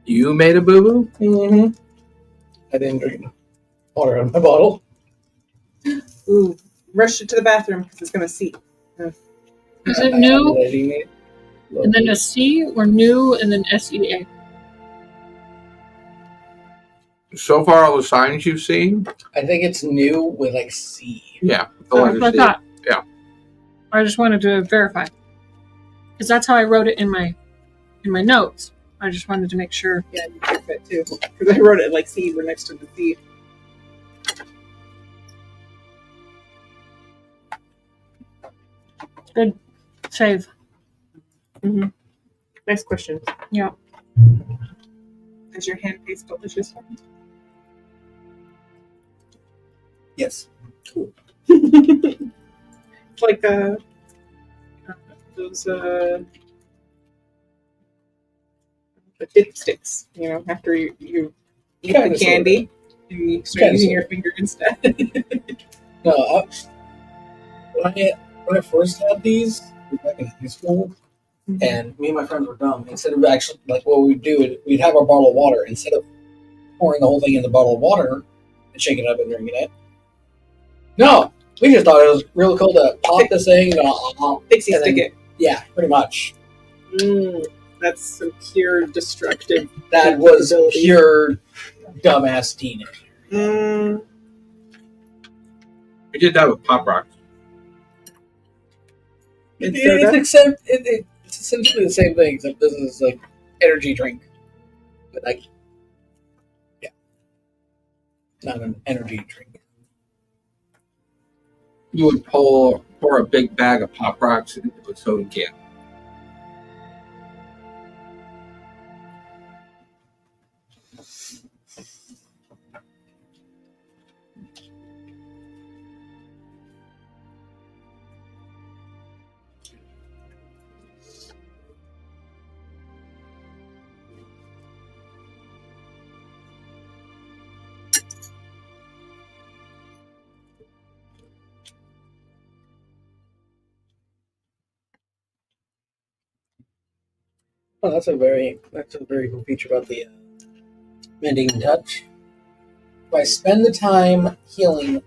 You made a boo-boo? Mm-hmm. I didn't drink water out of my bottle. Ooh, rush it to the bathroom because it's going to seep. Is it new Lady and then a C or new and then SEA? So far, all the signs you've seen? I think it's new with like C. Yeah. The That's letter what I C. thought. Yeah. I just wanted to verify. Because that's how I wrote it in my notes. I just wanted to make sure. Yeah, you took that too. Because I wrote it like C, we're next to the C. Good save. Mm-hmm. Next question. Yeah. Does your hand taste delicious? Yes. Cool. It's like those the dipsticks, you know, after you eat Kinda the candy and you start Kinda using sorta. your finger instead. No, when I first had these, back in high school, and me and my friends were dumb. Instead of actually, like, what we'd do, we'd have our bottle of water. Instead of pouring the whole thing in the bottle of water and shaking it up and drinking it, no, we just thought it was real cool to pop this thing, Pixie and stick then- it. yeah, pretty much. That's some pure destructive. That was capability. pure dumbass teenage. We did that with Pop Rocks. It's essentially the same thing, except this is like energy drink. But like, yeah, not an energy drink. You would pour a big bag of Pop Rocks into a soda can. Oh, that's a very cool feature about the mending touch. If I spend the time healing,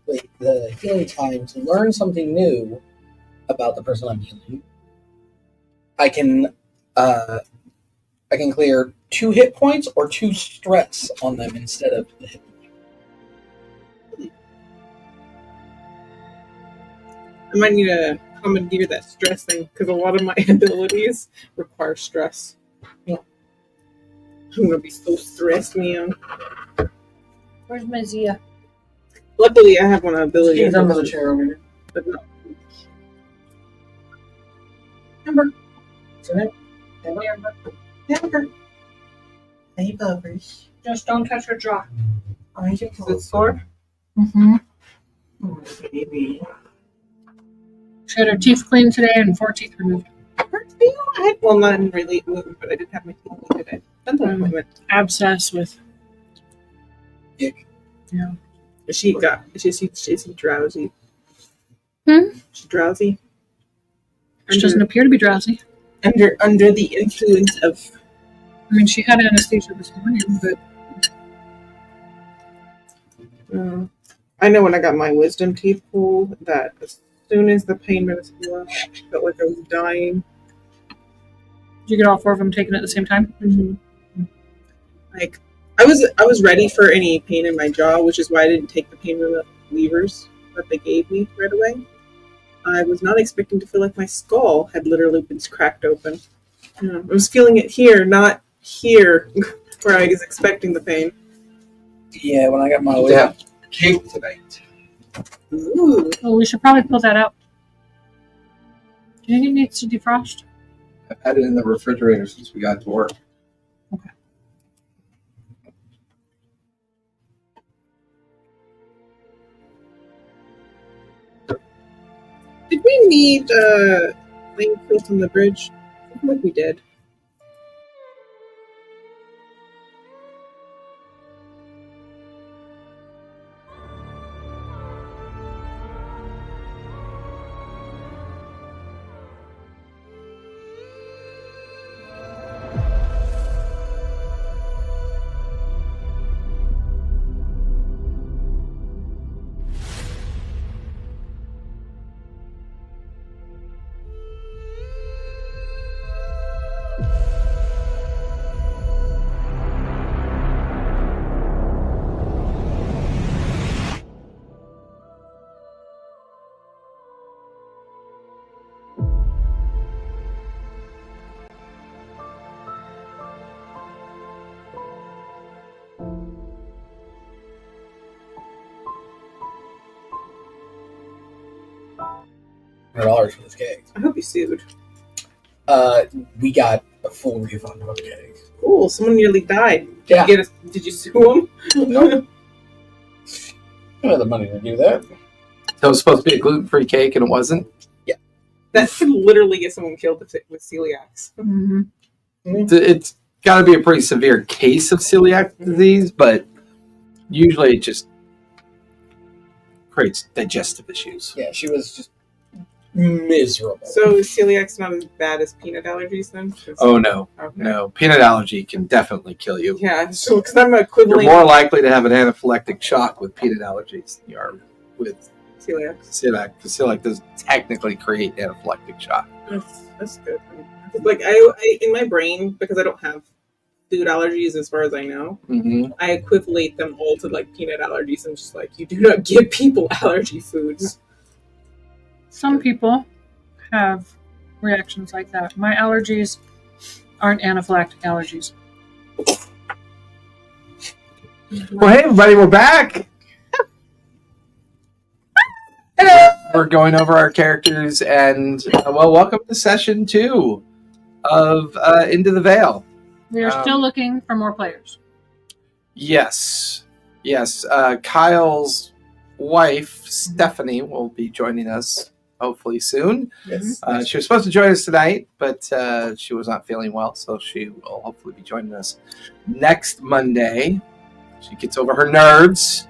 the healing time to learn something new about the person I'm healing, I can clear 2 hit points or 2 stress on them instead of the hit point. I might need to commandeer that stress thing because a lot of my abilities require stress. Yeah. I'm gonna be so stressed, man. Where's my Zia? Luckily, I have one ability. She's under the chair over here. But no. Amber. What's her name? Amber. Never. Hey, puppers. Just don't touch her jaw. Is it sore? Mm-hmm. Oh, baby. She had her teeth cleaned today and 4 teeth removed. Well, not really moved, but I did have my teeth cleaned today. That's an appointment. Abscess with. Ick. Yeah. Is she drowsy? She's drowsy. She doesn't appear to be drowsy. Under the influence of. I mean, she had anesthesia this morning, but I know when I got my wisdom teeth pulled that as soon as the pain medicine left, I felt like I was dying. did you get all 4 of them taken at the same time? Mm-hmm. Like I was ready for any pain in my jaw, which is why I didn't take the pain relievers that they gave me right away. I was not expecting to feel like my skull had literally been cracked open. I was feeling it here, not here, where I was expecting the pain. Yeah, when I got my Yeah. Cake tonight. Ooh. Oh, we should probably pull that out. Do you think it needs to defrost? I've had it in the refrigerator since we got to work. Okay. Did we need playing field on the bridge? I feel like we did. $100 for this cake. I hope you sued. We got a full refund on the cake. Cool. Someone nearly died. Yeah. Did you sue him? Nope. I had the money to do that. So it was supposed to be a gluten-free cake, and it wasn't. That could literally get someone killed with celiacs. Mm-hmm. It's got to be a pretty severe case of celiac disease, but usually it just creates digestive issues. Yeah, she was just miserable. So celiac's not as bad as peanut allergies then? 'Cause- Oh no, okay. no! Peanut allergy can definitely kill you. Yeah, so because I'm You're equivalent more likely to have an anaphylactic shock with peanut allergies than you are with celiac. celiac. Because celiac does technically create anaphylactic shock. That's good. Like I in my brain, because I don't have food allergies as far as I know, Mm-hmm. I equivalate them all to like peanut allergies. I'm just like, you do not give people allergy foods. Some people have reactions like that. My allergies aren't anaphylactic allergies. Well, hey everybody, we're back. Hello. We're going over our characters, and welcome to session 2 of Into the Veil. We are still looking for more players. Yes. Kyle's wife, Stephanie, will be joining us hopefully soon. Yes. She was supposed to join us tonight, but she was not feeling well, so she will hopefully be joining us next Monday. She gets over her nerves.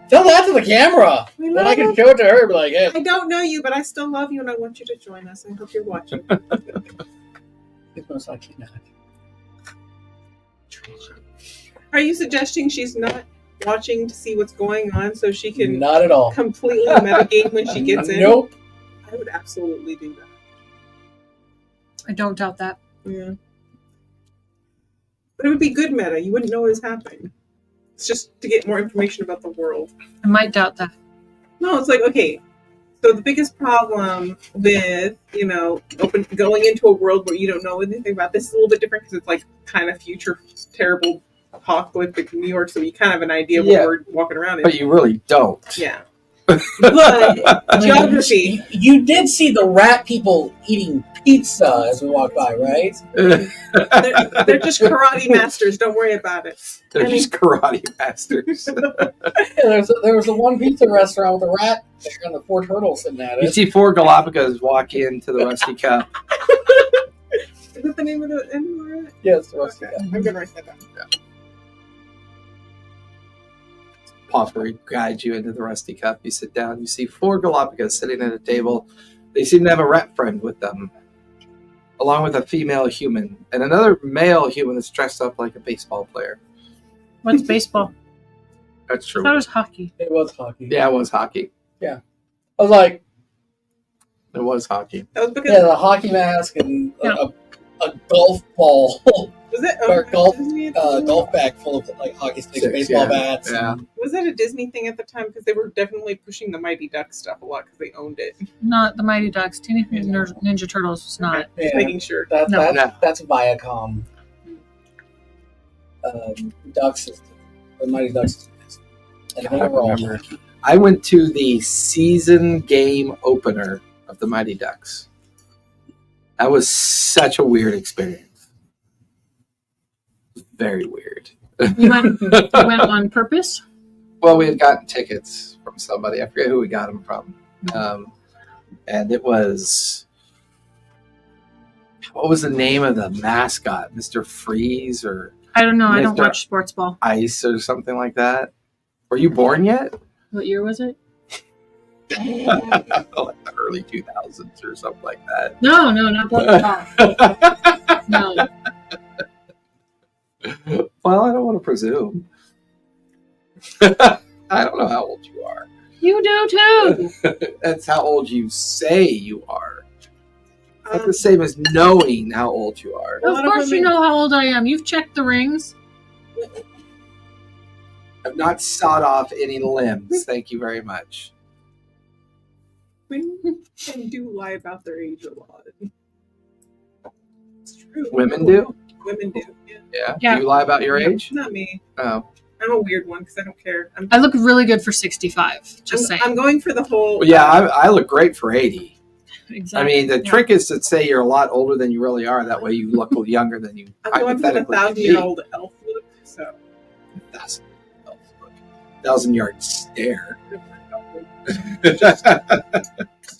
Tell that to the camera. Then I can show it to her. Be like, hey. I don't know you, but I still love you, and I want you to join us. I hope you're watching. It's most likely not. Are you suggesting she's not watching to see what's going on so she can Not at all. completely metagame when she gets in? Nope. I would absolutely do that. I don't doubt that. Yeah. But it would be good meta. You wouldn't know what was happening. It's just to get more information about the world. I might doubt that. No, it's like, okay, so the biggest problem with, going into a world where you don't know anything about this is a little bit different because it's like kind of future terrible apocalyptic New York, so you kind of have an idea of what we're walking around in. But you really don't. Yeah. But geography. You did see the rat people eating pizza as we walked by, right? They're just karate masters. Don't worry about it. They're just karate masters. Yeah, there was the one pizza restaurant with a rat there and the 4 turtles sitting at You it. see 4 Galapagos walk into the Rusty Cup. Is that the name of the animal rat? Yes, the rest Okay, of I'm gonna write that down. Popper guides you into the Rusty Cup. You sit down. You see 4 Galapagos sitting at a table. They seem to have a rat friend with them, along with a female human and another male human that's dressed up like a baseball player. What's baseball? That's I true. thought it was hockey. It was hockey. Yeah, it was hockey. I was like, It was hockey. That was because yeah, the hockey mask and a golf ball, was it or golf Disney? golf bag full of like hockey sticks, Sticks, baseball yeah. bats. Yeah. Was that a Disney thing at the time? Because they were definitely pushing the Mighty Ducks stuff a lot because they owned it. Not the Mighty Ducks. Teenage Mutant Ninja Turtles was not. Just Yeah. making sure. That's No. that's Viacom. Ducks is the Mighty Ducks is and God, I they were all remember. I went to the season game opener of the Mighty Ducks. That was such a weird experience. Very weird. You went on purpose? Well, we had gotten tickets from somebody. I forget who we got them from. And it was... What was the name of the mascot? Mr. Freeze or I don't know. I don't Mr. watch sports ball. Ice or something like that? Were you born yet? What year was it? Like the early 2000s or something like that. No, not that. No. Well, I don't want to presume. I don't know how old you are. You do too. That's how old you say you are. It's not the same as knowing how old you are. A lot Of of course you women- know how old I am. You've checked the rings. I've not sawed off any limbs. Thank you very much. Women do lie about their age a lot. It's true. Women do? Women do. Yeah. Yeah. Yeah. Do you lie about your age? Not me. Oh. I'm a weird one because I don't care. I look really good for 65. Just saying. I'm going for the whole. Well, yeah, I look great for 80. Exactly. I mean, the Yeah. trick is to say you're a lot older than you really are. That way you look younger than you I'm going for the hypothetically 1,000-year-old elf look. So. 1,000-yard stare. Just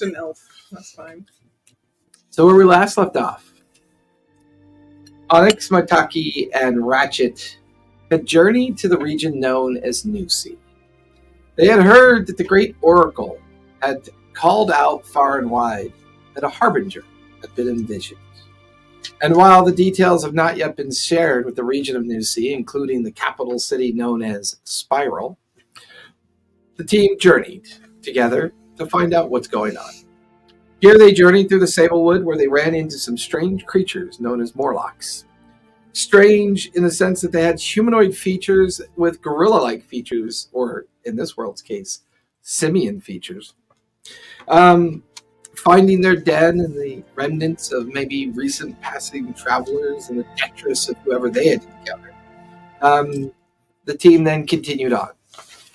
an elf. That's fine. So where we last left off, Onyx, Mataki, and Ratchet had journeyed to the region known as New Sea. They had heard that the great oracle had called out far and wide that a harbinger had been envisioned. And while the details have not yet been shared with the region of New Sea, including the capital city known as Spiral, the team journeyed together to find out what's going on. Here they journeyed through the Sablewood, where they ran into some strange creatures known as Morlocks. Strange in the sense that they had humanoid features with gorilla-like features, or in this world's case, simian features. Finding their den and the remnants of maybe recent passing travelers and the detritus of whoever they had encountered. The team then continued on.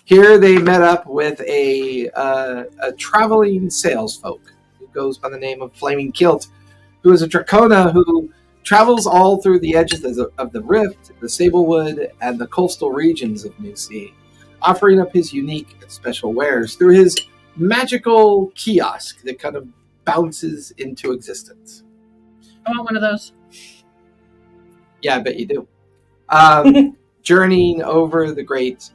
Here they met up with a traveling salesfolk who goes by the name of Flaming Kilt, who is a Dracona who travels all through the edges of the Rift, the Sablewood, and the coastal regions of New Sea, offering up his unique and special wares through his magical kiosk that kind of bounces into existence. I want one of those. Yeah, I bet you do. Journeying over the great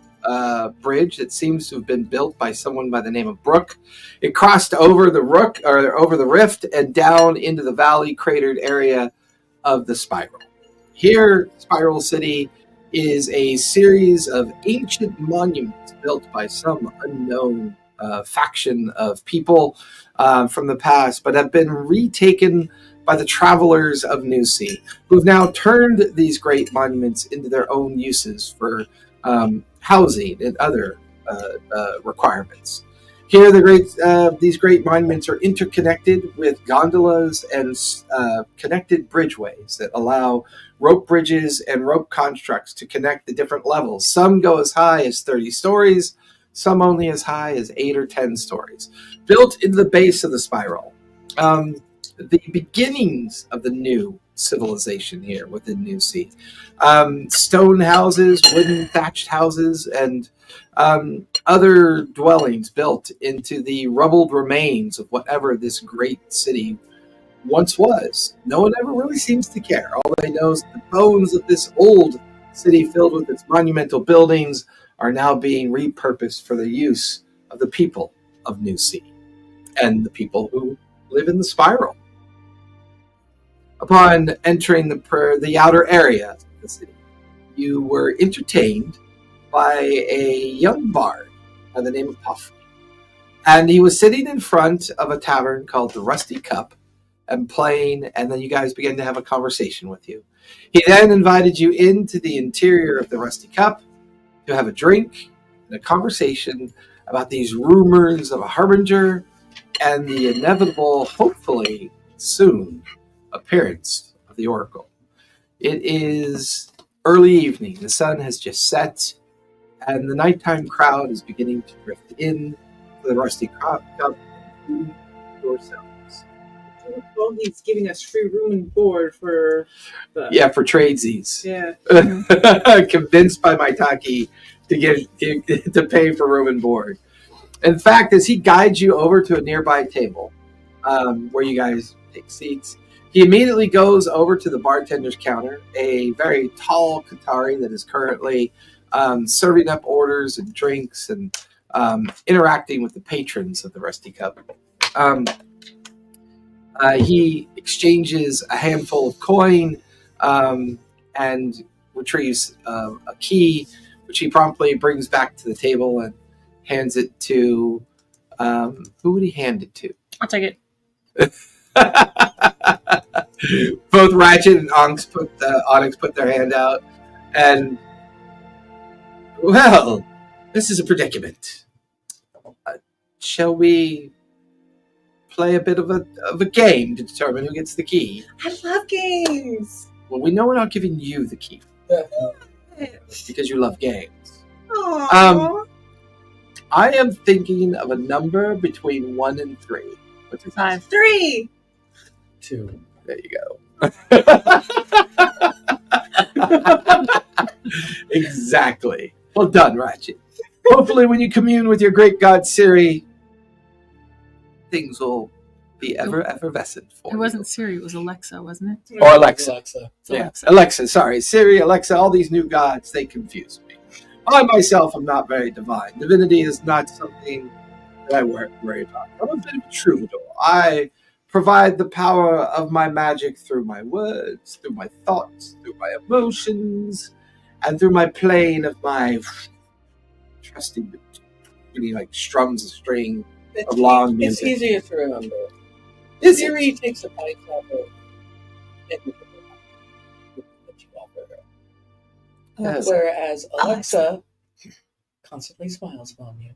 bridge that seems to have been built by someone by the name of Brooke. It crossed over the over the rift and down into the valley cratered area of the Spiral. Here, Spiral City is a series of ancient monuments built by some unknown faction of people from the past, but have been retaken by the travelers of New Sea, who've now turned these great monuments into their own uses for housing and other requirements. Here, these great monuments are interconnected with gondolas and connected bridgeways that allow rope bridges and rope constructs to connect the different levels. Some go as high as 30 stories, some only as high as 8 or 10 stories, built into the base of the Spiral. The beginnings of the new civilization here within New Sea. Stone houses, wooden thatched houses, and other dwellings built into the rubbled remains of whatever this great city once was. No one ever really seems to care. All they know is the bones of this old city filled with its monumental buildings are now being repurposed for the use of the people of New Sea and the people who live in the Spiral. Upon entering the outer area of the city, you were entertained by a young bard by the name of Puff. And he was sitting in front of a tavern called the Rusty Cup and playing, and then you guys began to have a conversation with you. He then invited you into the interior of the Rusty Cup to have a drink and a conversation about these rumors of a harbinger and the inevitable, hopefully soon, appearance of the Oracle. It is early evening. The sun has just set, and the nighttime crowd is beginning to drift in to the Rusty Cup, including yourselves. Well, he's giving us free room and board for the... Yeah, for tradesies. Yeah. Convinced by Maitaki to pay for room and board. In fact, as he guides you over to a nearby table, where you guys take seats, he immediately goes over to the bartender's counter, a very tall Qatari that is currently serving up orders and drinks and interacting with the patrons of the Rusty Cup. He exchanges a handful of coin and retrieves a key, which he promptly brings back to the table and hands it to... who would he hand it to? I'll take it. Both Ratchet and Onyx put their hand out, and well, this is a predicament. Shall we play a bit of a game to determine who gets the key? I love games. Well, we know we're not giving you the key Yeah. because you love games. Aww. I am thinking of a number between 1 and 3. What's your 5. 3. 2. There you go. Exactly. Well done, Ratchet. Hopefully, when you commune with your great god Siri, things will be ever effervescent for It you. wasn't Siri, it was Alexa, wasn't it? Or Alexa. It's Yeah, Alexa. Alexa. Sorry, Siri, Alexa. All these new gods, they confuse me. I myself am not very divine. Divinity is not something that I worry about. I'm a bit of a troubadour. I provide the power of my magic through my words, through my thoughts, through my emotions, and through my playing of my trusty, really like strums a string of long It's music. easier to remember. Is Siri it? takes a bite out of everything that you offer her. Yes. Whereas Alexa constantly smiles upon you.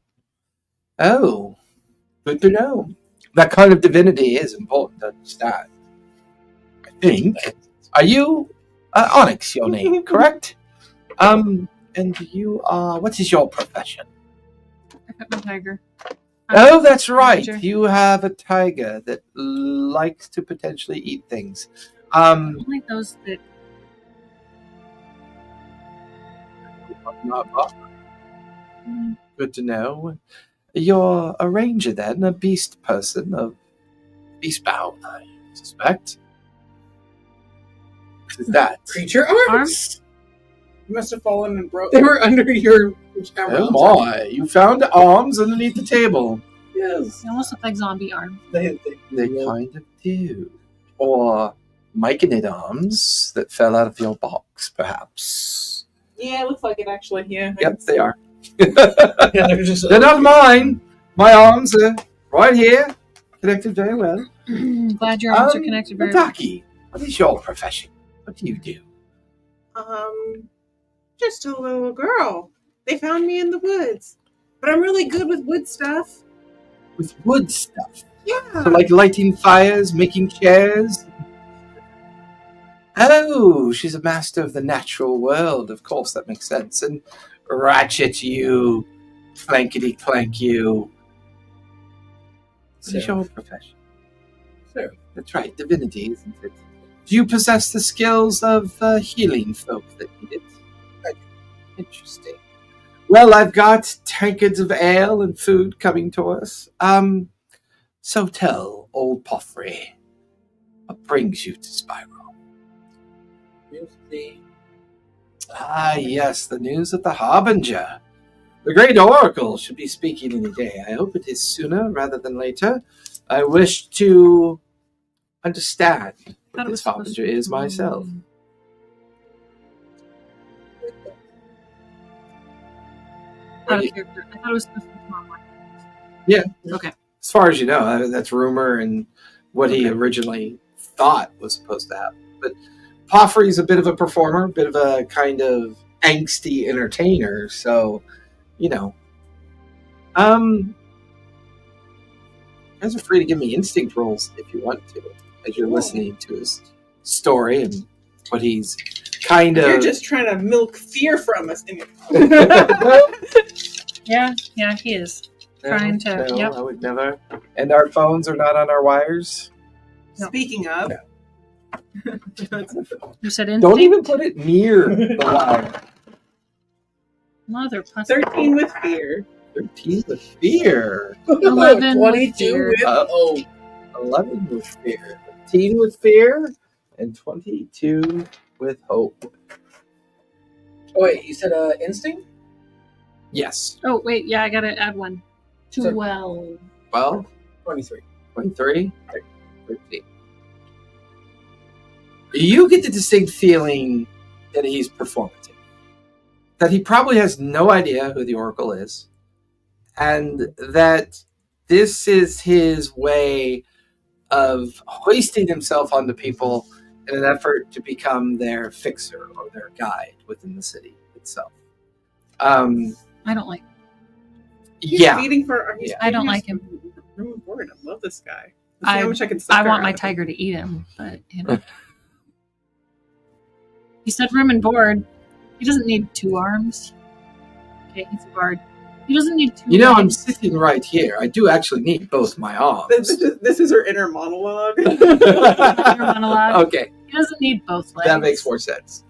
Oh, good to know. That kind of divinity is important to understand. I think. Are you Onyx? Your name, correct? And you are. What is your profession? I got my tiger. Oh, that's right. Ranger. You have a tiger that likes to potentially eat things. Only those that Good to know. You're a ranger then, a beast person of beastbound, I suspect. What is that? Creature arms? arms. You must have fallen and broke. They were under your camera. Oh my! You found arms underneath the table. Yes. They almost look like zombie arms. They Kind of do. Or myconid arms that fell out of your box, perhaps. Yeah, it looks like it actually. Yeah. Yep, they are. yeah, they're just They're not mine. My arms are right here, connected very well. Glad your arms are connected very well. Mataki, what is your profession? What do you do? Just a little girl. They found me in the woods, but I'm really good with wood stuff. With wood stuff. Yeah. So like lighting fires, making chairs. Oh, she's a master of the natural world. Of course, that makes sense. And Ratchet, you, clankety clank, you. What is your profession? Sure. That's right, divinity, isn't it? Do you possess the skills of healing folk that need it? Interesting. Well, I've got tankards of ale and food coming to us. So tell old Poffrey, what brings you to Spyro? Ah, yes, the news of the Harbinger. The Great Oracle should be speaking any day. I hope it is sooner rather than later. I wish to understand what this Harbinger is myself. Out of character. I thought it was supposed to be tomorrow morning. Okay. As far as you know, that's rumor and what he originally thought was supposed to happen. But Poffrey's a bit of a performer, a bit of a kind of angsty entertainer, so, you know. You guys are free to give me instinct rolls if you want to, as you're listening to his story and what he's kind of... You're just trying to milk fear from us. Yeah, he is. Trying to, No, yep. I would never. And our phones are not on our wires. No. Speaking of, You said Don't instinct? even put it near the wire. Mother plus 13 with fear. 13 with fear. 11 with 22 fear. with oh. 11 with fear. 15 with fear. And 22 with hope. Oh wait, you said instinct? Yes. Oh, wait, yeah, I gotta add one. 12. 12, 23. 23, 13. You get the distinct feeling that he's performative. That he probably has no idea who the Oracle is. And that this is his way of hoisting himself onto people in an effort to become their fixer or their guide within the city itself. I don't like him. He's Yeah. feeding for. Yeah. I don't like him. Room and board. I love this guy. Let's see I- how much I can suck I her want out my of him. tiger to eat him, but, you know. He said room and board. He doesn't need 2 arms. okay. He's a bard. He doesn't need two. You know, I'm legs. sitting right here. I do actually need both my arms. This is her inner monologue. Inner monologue. Okay, He doesn't need both legs. that makes more sense.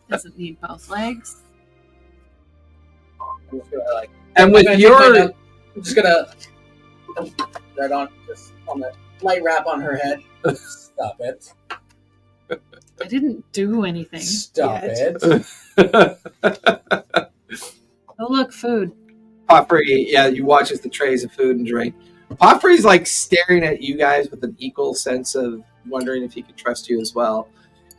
Doesn't need both legs. I'm just gonna, like, And with I'm gonna take my your note. I'm just gonna right on, just on the light wrap on her head. Stop it! I didn't do anything. Stop Yet. it! Oh, look, food. Potfrey, yeah, you watch as the trays of food and drink. Potfrey's like staring at you guys with an equal sense of wondering if he could trust you as well.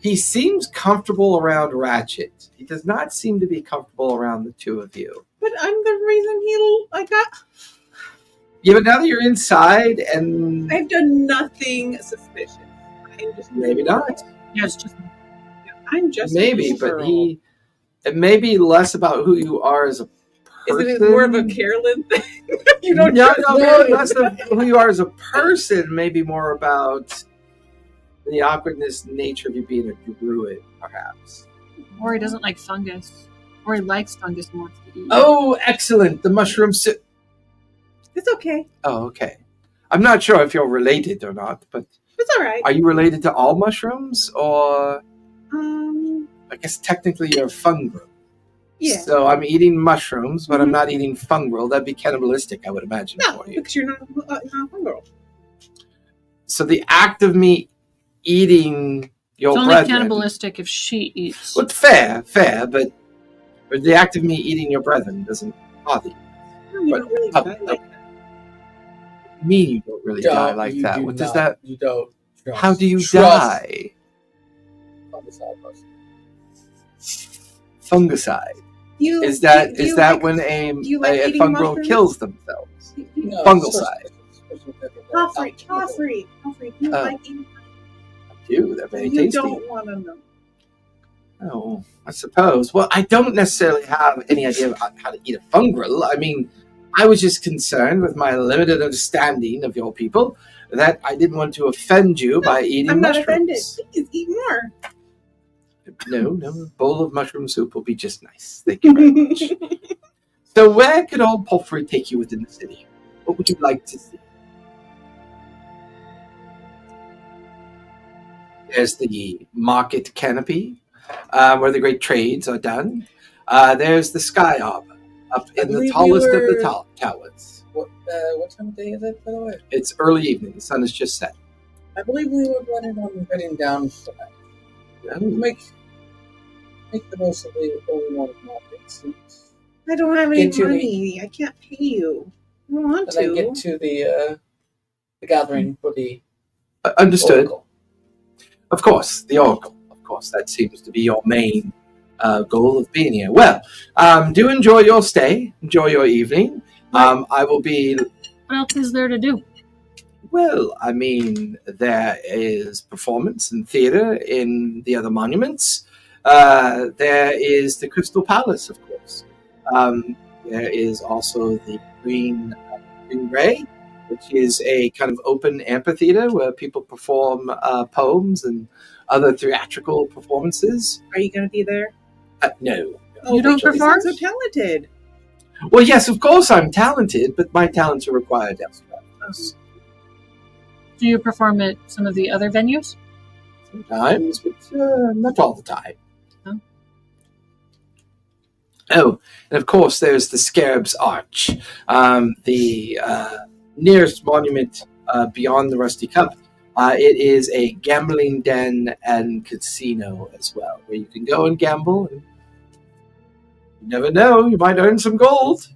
He seems comfortable around Ratchet. He does not seem to be comfortable around the two of you. But I'm the reason I got. Yeah, but now that you're inside and I've done nothing suspicious. I'm just maybe not. Yeah, it's just I'm just Maybe, a but girl. it may be less about who you are as a person. Isn't it more of a Carolyn thing? You don't no, trust no, me. maybe less of who you are as a person, maybe more about the awkwardness nature of you being a druid, perhaps. or he doesn't like fungus, or he likes fungus and wants to eat. Oh, excellent. The mushroom soup. It's okay. Oh, okay. I'm not sure if you're related or not, but It's all right. are you related to all mushrooms? Or I guess technically you're fungal. Yeah. So I'm eating mushrooms, but I'm not eating fungal. That'd be cannibalistic, I would imagine, No, for you. because you're not a girl. So the act of me eating your It's only brethren... cannibalistic if she eats. Well, fair, but the act of me eating your brethren doesn't bother you. No, you But- don't really oh, die like that. Me, you don't really die like You that. do What does not- that... You don't. Trust. How do you Trust. die? Fungicide person. Fungicide. You, Is that do you that like- when a you like fungal eating mushrooms? kills themselves? No, Fungal it's side. Joffrey, do you Oh. like eating Ew, they're very You tasty. don't want to know. Oh, I suppose. Well, I don't necessarily have any idea about how to eat a fungal. I mean, I was just concerned with my limited understanding of your people that I didn't want to offend you by eating I'm not mushrooms. offended. Please eat more. No, a bowl of mushroom soup will be just nice. Thank you very much. So where could old Potfrey take you within the city? What would you like to see? There's the market canopy, where the great trades are done. There's the sky arbor, up I in the believe tallest you of the were- towers. What time of day is it, by the way? It's early evening. The sun has just set. I believe we were planning on heading down to make the most of what we want to markets. I don't have any Get to the- money. I can't pay you. I don't want And then get to. to the gathering for the Understood. oracle. Of course, the Oracle. Of course, that seems to be your main goal of being here. Well, do enjoy your stay. Enjoy your evening. I will be... What else is there to do? Well, I mean, there is performance and theater in the other monuments. There is the Crystal Palace, of course. There is also the Green Ray, which is a kind of open amphitheater where people perform poems and other theatrical performances. Are you going to be there? No. Oh, You don't Rachel, you perform? sound so talented. Well, yes, of course I'm talented, but my talents are required elsewhere. Do you perform at some of the other venues? Sometimes, but not all the time. No. Oh, and of course there's the Scarab's Arch, the nearest monument beyond the Rusty Cup. It is a gambling den and casino as well, where you can go and gamble. And you never know, you might earn some gold.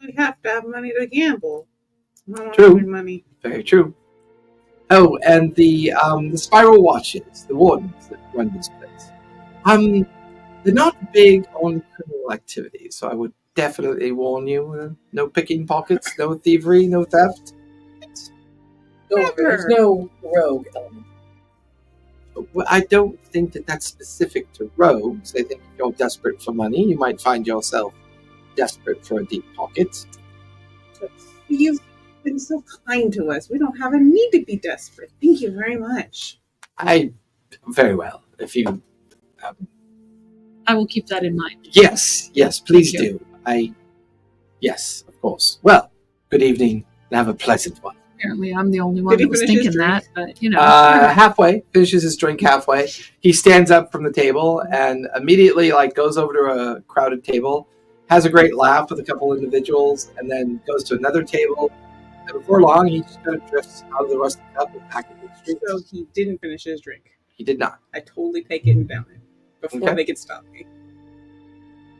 You have to have money to gamble. I don't True. have any money. Very true. Oh, and the Spiral Watches, the wardens that run this place. They're not big on criminal activity, so I would definitely warn you: no picking pockets, no thievery, no theft. No, there's no rogue element. Well, I don't think that that's specific to rogues. I think if you're desperate for money, you might find yourself desperate for a deep pocket. You've been so kind to us. We don't have a need to be desperate. Thank you very much. Very well. If you I will keep that in mind. Yes, please Thank you. do. Yes, of course. Well, good evening and have a pleasant one. Apparently, I'm the only one Did he that was finish his thinking drink? that, but you know. Halfway, finishes his drink halfway. He stands up from the table and immediately goes over to a crowded table, has a great laugh with a couple individuals, and then goes to another table. And before long, he just kind of drifts out of the rusty cup and back into the street. So he didn't finish his drink. He did not. I totally take it and down it before Okay. they could stop me.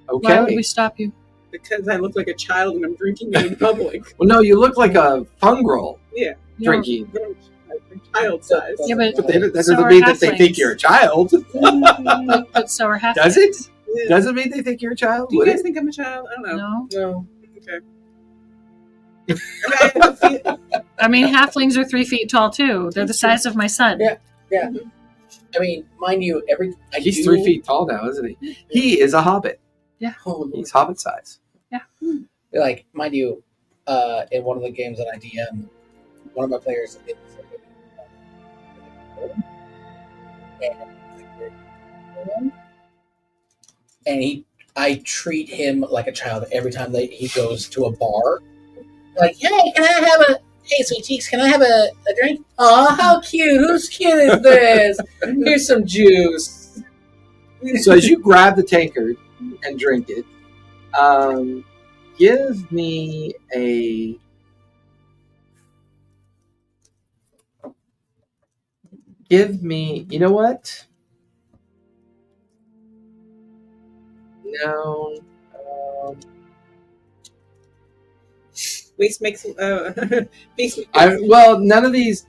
Okay. Why would we stop you? Because I look like a child and I'm drinking it in public. Well, no, you look like a fungrel Yeah. drinking. I'm child size. Yeah, but But that So doesn't are mean that they halflings. think you're a child. but so are half. Does it? Yeah. Doesn't mean they think you're a child? Do you Would guys it? think I'm a child? I don't know. No. No. Okay. I have a feel- I mean, halflings are 3 feet tall too. They're the size of my son. Yeah. I mean, mind you, He's 3 feet tall now, isn't he? He is a hobbit. Oh, He's hobbit size. like, mind you, in one of the games that I DM, one of my players is and I treat him like a child every time that he goes to a bar. Like, hey, hey, sweet cheeks, can I have a drink? Oh, how cute! Who's cute is this? Here's some juice. So as you grab the tankard and drink it, give me a... You know what? No. Waste makes makes me. None of these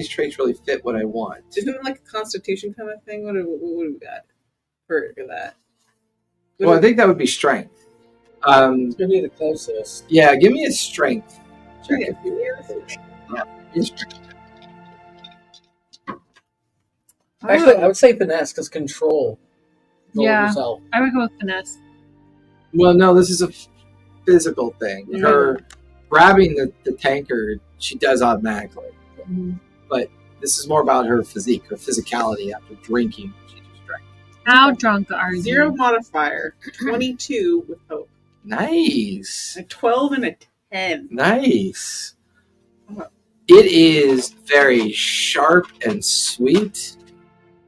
traits really fit what I want. Isn't it like a constitution kind of thing? What do we got for that? Well, I think that would be strength. It's gonna be the closest. Yeah, give me a strength check Yeah. if you will. Actually, I would say finesse because control. Yeah. Yourself. I would go with finesse. Well, no, this is a physical thing. Yeah. Her grabbing the tankard, she does automatically. But this is more about her physique, her physicality after drinking. She just drank. How drunk are you? 0 modifier, 22 with hope, Nice. a 12 and a 10. Nice. Oh. It is very sharp and sweet.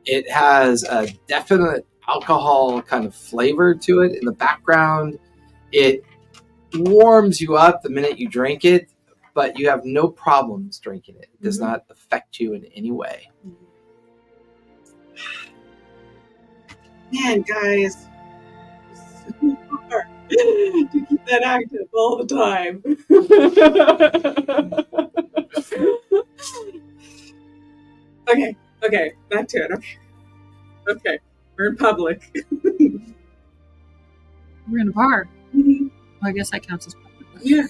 It has a definite alcohol kind of flavor to it in the background. It warms you up the minute you drink it, but you have no problems drinking it. It does not affect you in any way. Man, guys, so hard to keep that active all the time. Okay, back to it. Okay, we're in public. We're in a bar. Well, I guess that counts as public. Yeah.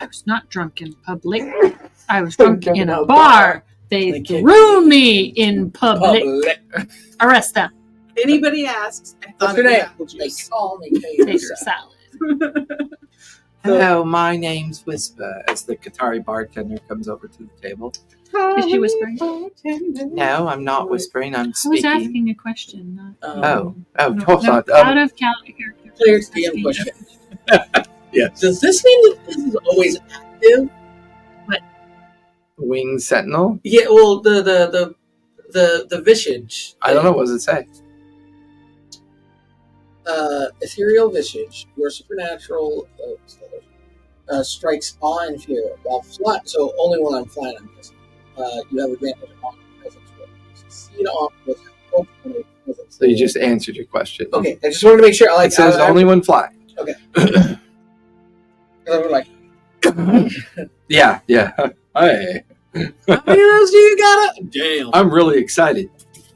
I was not drunk in public. I was drunk Drunk in in a a bar. They They kicked threw me in public. Public. Arrest them. Anybody asks, I thought What's it your was name? apple They juice. call me Tater Tater salad. Hello, my name's Whisper, as the Qatari bartender comes over to the table. Is she whispering? No, I'm not whispering, I'm I was speaking. asking a question. Not, Oh, no, hold no, on. out of character. Players DM question. Yes. Does this mean that this is always active? Winged Sentinel? Yeah. Well, the visage. I don't know, what does it say? Ethereal visage. Your supernatural strikes awe and fear while flat. So only when I'm flying, I'm guessing. You have advantage on presence roll. Succeed on with hope when it presence. So you just answered your question. Okay. I just wanted to make sure. It says only when flying. Like, Yeah. Hey. how many of those do you got? Damn. I'm really excited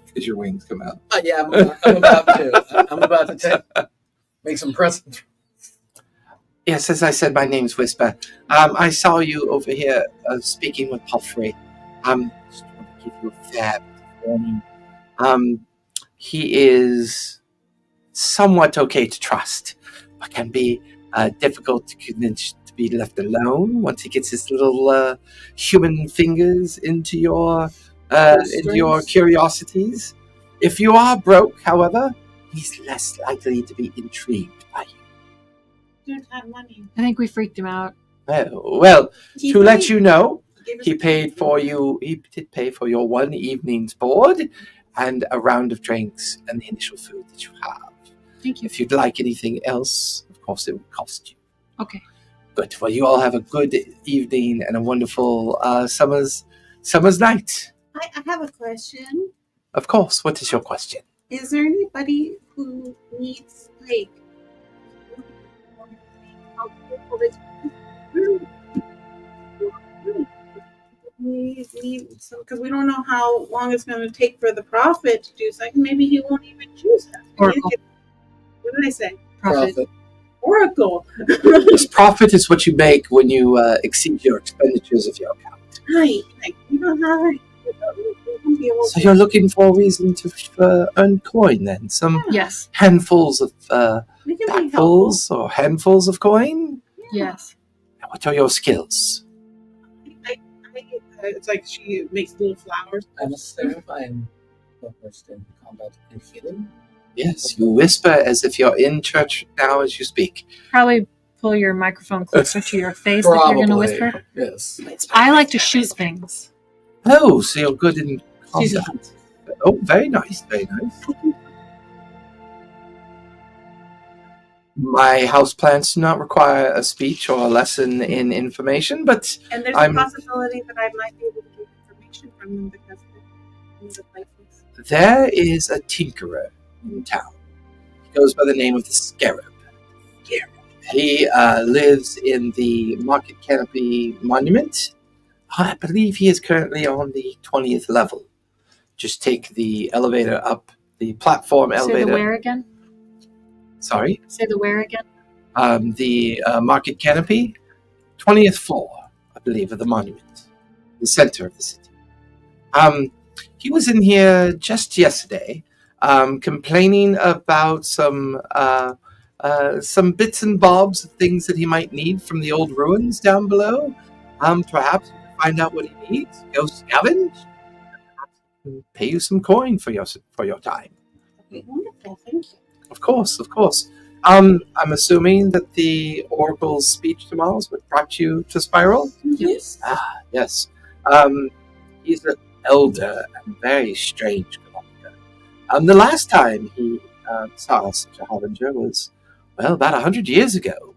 because your wings come out. Yeah, I'm about to. I'm about to make some presents. Yes, as I said, my name's Whisper. I saw you over here speaking with Puffrey. Just want to give you a fair bit of warning. He is somewhat okay to trust, but can be difficult to convince to be left alone once he gets his little human fingers into your into your curiosities. If you are broke, however, he's less likely to be intrigued by you. Don't have money. I think we freaked him out. Well, He to let paid- you know, gave us he a paid for you. He did pay for your one evening's board and a round of drinks and the initial food that you have. Thank you. If you'd like anything else, of course, it would cost you. Okay. Good. Well, you all have a good evening and a wonderful summer's night. I have a question. Of course. What is your question? Is there anybody who needs like we need some because we don't know how long it's going to take for the prophet to do something. Maybe he won't even choose us. Oracle. What did I say? Profit. Oracle. This profit is what you make when you exceed your expenditures of your account. Right. Like we don't have any. We won't be able So to. you're looking for a reason to earn coin, then? Some Yes. handfuls of We can be helpful. backfuls or handfuls of coin? Yes. What are your skills? It's like she makes little flowers. I'm assuming I'm well versed in combat and healing. Yes, you whisper as if you're in church now as you speak. Probably pull your microphone closer to your face if you're going to whisper. Yes. I like to shoot things. Oh, so you're good in She's a combat. Oh, very nice, very nice. My houseplants do not require a speech or a lesson in information, but And there's I'm- a possibility that I might be able to get information from them because of the places. there is a tinkerer in town. He goes by the name of the Scarab. He lives in the Market Canopy Monument. I believe he is currently on the 20th level. Just take the elevator up, the platform Say elevator. the where again? Sorry. Say the where again? The Market Canopy, 20th floor, I believe, of the monument, the center of the city. He was in here just yesterday, complaining about some bits and bobs of things that he might need from the old ruins down below. Perhaps you can find out what he needs, go scavenge, and pay you some coin for your time. Wonderful, thank you. Of course, of course. I'm assuming that the Oracle's speech tomorrow is what brought you to Spiral? Yes. Yes. He's an elder and very strange character. The last time he saw such a harbinger was, well, about 100 years ago.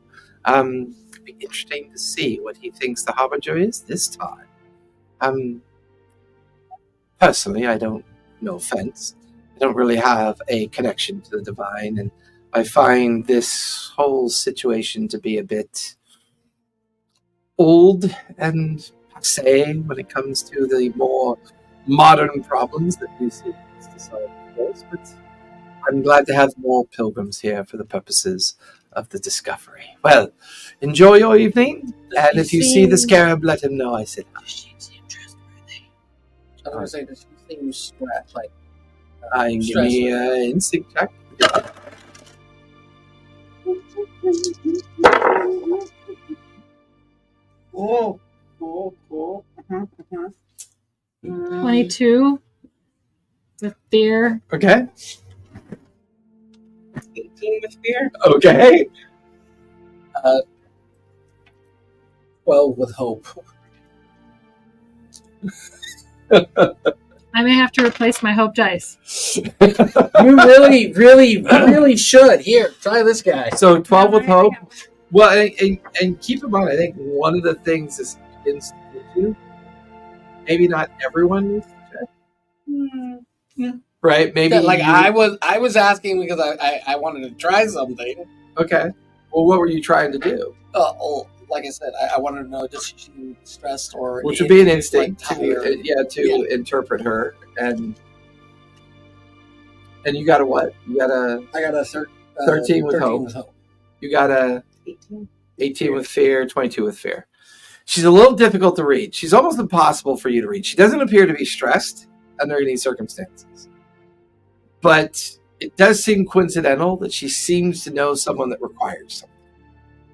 It'd be interesting to see what he thinks the harbinger is this time. Personally, I don't, no offense, I don't really have a connection to the divine, and I find this whole situation to be a bit old and passe when it comes to the more modern problems that we see to solve, of course. But I'm glad to have more pilgrims here for the purposes of the discovery. Well, enjoy your evening, and if you see the scarab, let him know I said hi. Does she seem trustworthy? I was gonna say, does she seem strat like? Give me an instinct check. Cool. Cool. 22 with fear. Okay. 18 with fear. Okay. 12 with hope. I may have to replace my hope dice. You really should. Here, try this guy. So 12 with hope. Well, and keep in mind, I think one of the things is you. Maybe not everyone needs to check. Right? Maybe Like you- I was asking because I wanted to try something. Okay. Well, what were you trying to do? Like I said, I wanted to know does she seem stressed or Which would be an instinct like, to, tired? interpret her. And you got a what? You got a I got a 13 with hope. You got a 18 with fear, 22 with fear. She's a little difficult to read. She's almost impossible for you to read. She doesn't appear to be stressed under any circumstances. But it does seem coincidental that she seems to know someone that requires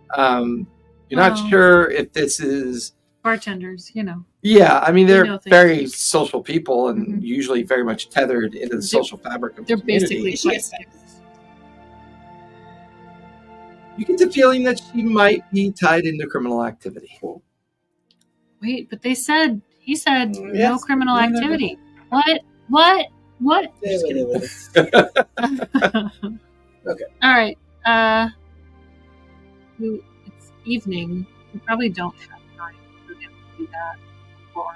something. You're not sure if this is Bartenders, you know. Yeah, I mean, They they're know things. very social people and Mhm. usually very much tethered into the social fabric of the They're community. basically quite stiff. You get the feeling that she might be tied into criminal activity. Wait, but he said no Yes. criminal No. activity. What? Just kidding. Okay. All right. It's evening. We probably don't have time for him to do that before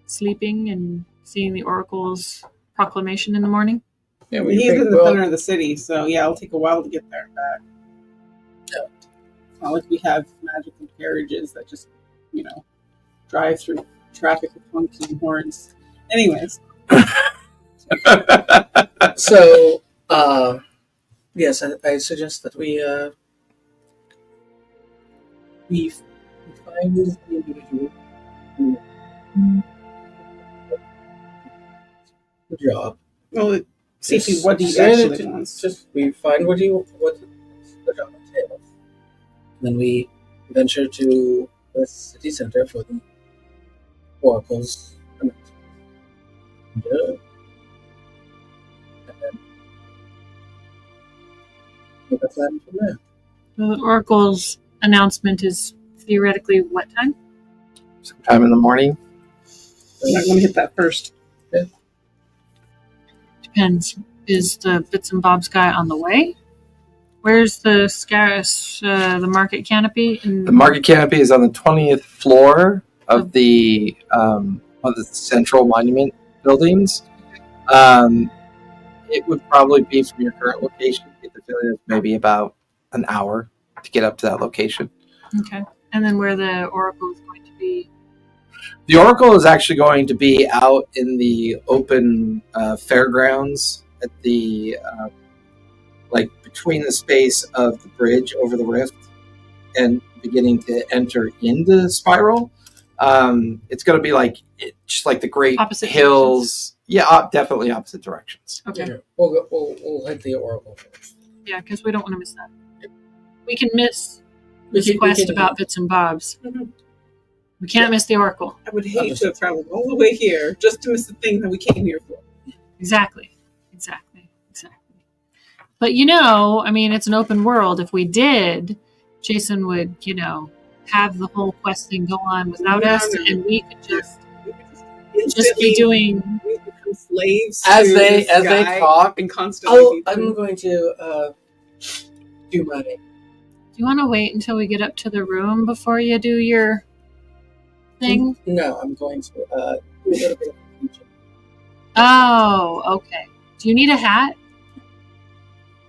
sleeping and seeing the Oracle's proclamation in the morning. Yeah, He's in the center of the city, so yeah, it'll take a while to get there and back. Yeah. It's not like we have magical carriages that just, drive through traffic with honking horns. Anyways. So, yes, I suggest that we find the individual who good job. Well, see what he Send it actually to- wants. Just we find what the job entails. Then we venture to the city center for the Oracle's announcement. And then make a plan from there. The Oracle's announcement is theoretically what time? Sometime in the morning. I'm not going to hit that first. Depends. Is the Bits and Bobs guy on the way? Where's the the market canopy? The market canopy is on the 20th floor of the central monument buildings. It would probably be from your current location. Get the feeling it's maybe about an hour to get up to that location. Okay. And then where the Oracle is going to be? The Oracle is actually going to be out in the open fairgrounds at the between the space of the bridge over the rift and beginning to enter into Spiral. It's going to be just like the great Opposite hills. Yeah, definitely opposite directions. Okay. Yeah, we'll hit the Oracle first. Yeah, because we don't want to miss that. We can miss We this can- we quest can- about Bits and Bobs. Mhm. We can't miss the Oracle. I would hate to have traveled all the way here just to miss the thing that we came here for. Exactly. But it's an open world. If we did, Jason would, have the whole quest thing go on without No, us, no. and we could just Instantly, be doing. we become slaves As to they this guy talk, and constantly. I'm going to do my Do you want to wait until we get up to the room before you do your thing? No, I'm going to do a little bit of teaching. Oh, okay. Do you need a hat?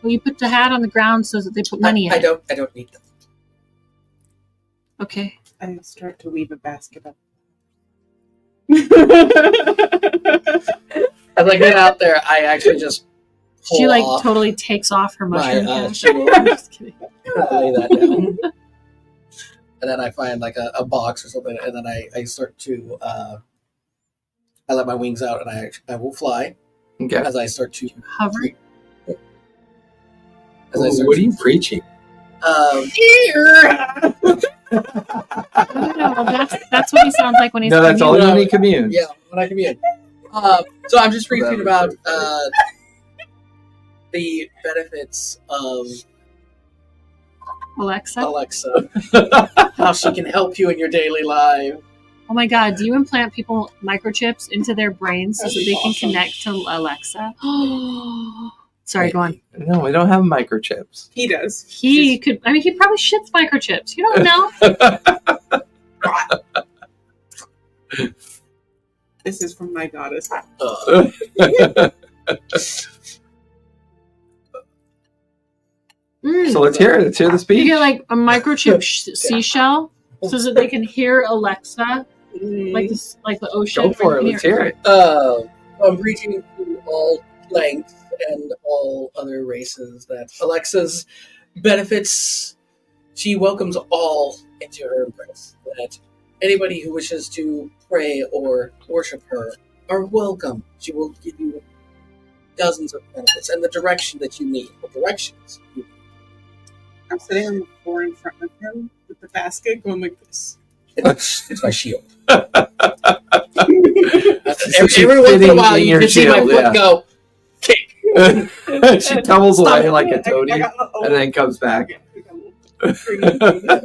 Will you put the hat on the ground so that they put money in I it? don't need them. Okay. I start to weave a basket up. As I get out there, I actually just She pull off totally takes off her my mushroom cap. shield. I'm just kidding. Lay that down. And then I find a box or something, and then I start to I let my wings out, and I will fly Okay. as I start to Hover. as I start What are you preaching? to, No, that's what he sounds like when he's No, that's all communing. when he communes. yeah, when I commune. So I'm just preaching about the benefits of Alexa. Alexa, how she can help you in your daily life. Oh my God! Do you implant people microchips into their brains so That'd that be they can awesome. connect to Alexa? Sorry, go on. No, we don't have microchips. He does. He could. I mean, he probably shits microchips. You don't know. This is from my goddess. Mm. So let's hear it. Let's hear the You speech. get like a microchip seashell so that they can hear Alexa, like the ocean. Go for it. Here. Let's hear it. I'm preaching to all lengths and all other races that Alexa's benefits, she welcomes all into her embrace. That anybody who wishes to pray or worship her are welcome. She will give you dozens of benefits and the direction that you need. The directions you need. I'm sitting on the floor in front of him with the basket going like this. It's my shield. So she's Every once in fitting a while, in you your can see my shield, foot yeah. go kick. She tumbles away like a I toady got a and then comes back.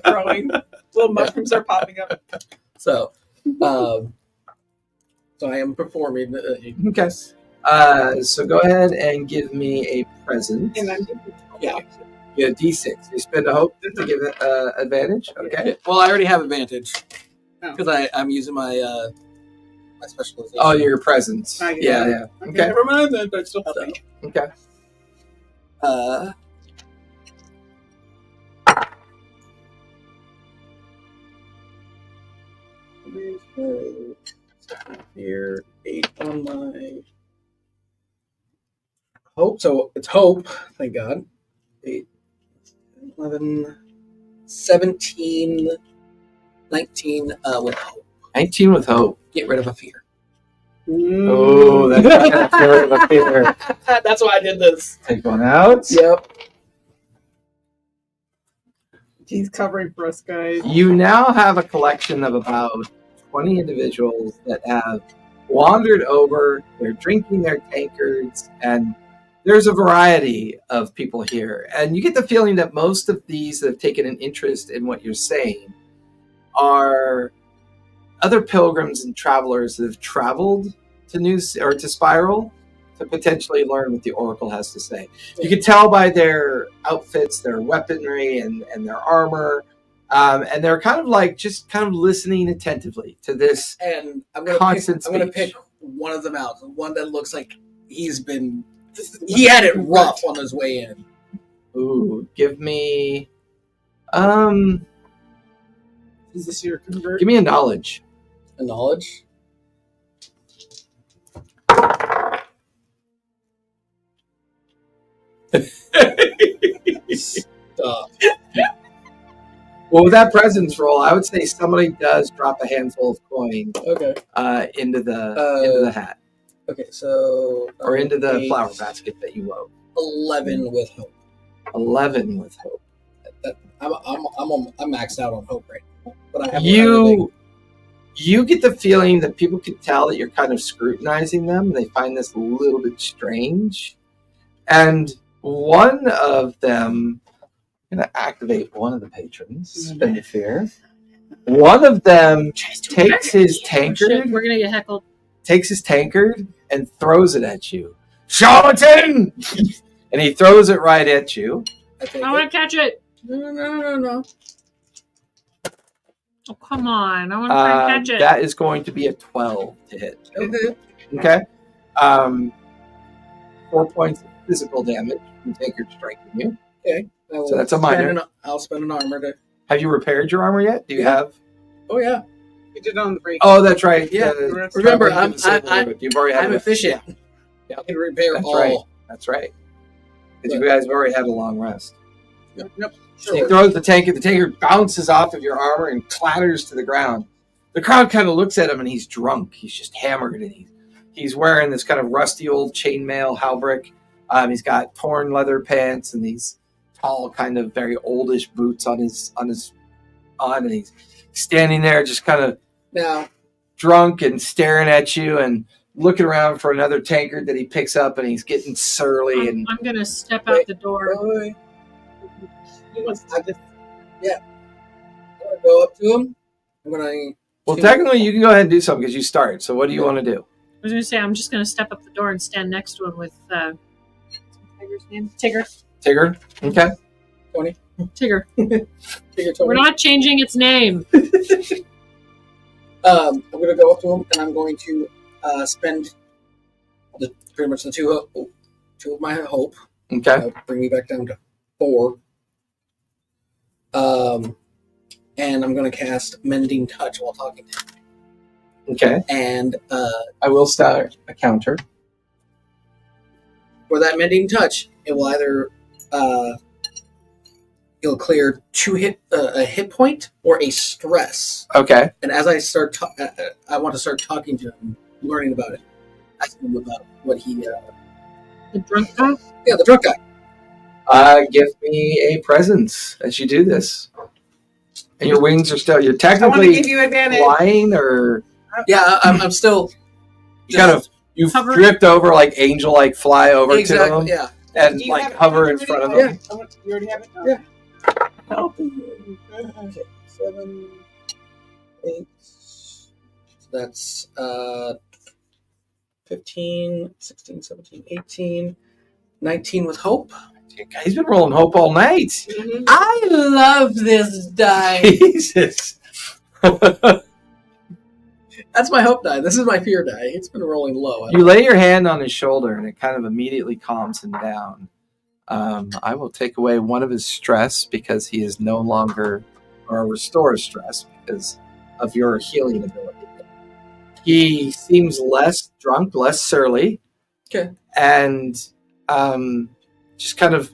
growing. Little mushrooms are popping up. So I am performing. Okay. So go ahead and give me a present. And I'm Yeah. You get a D6. You spend a hope to give it advantage. Okay. Well, I already have advantage Oh. because I'm using my my specialization. Oh, your presence. I get Yeah, it. yeah. Okay, Okay. never mind then, but it's still helping. Okay. Here, 8 on my hope. So it's hope. Thank God. 8, 11, 17, 19 with hope. 19 with hope. Get rid of a fear. Oh, that's kind of a fear. That's why I did this. Take one out. Yep. He's covering for us, guys. You now have a collection of about 20 individuals that have wandered over. They're drinking their tankards, and there's a variety of people here. And you get the feeling that most of these that have taken an interest in what you're saying are other pilgrims and travelers that have traveled to to Spiral to potentially learn what the Oracle has to say. You can tell by their outfits, their weaponry, and their armor. And they're kind of like just kind of listening attentively to this. And I'm gonna pick one of them out. The one that looks like he had it rough on his way in. Ooh, give me Is this your convert? give me a knowledge. A knowledge. Stop. Well, with that presence roll, I would say somebody does drop a handful of coin Okay. into the hat Okay. So or into the 8, flower basket that you wove. 11 with hope. 11 with hope. I'm maxed out on hope right now. But I have everything. You get the feeling that people can tell that you're kind of scrutinizing them. They find this a little bit strange. And one of them, I'm going to activate one of the patrons, spend a fear. One of them takes his tankard, We're gonna get heckled. and throws it at you. Charlatan! And he throws it right at you. I want to catch it. No. Oh, come on. I want to try and catch it. That is going to be a 12 to hit. Okay. Okay. 4 points of physical damage from tankard striking you. Okay. So that's a minor. I'll spend an armor to. Have you repaired your armor yet? Do you have? Oh yeah. We did it on the break. Oh, that's right. Yeah. The Remember, traveling to the Silver Road. You've already had I'm a- efficient. Yeah. I can repair That's all. right. That's right. Because you guys have already had a long rest. Nope. So he throws the tanker bounces off of your armor and clatters to the ground. The crowd kind of looks at him and he's drunk. He's just hammered and he's wearing this kind of rusty old chainmail halberd. He's got torn leather pants and these tall, kind of very oldish boots on and he's standing there just kind of Now, drunk and staring at you and looking around for another tankard that he picks up, and he's getting surly. And I'm going to step out the door. wait. He wants to just I'm gonna go up to him. I'm gonna. well, technically, you can go ahead and do something because you start. So, what do you want to do? I was going to say, I'm just going to step up the door and stand next to him with what's Tiger's name? Tigger. Tigger? Okay. Tigger. Figure We're not changing its name. I'm gonna go up to him and I'm going to spend pretty much the two of my hope. Okay. Bring me back down to 4. And I'm gonna cast Mending Touch while talking to him. Okay. And I will start a counter. for that Mending Touch, it will either it'll clear a hit point or a stress. Okay. And as I start, I want to start talking to him, learning about it, asking him about what he. The drunk guy? Yeah, the drunk guy. Give me a presence as you do this. And your wings are still. You're I want to technically give you advantage. flying, or Yeah, I'm still. you kind of you Hover. drift over like angel, like fly over to Exactly. them, Yeah. and Do you like have it hover in already? front of Oh, them. You already have it? Oh. Yeah. Okay. 7, 8. So that's 15, 16, 17, 18, 19 with hope. He's been rolling hope all night. Mhm. I love this die. Jesus. That's my hope die. This is my fear die. It's been rolling low. You lay your hand on his shoulder, and it kind of immediately calms him down. I will take away one of his stress because he is no longer, or restore stress because of your healing ability. He seems less drunk, less surly. Okay. And just kind of.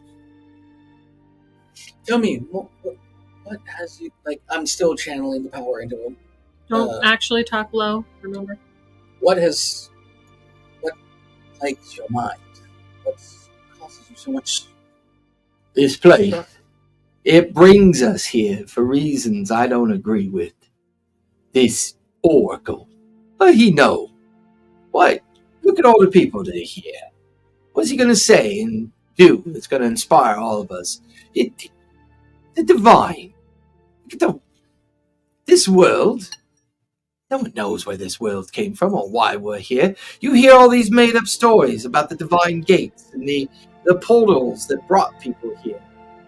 Tell me, what has you, like, I'm still channeling the power into him. Don't actually talk low, remember? What plagues your mind? What causes you so much? This place, it brings us here for reasons I don't agree with. This oracle. But he know. What? Look at all the people that are here. What's he going to say and do that's going to inspire all of us? The divine. Look at this world. No one knows where this world came from or why we're here. You hear all these made-up stories about the divine gates and the portals that brought people here,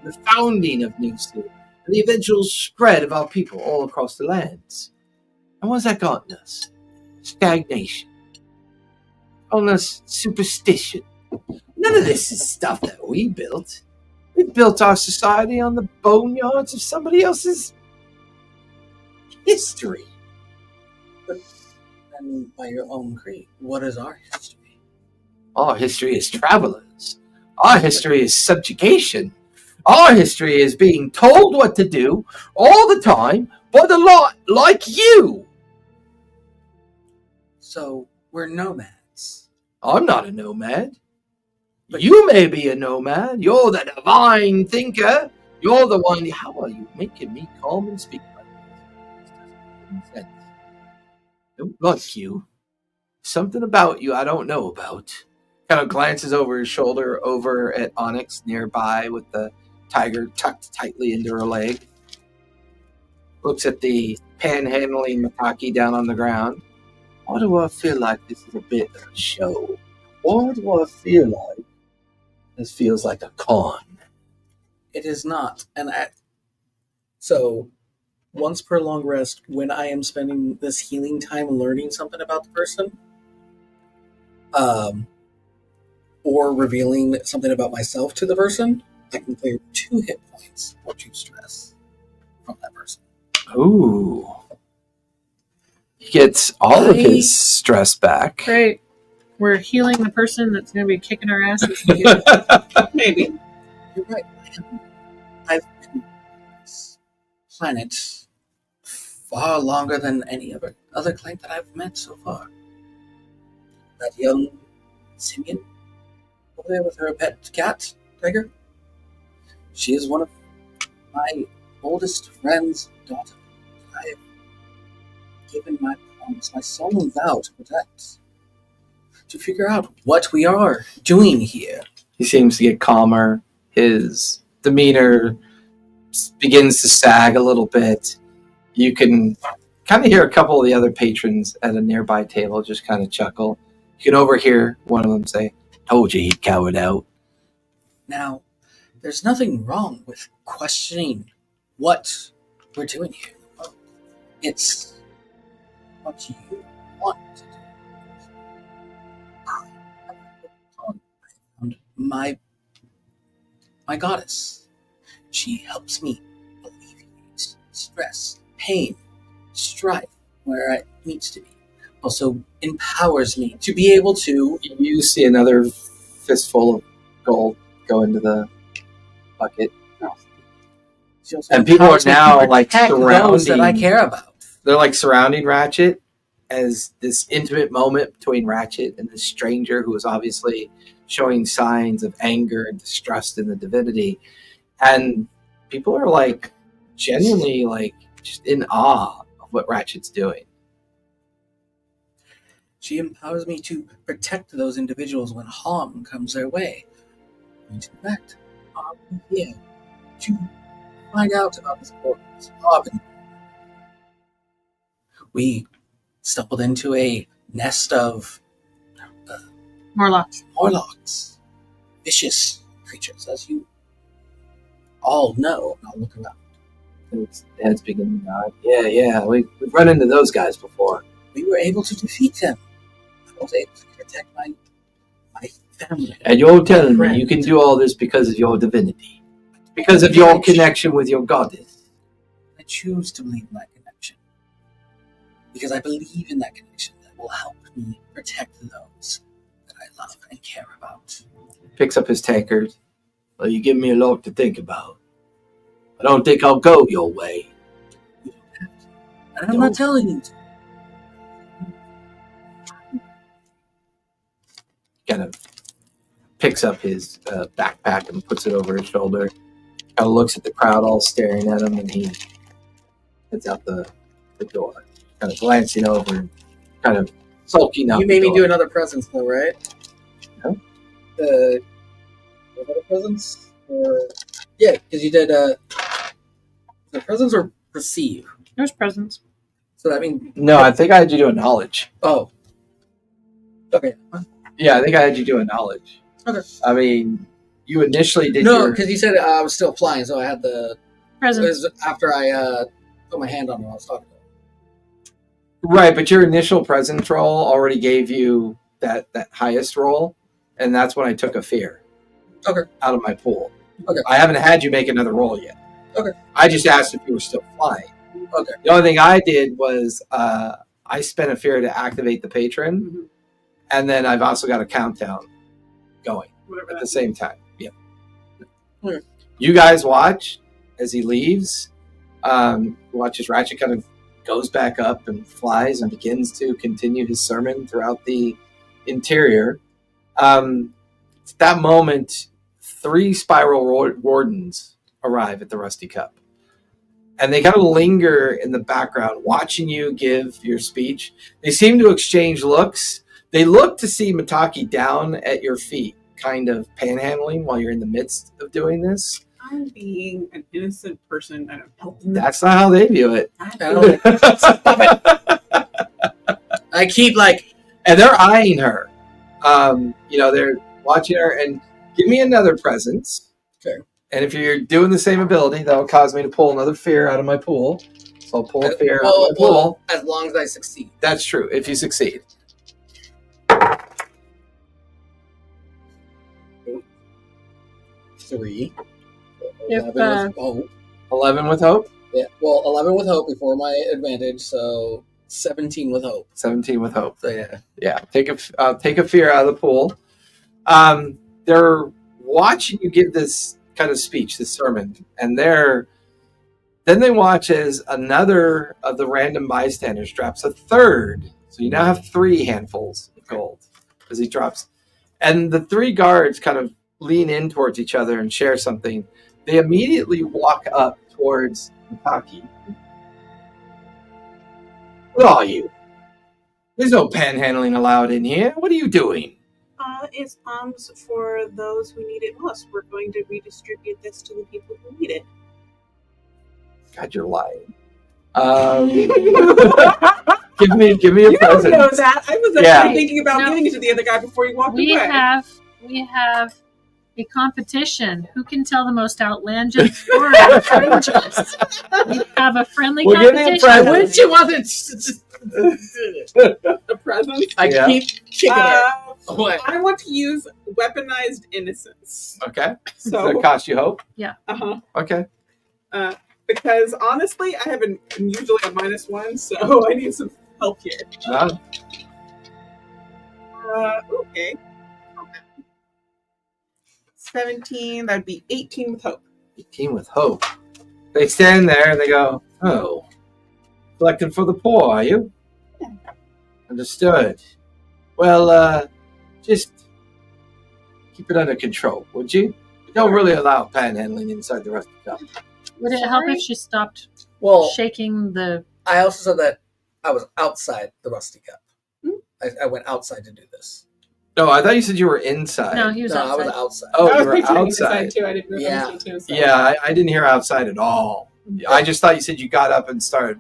the founding of New City, and the eventual spread of our people all across the lands. And what's that gotten us? Stagnation. On us superstition. None of this is stuff that we built. We built our society on the boneyards of somebody else's history. And by your own creed, what is our history? Our history is travelers. Our history is subjugation. Our history is being told what to do all the time by the lot like you. So we're nomads. I'm not a nomad. But you may be a nomad. You're the divine thinker. You're the one. How are you making me calm and speak like this? This doesn't make any sense. Don't like you. Something about you I don't know about. Kind of glances over his shoulder over at Onyx nearby with the tiger tucked tightly into her leg. Looks at the panhandling Mataki down on the ground. Why do I feel like this is a bit of a show? Why do I feel like this feels like a con? It is not. So once per long rest, when I am spending this healing time learning something about the person, or revealing something about myself to the person, I can clear 2 hit points or 2 stress from that person. Ooh. He gets all of his stress back. Great. We're healing the person that's going to be kicking our asses. Maybe. You're right. I've been on this planet far longer than any other client that I've met so far. That young Simeon over there with her pet cat, Dagger. She is one of my oldest friend's daughter. I have given my promise, my solemn vow to protect. To figure out what we are doing here. He seems to get calmer. His demeanor begins to sag a little bit. You can kind of hear a couple of the other patrons at a nearby table just kind of chuckle. You can overhear one of them say, "Told you he'd cowered out." Now, there's nothing wrong with questioning what we're doing here. It's what you want to do. I found my goddess. She helps me alleviate stress, pain, strife where it needs to be. Also empowers me to be able to. You see another fistful of gold go into the bucket. She also And people are empowers me to now like protect those that I surrounding. care about. They're like surrounding Ratchet as this intimate moment between Ratchet and this stranger who is obviously showing signs of anger and distrust in the divinity. And people are like genuinely like just in awe of what Ratchet's doing. She empowers me to protect those individuals when harm comes their way. And in fact, I'm here to find out about this Robin. We stumbled into a nest of Morlocks. Vicious creatures, as you all know. I'll look around. His head's beginning to nod. Yeah, we've run into those guys before. We were able to defeat them. I was able to protect my family. And you're telling me you can do all this because of your divinity, because of your connection with your goddess. I choose to believe in that connection because I believe in that connection that will help me protect those that I love and care about. Picks up his tankard. Well, you give me a lot to think about. I don't think I'll go your way. You don't have to. And I'm not telling you to. Kind of picks up his backpack and puts it over his shoulder. Kind of looks at the crowd all staring at him, and he heads out the door. Kind of glancing over and kind of sulking out. You made me do another presence, though, right? No. Another presence? Yeah, because you did the presence or perceive. There's presents. So that means No, I think I had you do a knowledge. oh. Okay. Yeah, I think I had you do a knowledge. Okay. I mean, you initially did No, your... because you said I was still flying, so I had the. It Presents. was after I put my hand on him, I was talking to him. Right, but your initial presence roll already gave you that highest roll, and that's when I took a fear. Okay. Out of my pool. Okay. I haven't had you make another roll yet. Okay. I just asked if you were still flying. Okay. The only thing I did was I spent a fear to activate the patron, Mm-hmm. and then I've also got a countdown going Whatever at that the same time. Yeah. Okay. You guys watch as he leaves. Watch as Ratchet kind of goes back up and flies and begins to continue his sermon throughout the interior. At that moment, 3 spiral wardens arrive at the Rusty Cup. And they kind of linger in the background, watching you give your speech. They seem to exchange looks. They look to see Mataki down at your feet, kind of panhandling while you're in the midst of doing this. I'm being an innocent person and I'm helping them. That's not how they view it. I don't. I keep like. And they're eyeing her. They're watching her. And give me another presence. Okay. And if you're doing the same ability, that will cause me to pull another fear out of my pool. So I'll pull a fear out of my pool. As long as I succeed. That's true, if you succeed. 3. If, 11 with hope. 11 with hope. Yeah. Well, 11 with hope before my advantage, so 17 with hope. 17 with hope. So yeah. Yeah, take a fear out of the pool. They're watching you give this kind of speech, this sermon, and then they watch as another of the random bystanders drops a third. So you now have 3 handfuls of gold as he drops. And the 3 guards kind of lean in towards each other and share something. They immediately walk up towards Mataki. What are you? There's no panhandling allowed in here. What are you doing? It's alms for those who need it most. We're going to redistribute this to the people who need it. God, you're lying. Give me a You don't present. know that. I was actually Yeah. thinking about No. giving it to the other guy before he walked We away. have a competition. Who can tell the most outlandish story of strangers? We have a friendly We'll give him competition. presents. I wish it wasn't. A present. I Yeah. keep kicking her. What? I want to use weaponized innocence. Okay. Does So, that cost you hope? uh-huh. Okay. Because honestly, I have I'm usually a -1, so I need some help here. Okay. 17, that'd be 18 with hope. 18 with hope. They stand there and they go, oh, collecting for the poor, are you? Yeah. Understood. Well, just keep it under control, would you? We don't really allow panhandling inside the Rusty Cup. Would it help if she stopped Well, shaking the? I also said that I was outside the Rusty Cup. Hmm? I went outside to do this. No, I thought you said you were inside. No, he was No, outside. I was outside. Oh, I you was were picturing outside. inside too. I didn't Yeah. understand too. So. Yeah, I didn't hear outside at all. I just thought you said you got up and started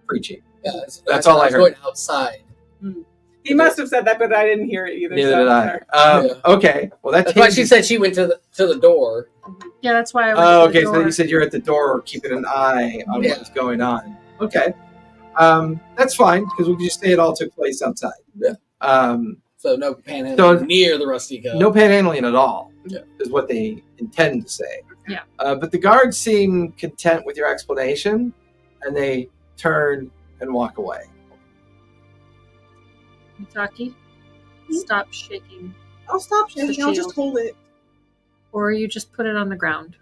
preaching. Yeah, That's all I was heard. going outside. He must have said that, but I didn't hear it either. Neither so did I. Yeah. Okay, well That's why she said she went to the door. Yeah, that's why I went Oh, to the okay. So door. you said you're at the door, keeping an eye on Yeah. what's going on. Okay, that's fine because we can just say it all took place outside. Yeah. Um, So no panhandling So- near the Rusty Cup. no panhandling at all. Yeah. Is what they intend to say. Yeah. But the guards seem content with your explanation, and they turn and walk away. Mitaki, stop shaking, I'll stop shaking. The I'll just shield. hold it. or you just put it on the ground.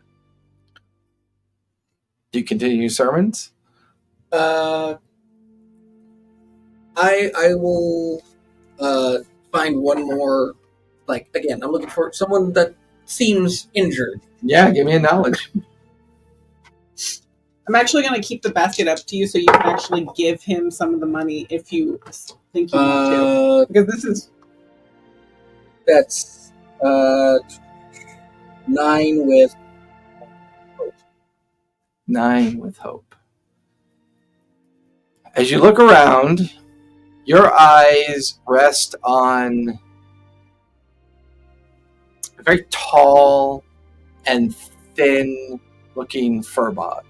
Do you continue your sermons? I will find one more. Like again, I'm looking for someone that seems injured. Yeah, give me a knowledge. I'm actually going to keep the basket up to you so you can actually give him some of the money if you think you want to. Because this is That's 9 with 9 with hope. As you look around, your eyes rest on a very tall and thin looking furbog.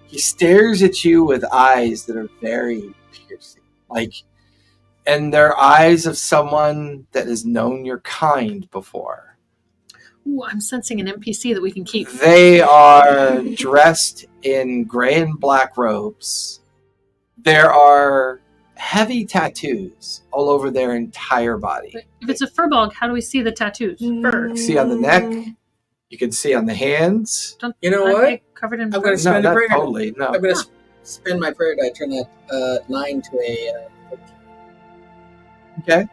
He stares at you with eyes that are very piercing, and they're eyes of someone that has known your kind before. Ooh, I'm sensing an NPC that we can keep. They are dressed in gray and black robes. There are heavy tattoos all over their entire body. But if it's a furbog, how do we see the tattoos? Fur. You can see on the neck. You can see on the hands. You know Aren't what? they covered in I'm fur? gonna No, spend a not prayer. totally. No. I'm going to spend my prayer die, turn that 9 to a 14. Okay.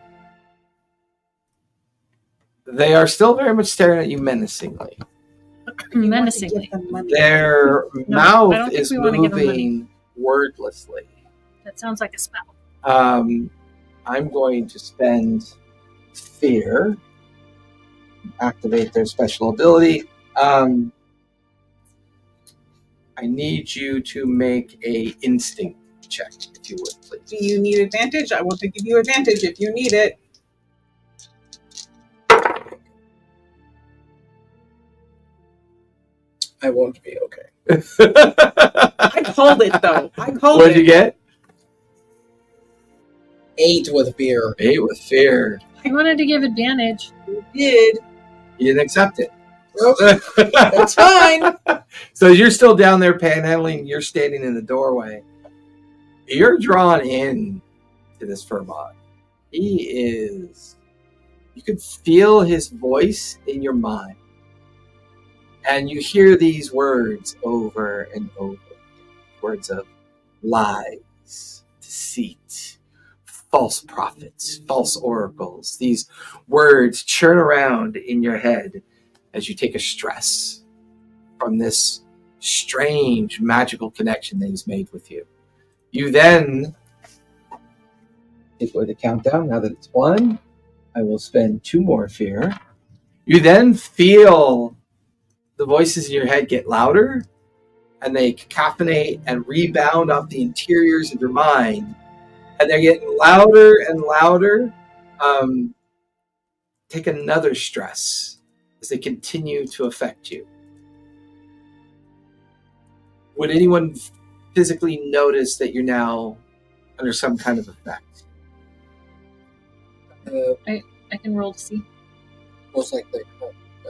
They are still very much staring at you menacingly. Menacingly. Their I don't mouth think is we wanna give them moving wordlessly. That sounds like a spell. I'm going to spend fear, activate their special ability. I need you to make a instinct check, if you would, please. Do you need advantage? I want to give you advantage if you need it. I won't be okay. I called it though. I called What it. did you get? 8 with fear. 8 with fear. I wanted to give advantage. You did. You didn't accept it. That's fine. So you're still down there panhandling. You're standing in the doorway. You're drawn in to this furbog. He is. You could feel his voice in your mind. And you hear these words over and over. Words of lies, deceit, false prophets, false oracles. These words churn around in your head as you take a stress from this strange magical connection that he's made with you. You then take away the countdown. Now that it's 1, I will spend 2 more fear. You then feel the voices in your head get louder, and they cacophonate and rebound off the interiors of your mind, and they're getting louder and louder. Take another stress as they continue to affect you. Would anyone physically notice that you're now under some kind of effect? I can roll to see. Most likely.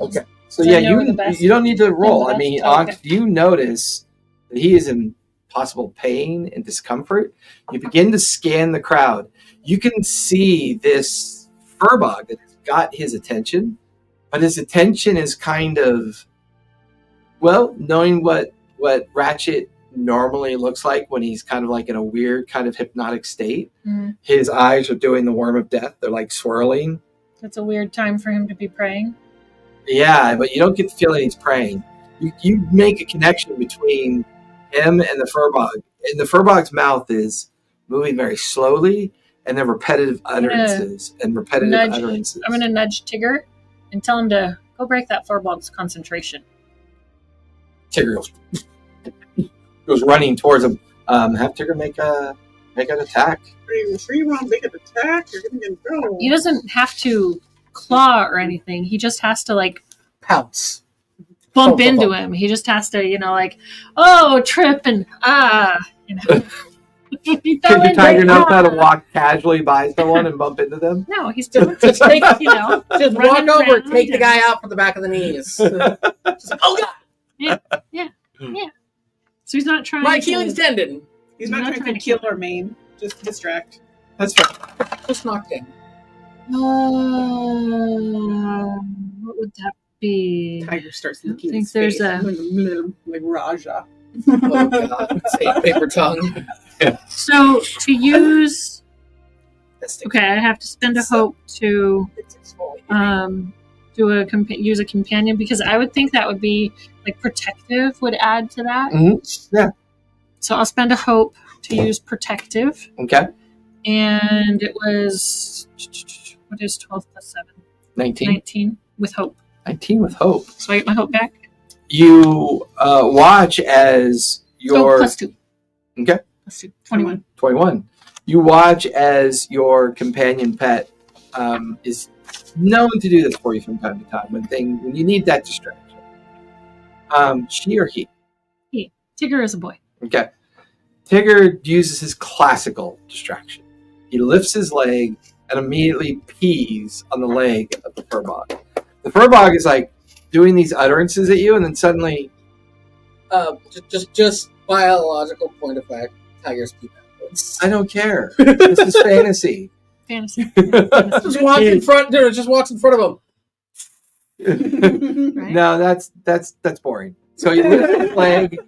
Okay. So So yeah, I know where the best- you don't need to roll. the I mean, best- okay. Ox, you notice that he is in possible pain and discomfort. You begin to scan the crowd. You can see this furbog that has got his attention, but his attention is kind of, well, knowing what Ratchet normally looks like when he's kind of like in a weird kind of hypnotic state. Mm. His eyes are doing the worm of death. They're like swirling. That's a weird time for him to be praying. Yeah, but you don't get the feeling he's praying. you make a connection between him and the furbog. And the furbog's mouth is moving very slowly, and then repetitive utterances I'm going to nudge Tigger and tell him to go break that furbog's concentration. Tigger goes running towards him. Have Tigger make an attack. Are you sure you want to make an attack? You're going to get in trouble. He doesn't have to claw or anything. He just has to like Pounce. bump into him. He just has to, trip and He fell Could you in tiger right knows how to now. walk casually by someone and bump into them? No, he's just take, Just walk running over, around take the and- guy out from the back of the knees. Just, oh god, So he's not trying my to Achilles tendon. He's not trying to kill or maim, just distract. That's fine. Just knocked him. what would that be? Tiger starts I looking. think his there's face. Like Raja. Oh god, say paper tongue. So to use, That's okay, I have to spend a hope to use a companion, because I would think that would be like protective would add to that. Mm-hmm. Yeah. So I'll spend a hope to use protective, Okay. and it was what is 12 plus 7? 19. 19 with hope. 19 with hope. So I get my hope back. You watch as your plus 2. Okay. Plus 2. 21. 21. You watch as your companion pet is known to do this for you from time to time when you need that distraction. She or he? He. Tigger is a boy. Okay. Tigger uses his classical distraction. He lifts his leg and immediately pees on the leg of the furbog. The furbog is like doing these utterances at you, and then suddenly, Just biological point of fact. Tigers pee backwards. I don't care. This is fantasy. Fantasy. Just walks in front. Dude, just walks in front of him. Right? No, that's boring. So he lifts his leg,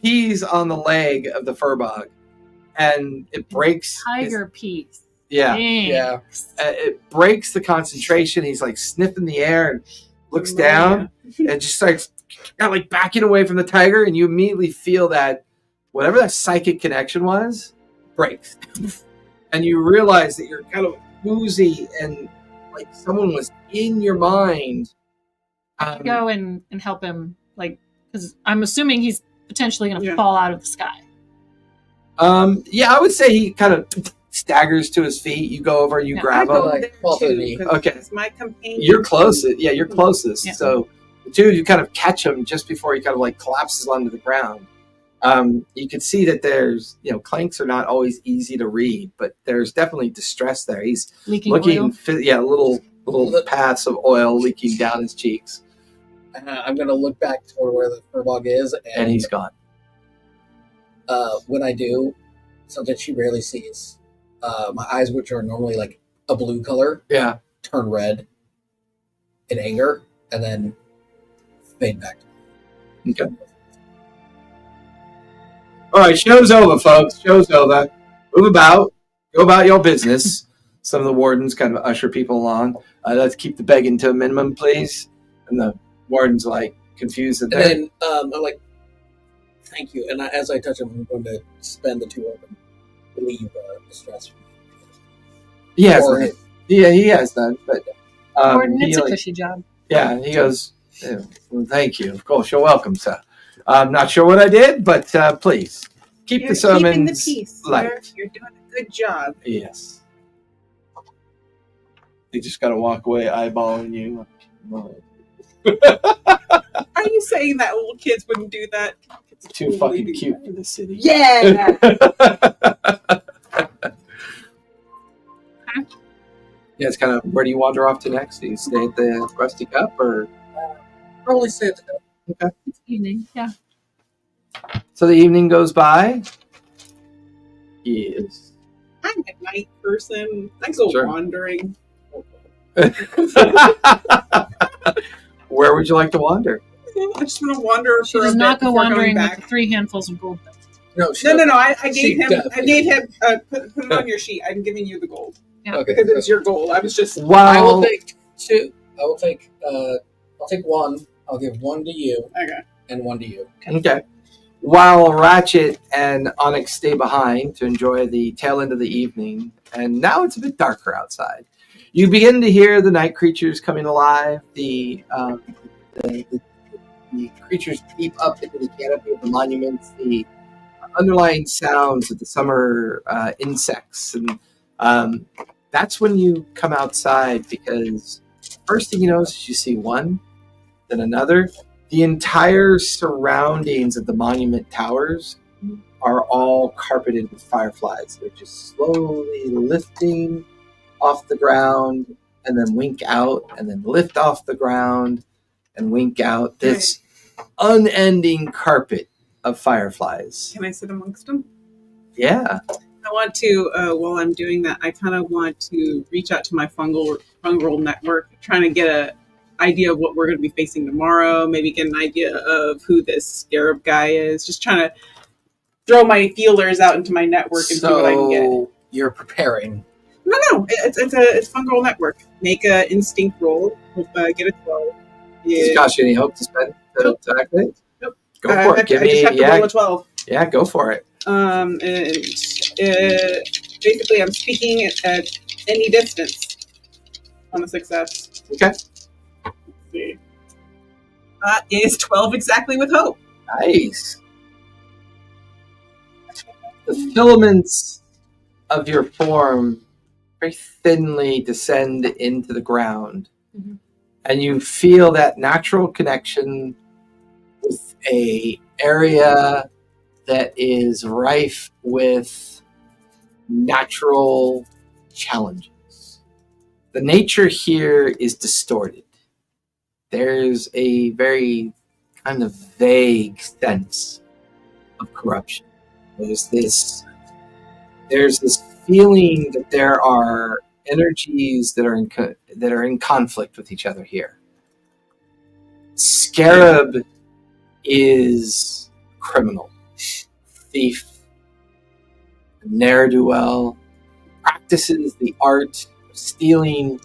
pees on the leg of the furbog, and it breaks. Tiger pees. Yeah. Yeah. It breaks the concentration. He's like sniffing the air and looks down and just starts kind of like backing away from the tiger, and you immediately feel that whatever that psychic connection was breaks. And you realize that you're kind of woozy and like someone was in your mind. Go and help him, like, because I'm assuming he's potentially going to Yeah. fall out of the sky. Yeah, I would say he kind of staggers to his feet. You go over and you Yeah, grab I go him. like, fall to the knee. Okay. It's my companion. You're closest. Yeah, you're closest. Yeah. So the two of you kind of catch him just before he kind of like collapses onto the ground. You can see that there's, clanks are not always easy to read, but there's definitely distress there. He's Leaking looking, oil. little paths of oil leaking down his cheeks, I'm gonna look back toward where the furbog is, and he's gone. when I do, something she rarely sees. My eyes, which are normally like a blue color, Yeah. turn red in anger, and then fade back. Okay. All right, show's over, folks. Show's over. Move about. Go about your business. Some of the wardens kind of usher people along. Let's keep the begging to a minimum, please. And the warden's like confused. And then I'm like, "Thank you." And as I touch him, I'm going to spend the 2 open, relieve distress. he has Or- done. Yeah, he has done. But Gordon, he, it's a like, cushy job. yeah, he goes, "Yeah, well, thank you. Of course, you're welcome, sir. I'm not sure what I did, but please keep You're the keeping the sermons peace. light." You're doing a good job. Yes. They just got to walk away eyeballing you. Are you saying that little kids wouldn't do that? It's too fucking cute for the city. Yeah. Yeah, it's kind of, where do you wander off to next? Do you stay at the Rusty Cup, or? Probably say it. It's evening. Yeah. So the evening goes by. Yes. I'm a night person. I go Sure. wandering. Where would you like to wander? I just want to wander She for does a not bit go before going wandering with back. the 3 handfuls of gold. No, she No. doesn't. I She gave him. definitely Put it on your sheet. I'm giving you the gold Okay. because it's your gold. I was just. Wow. I will take 2. I will take. I'll take 1. I'll give 1 to you, Okay. and 1 to you. Okay. While Ratchet and Onyx stay behind to enjoy the tail end of the evening, and now it's a bit darker outside, you begin to hear the night creatures coming alive. The creatures creep up into the canopy of the monuments. The underlying sounds of the summer insects, and that's when you come outside, because first thing you notice is you see one, then another. The entire surroundings of the monument towers are all carpeted with fireflies. They're just slowly lifting off the ground and then wink out and then lift off the ground and wink out. This unending carpet of fireflies. Can I sit amongst them? Yeah. I want to, while I'm doing that, I kind of want to reach out to my fungal network, trying to get a idea of what we're going to be facing tomorrow, maybe get an idea of who this scarab guy is, just trying to throw my feelers out into my network and see what I can get. You're preparing. No, it's fungal network. Make a instinct roll, get a 12. Does it cost you any hope to spend to activate? Nope. Go for it. I just have to roll a 12. Yeah, go for it. And basically, I'm speaking at any distance on a success. Okay. Let's see. That is 12 exactly with hope. Nice. The filaments of your form very thinly descend into the ground, and you feel that natural connection with a area that is rife with natural challenges. The nature here is distorted. There's a very kind of vague sense of corruption. There's this feeling that there are energies that are in conflict with each other here. Scarab is criminal, thief, ne'er-do-well, practices the art of stealing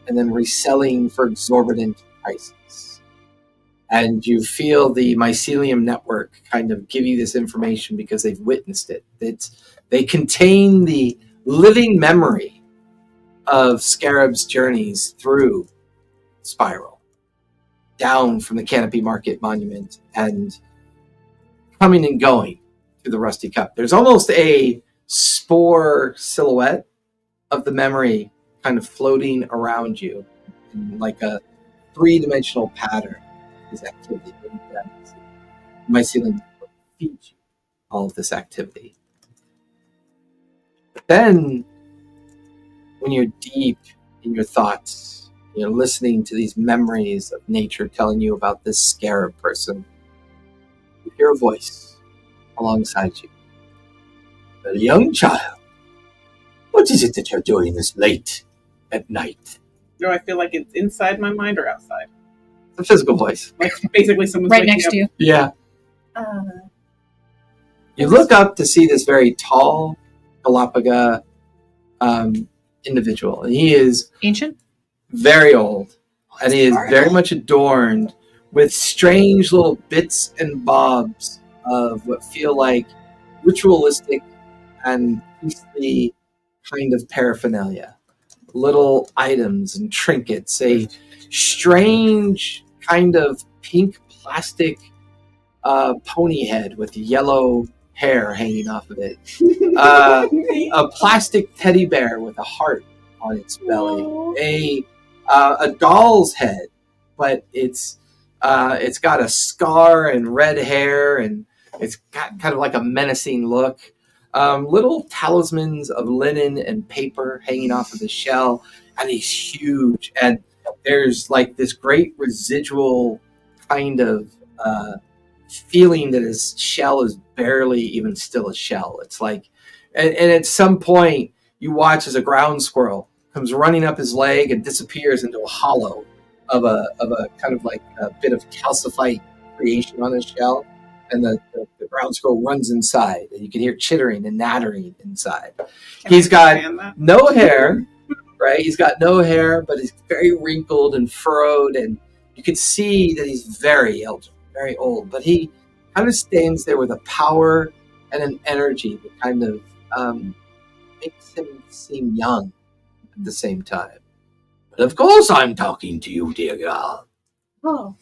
and then reselling for exorbitant prices. And you feel the mycelium network kind of give you this information because they've witnessed it. They contain the living memory of Scarab's journeys through Spiral, down from the Canopy Market Monument, and coming and going through the Rusty Cup. There's almost a spore silhouette of the memory kind of floating around you in like a three-dimensional pattern. This activity, mycelium feeds you all of this activity. But then, when you're deep in your thoughts, you're listening to these memories of nature telling you about this scarab person, you hear a voice alongside you. A young child, what is it that you're doing this late at night? Do I feel like it's inside my mind or outside? The physical voice. Like basically someone's Right waking next up. to you. Yeah. You look up to see this very tall Galapaga individual, and he is Ancient? very old, and he is very much adorned with strange little bits and bobs of what feel like ritualistic and priestly kind of paraphernalia. Little items and trinkets, a strange kind of pink plastic pony head with yellow hair hanging off of it. A plastic teddy bear with a heart on its belly. A doll's head, but it's got a scar and red hair, and it's got kind of like a menacing look. Little talismans of linen and paper hanging off of the shell, and he's huge. And there's like this great residual kind of feeling that his shell is barely even still a shell. It's like, and at some point you watch as a ground squirrel comes running up his leg and disappears into a hollow of a kind of like a bit of calcifite creation on his shell. And the ground squirrel runs inside, and you can hear chittering and nattering inside. He's got no hair, right? He's got no hair, but he's very wrinkled and furrowed, and you can see that he's very very old, but he kind of stands there with a power and an energy that kind of makes him seem young at the same time. But of course I'm talking to you, dear girl. Oh,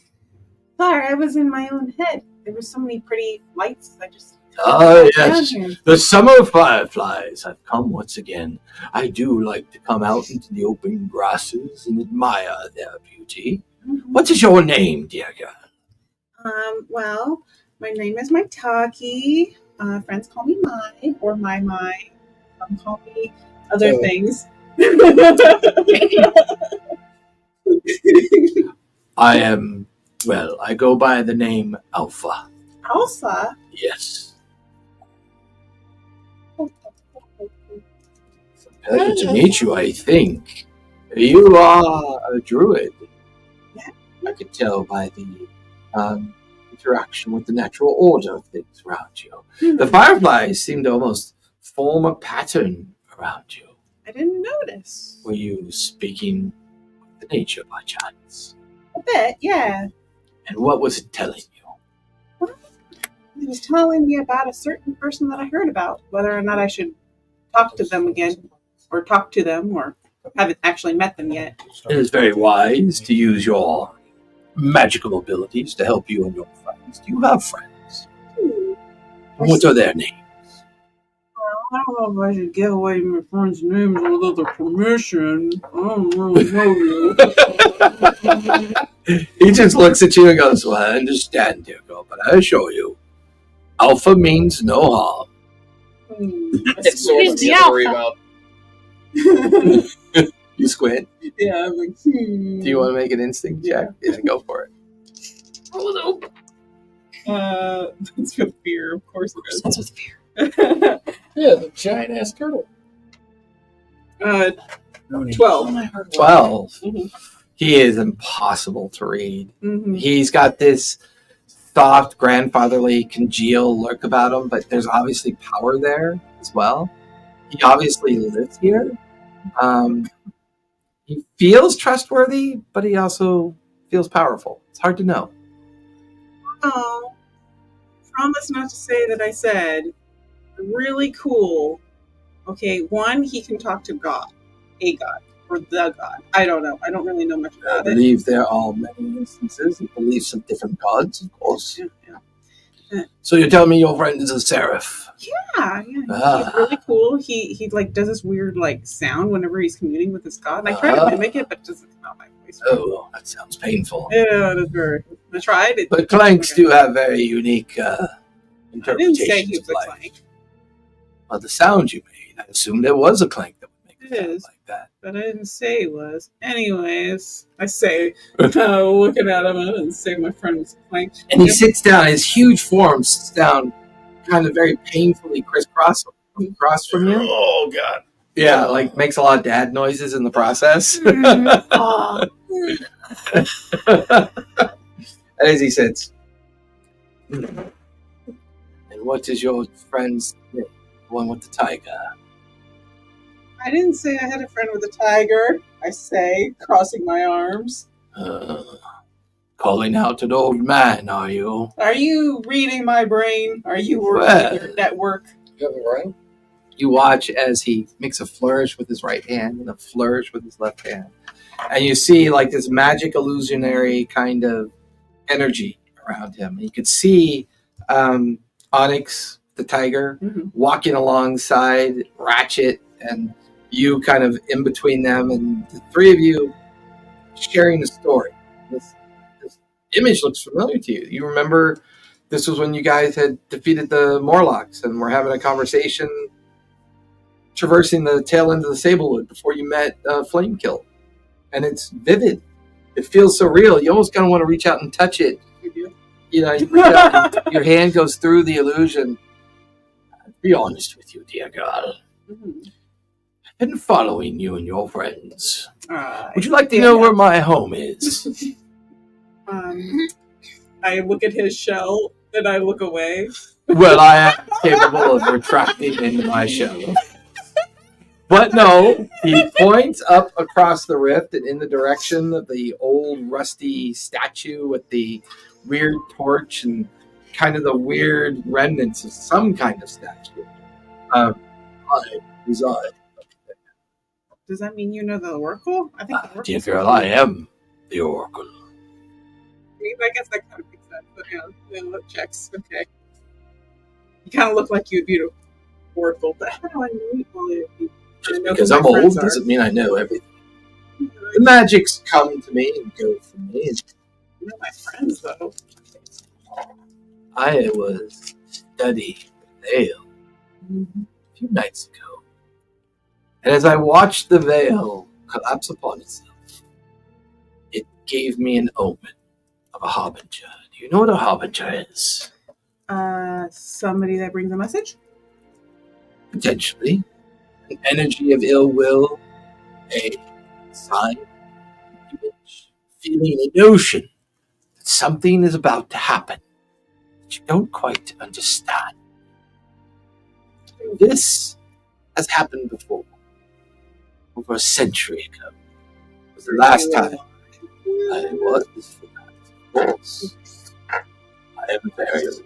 sorry, I was in my own head. There were so many pretty lights. I just. Ah, yes. Down here. The summer fireflies have come once again. I do like to come out into the open grasses and admire their beauty. Mhm. What is your name, dear girl? Well, my name is Maitaki. Friends call me Mai or Mai. Some call me other things. I go by the name Alpha. Alpha. Yes. Pleasure to meet you, I think. You are a druid. Yeah. I could tell by the interaction with the natural order of things around you. Hmm. The fireflies seem to almost form a pattern around you. I didn't notice. Were you speaking with the nature by chance? A bit, yeah. And what was it telling you? It was telling me about a certain person that I heard about, whether or not I should talk to them again, or talk to them, or haven't actually met them yet. It is very wise to use your magical abilities to help you and your friends. Do you have friends? What are their names? I don't know if I should give away my friends' names without their permission. I don't really know you. He just looks at you and goes, well, I understand, dear girl, but I assure you, Alpha means no harm. It's sort of the the alpha. worry about. You squint. Yeah, I'm like, Do you want to make an instinct check? Yeah, go for it. that's with fear, of course it is. That's with fear. Yeah, the giant ass turtle. 12. 12. Mhm. He is impossible to read. Mm-hmm. He's got this soft, grandfatherly, congeal look about him, but there's obviously power there as well. He obviously lives here. He feels trustworthy, but he also feels powerful. It's hard to know. Oh, promise not to say that I said. Really cool. Okay, one, he can talk to God, a God, or the God. I don't know. I don't really know much I about it. believe there are many instances of beliefs of different gods, of course. Yeah. So you're telling me your friend is a seraph? Yeah. Ah. He's really cool. He like does this weird like sound whenever he's communing with his God. And I try to mimic it, but it doesn't come out my voice. Oh, that sounds painful. Yeah, that's very. I tried it. But clanks do have very unique I interpretations didn't say he of was a life. clank, Well, the sound you made, I assumed there was a clank that would make It a sound is. like that. but I didn't say he was. Anyways, I say, looking at him, I didn't say my friend was a clank. And he sits down, his huge form sits down kind of very painfully crisscross across from you. Oh god. Yeah, like makes a lot of dad noises in the process. Oh, And as he sits, and what is your friend's name? The one with the tiger? I didn't say I had a friend with a tiger. I say, crossing my arms. Calling out to the old man, are you? Are you reading my brain? Are you working Well. your network? You have it right? You watch as he makes a flourish with his right hand and a flourish with his left hand. And you see like this magic illusionary kind of energy around him. You could see Onyx, the tiger, Mhm. walking alongside Ratchet and you kind of in between them, and the three of you sharing a story. This image looks familiar to you. You remember this was when you guys had defeated the Morlocks and were having a conversation traversing the tail end of the Sablewood before you met Flamekill. And it's vivid. It feels so real. You almost kind of want to reach out and touch it. You know, you reach out and your hand goes through the illusion. I'll be honest with you, dear girl. Mhm. I've been following you and your friends. Uh, Would you like to know where my home is? I look at his shell and I look away. Well, I am capable of retracting into my shell. But no, he points up across the rift and in the direction of the old rusty statue with the weird torch and kind of the weird remnants of some kind of statue. I reside. Does that mean you know the Oracle? I think the Oracle. Dear girl, I am the Oracle. I guess that kind of makes sense. But yeah, that checks. Okay. You kind of look like you'd be the Oracle, but how do I know all of you? Just because I'm old doesn't mean I know everything. The magics come to me and go from me. You're my friends, though. I was studying the veil a few nights ago. And as I watched the veil collapse upon itself, it gave me an omen of a harbinger. Do you know what a harbinger is? Somebody that brings a message? Potentially. An energy of ill will, a sign, an image, feeling, a notion that something is about to happen that you don't quite understand. This has happened before, over a century ago. It was the last time I was for that. Of course, I am very old.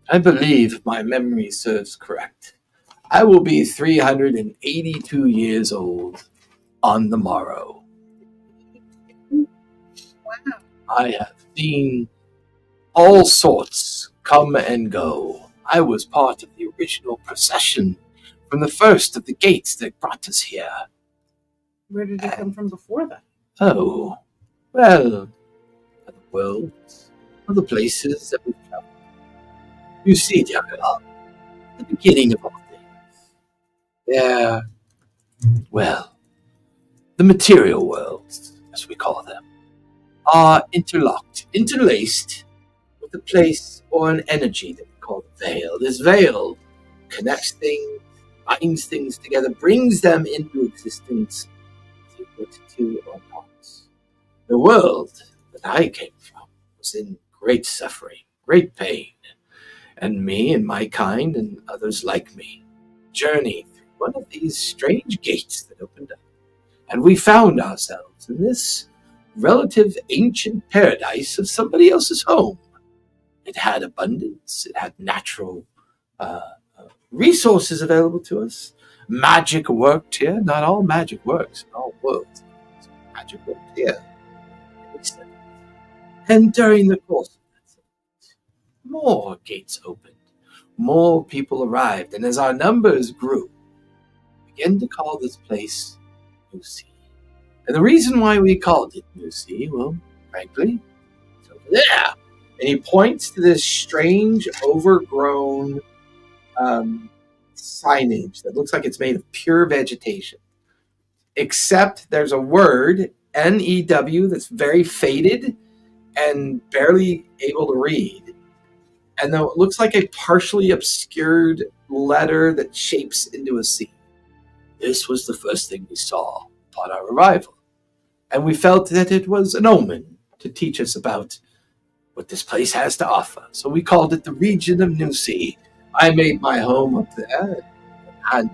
I believe my memory serves correct. I will be 382 years old on the morrow. Wow. I have seen all sorts come and go. I was part of the original procession from the first of the gates that brought us here. Where did you come from before that? Oh, well, other worlds, other places that we've traveled. You see, Daggerheart, the beginning of all things. They're, well, the material worlds, as we call them, are interlocked, interlaced with a place or an energy that we call the veil. This veil connects things, binds things together, brings them into existence, to or not. The world that I came from was in great suffering, great pain, and me and my kind and others like me journeyed through one of these strange gates that opened up, and we found ourselves in this relative ancient paradise of somebody else's home. It had abundance, it had natural resources available to us. Magic worked here. Not all magic works in all worlds. Magic worked here. And during the course of that, more gates opened. More people arrived. And as our numbers grew, we began to call this place New Sea. And the reason why we called it New Sea, well, frankly, it's over there. And he points to this strange, overgrown signage that looks like it's made of pure vegetation. Except there's a word, N-E-W, that's very faded and barely able to read. And though it looks like a partially obscured letter that shapes into a C. This was the first thing we saw upon our arrival. And we felt that it was an omen to teach us about what this place has to offer. So we called it the region of New Sea. I made my home up there, and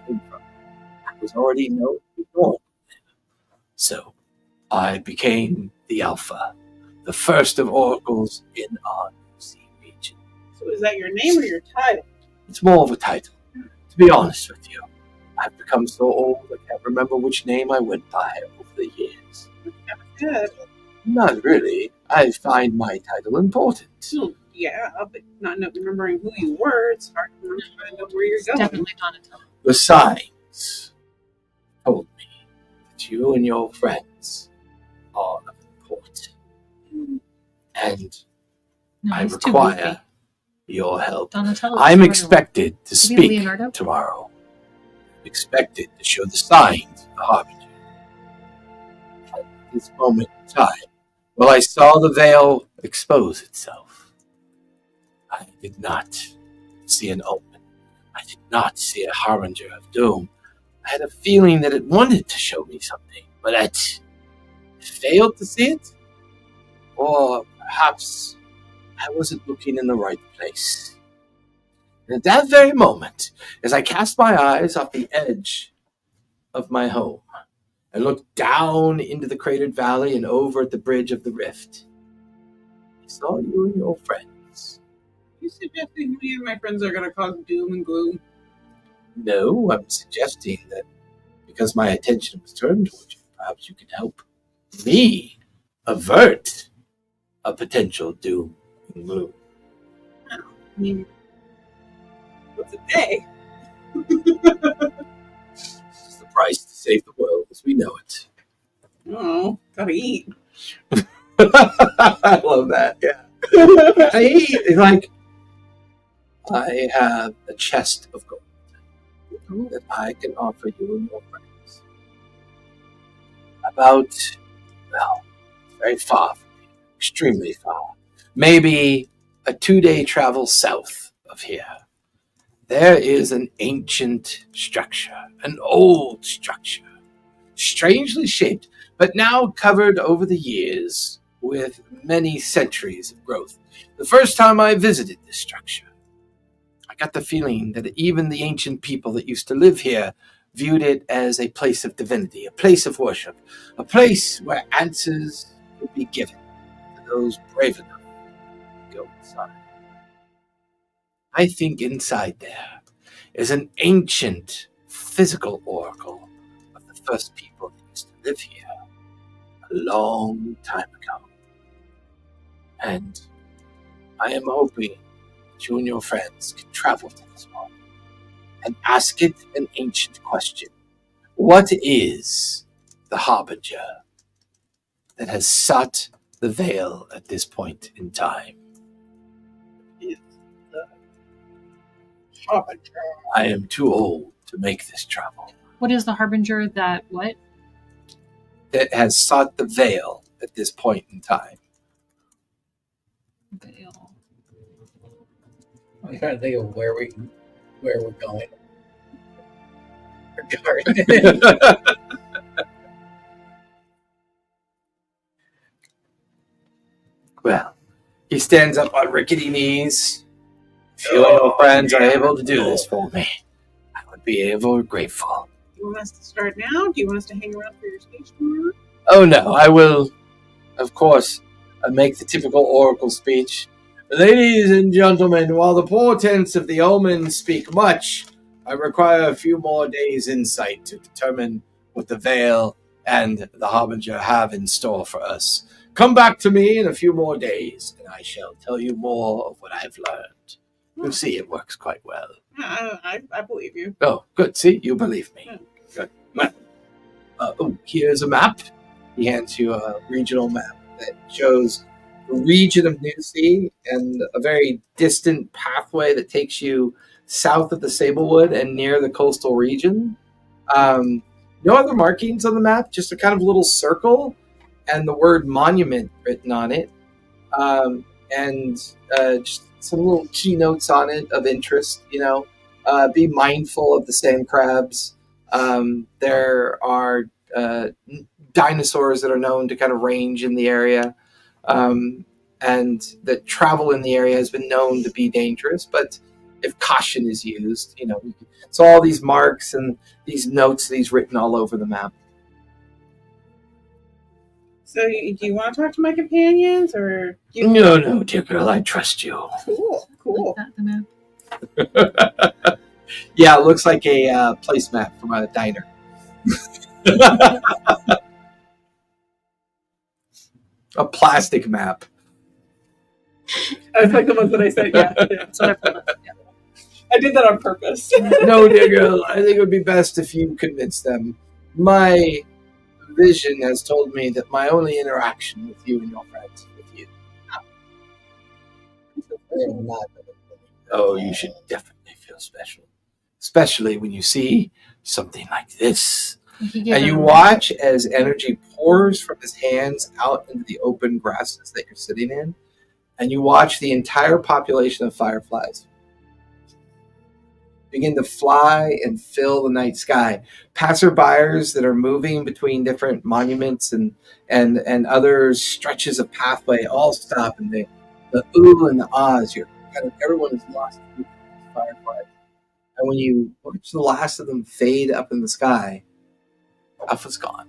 I was already known to be born there. So I became the Alpha, the first of oracles in our New Sea region. So is that your name or your title? It's more of a title. To be honest with you, I've become so old I can't remember which name I went by over the years. Good. Not really. I find my title important. Yeah, but not remembering who you were, it's hard to know where you're going. Definitely Donatello. The signs told me that you and your friends are of import. And No, I he's too require goofy. your help. Donatello. I'm expected to Maybe speak Leonardo? tomorrow. I'm expected to show the signs of the harbinger. At this moment in time, well, I saw the veil expose itself. I did not see an omen. I did not see a harbinger of doom. I had a feeling that it wanted to show me something, but it failed to see it. Or perhaps I wasn't looking in the right place. And at that very moment, as I cast my eyes off the edge of my home I looked down into the cratered valley and over at the bridge of the rift. I saw you and your friends. You suggesting me and my friends are going to cause doom and gloom? No, I'm suggesting that because my attention was turned towards you, perhaps you can help me avert a potential doom and gloom. I mean, what's a day? It's the price to save the world as we know it. Oh, gotta eat. I love that, yeah. I have a chest of gold that I can offer you and your friends. It's very far from here, extremely far. Maybe a 2-day travel south of here. There is an ancient structure, an old structure, strangely shaped, but now covered over the years with many centuries of growth. The first time I visited this structure, I got the feeling that even the ancient people that used to live here viewed it as a place of divinity, a place of worship, a place where answers could be given to those brave enough to go inside. I think inside there is an ancient physical oracle of the first people that used to live here a long time ago. And I am hoping that you and your friends can travel to this one and ask it an ancient question. What is the harbinger that has sought the veil at this point in time? Is the harbinger. I am too old to make this travel. What is the harbinger that what? That has sought the veil at this point in time. Veil. I'm trying to think of where we're going. Garden. Well, he stands up on rickety knees. If you and your friends are able to do this for me, I would be grateful. Do you want us to start now? Do you want us to hang around for your speech tomorrow? Oh no, I will, of course, make the typical oracle speech. Ladies and gentlemen, while the portents of the omen speak much, I require a few more days' insight to determine what the veil and the harbinger have in store for us. Come back to me in a few more days, and I shall tell you more of what I've learned. You'll see it works quite well. I believe you. Oh, good. See, you believe me. Good. Here's a map. He hands you a regional map that shows the region of New Sea and a very distant pathway that takes you south of the Sablewood and near the coastal region. No other markings on the map, just a kind of little circle and the word monument written on it. And just some little keynotes on it of interest, be mindful of the sand crabs. There are dinosaurs that are known to kind of range in the area. And that travel in the area has been known to be dangerous, but if caution is used, so all these marks and these notes that he's written all over the map. So, do you want to talk to my companions, or No, dear girl, I trust you. Cool. Like that, the map. Yeah, it looks like a placemat from a diner. A plastic map. I like the ones that I said. Yeah, That's what I put up. Yeah. I did that on purpose. No, dear girl, I think it would be best if you convince them. My vision has told me that my only interaction with you and your friends is with you. Oh, you should definitely feel special. Especially when you see something like this. And you watch as energy pours from his hands out into the open grasses that you're sitting in. And you watch the entire population of fireflies begin to fly and fill the night sky. Passerbyers that are moving between different monuments and other stretches of pathway all stop, and the ooh and the ahs, everyone is lost in these fireflies. And when you watch the last of them fade up in the sky, Alpha's gone.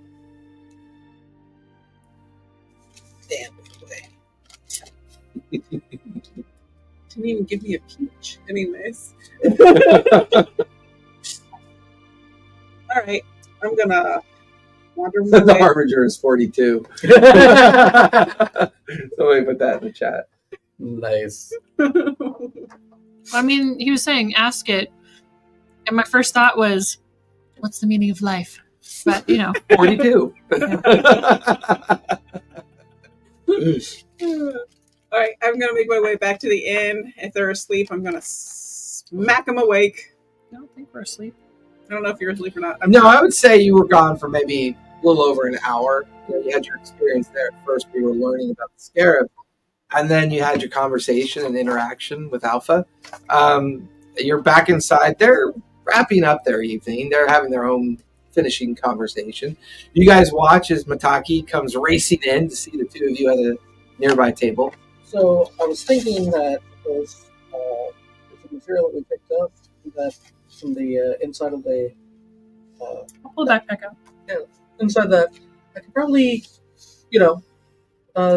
Didn't even give me a peach. Anyways. Alright. I'm gonna wander my The way. Harbinger is 42. Somebody put that in the chat. Nice. I mean, he was saying, ask it. And my first thought was, what's the meaning of life? But, 42. Alright, I'm gonna make my way back to the inn. If they're asleep, I'm gonna smack them awake. I don't think we're asleep. I don't know if you're asleep or not. No, I would say you were gone for maybe a little over an hour. You had your experience there at first. We were learning about the scarab. And then you had your conversation and interaction with Alpha. You're back inside. They're wrapping up their evening. They're having their own finishing conversation. You guys watch as Mataki comes racing in to see the two of you at a nearby table. So I was thinking that those the material that we picked up that from the inside of the I'll pull the backpack out. inside that I could probably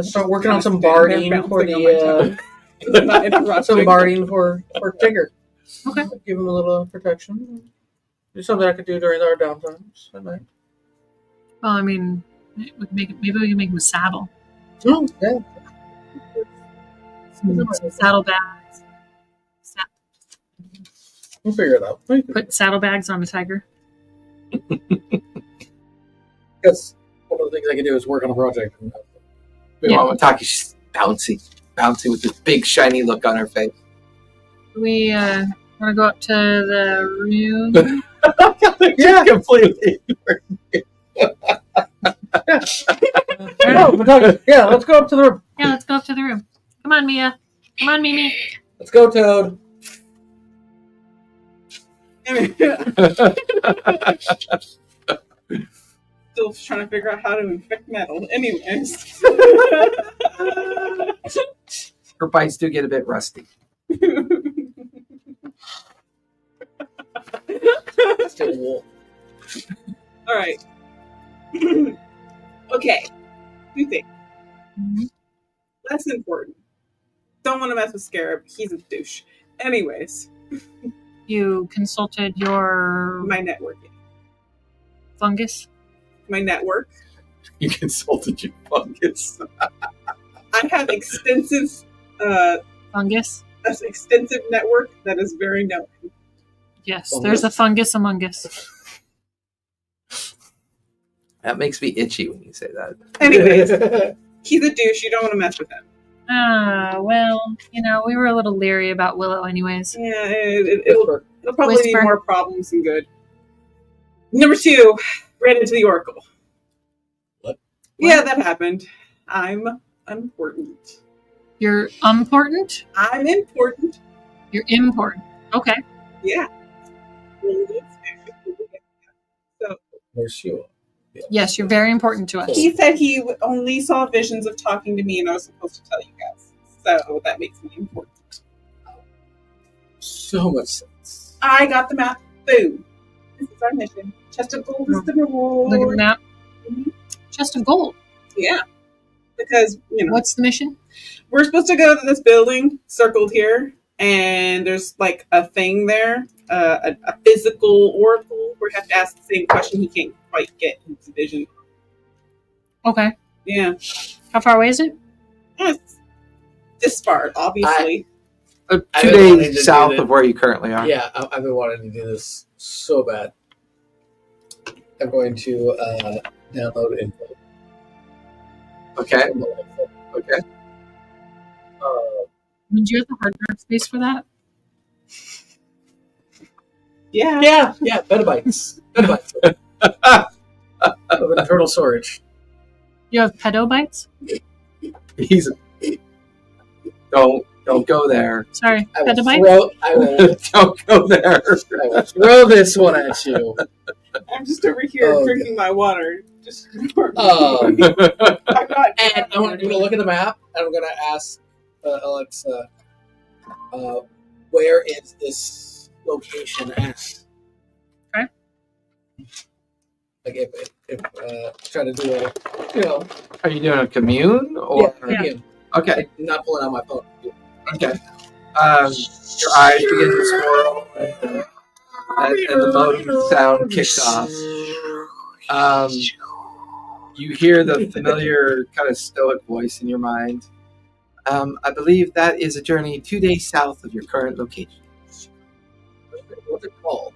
start working on some barding for the Not interrupting. some barding for Tigger. Okay. Give him a little protection. Do something I could do during our downtimes at night. Well, I mean, maybe we can make him a saddle. Oh, yeah. Some saddlebags. We'll figure it out. Put saddlebags on a tiger. That's one of the things I can do is work on a project. Meanwhile, Mataki's bouncy with this big shiny look on her face. We want to go up to the room. Yeah, completely. Yeah, let's go up to the room. Yeah, let's go up to the room. Come on, Mia. Come on, Mimi. Let's go, Toad. Still trying to figure out how to infect metal. Anyways. Her bites do get a bit rusty. Still wool. Alright. Okay. Two things. That's important. Don't want to mess with Scarab. He's a douche. Anyways, You consulted your my networking. fungus. My network. You consulted your fungus. I have extensive Fungus. extensive network that is very known. Yes, Fungus. there's a fungus among us. That makes me itchy when you say that. Anyways, he's a douche. You don't want to mess with him. Well, we were a little leery about Willow anyways. Yeah, it'll probably be Whisper. more problems than good. Number 2, ran into the Oracle. What? Yeah, that happened. I'm important. You're important? I'm important. You're important. Okay. Yeah. So Where's Sheila? Yes, you're very important to us. he said he only saw visions of talking to me, and I was supposed to tell you guys. So that makes me important. So much sense. I got the map. Boom. This is our mission. Chest of gold is the reward. Look at the map. Mhm. Chest of gold. Yeah. Because, What's the mission? we're supposed to go to this building circled here, and there's like a thing there, a physical oracle where you have to ask the same question he can't quite get in his vision. Okay. Yeah. How far away is it? It's this far, obviously. 2 I've been wanting to days do south that. of where you currently are. Yeah, I've been wanting to do this so bad. I'm going to download info. Okay. Okay. Did you have the hard drive space for that? Yeah. Yeah, petabytes. Of internal storage. You have pedobytes? He's. Don't go there. Sorry, I will petabytes? Don't go there. throw this one at you. I'm just over here Oh, drinking my water. Just And I'm not. I'm going to look at the map, and I'm going to ask Alexa, where is this location at? Okay. Like if try to do a, Are you doing a commune or? Yeah. again. Okay. I'm not pulling out my phone. Okay. Your eyes begin to swirl, and the modem sound kicks off. You hear the familiar kind of stoic voice in your mind. I believe that is a journey 2 days south of your current location. What's it called?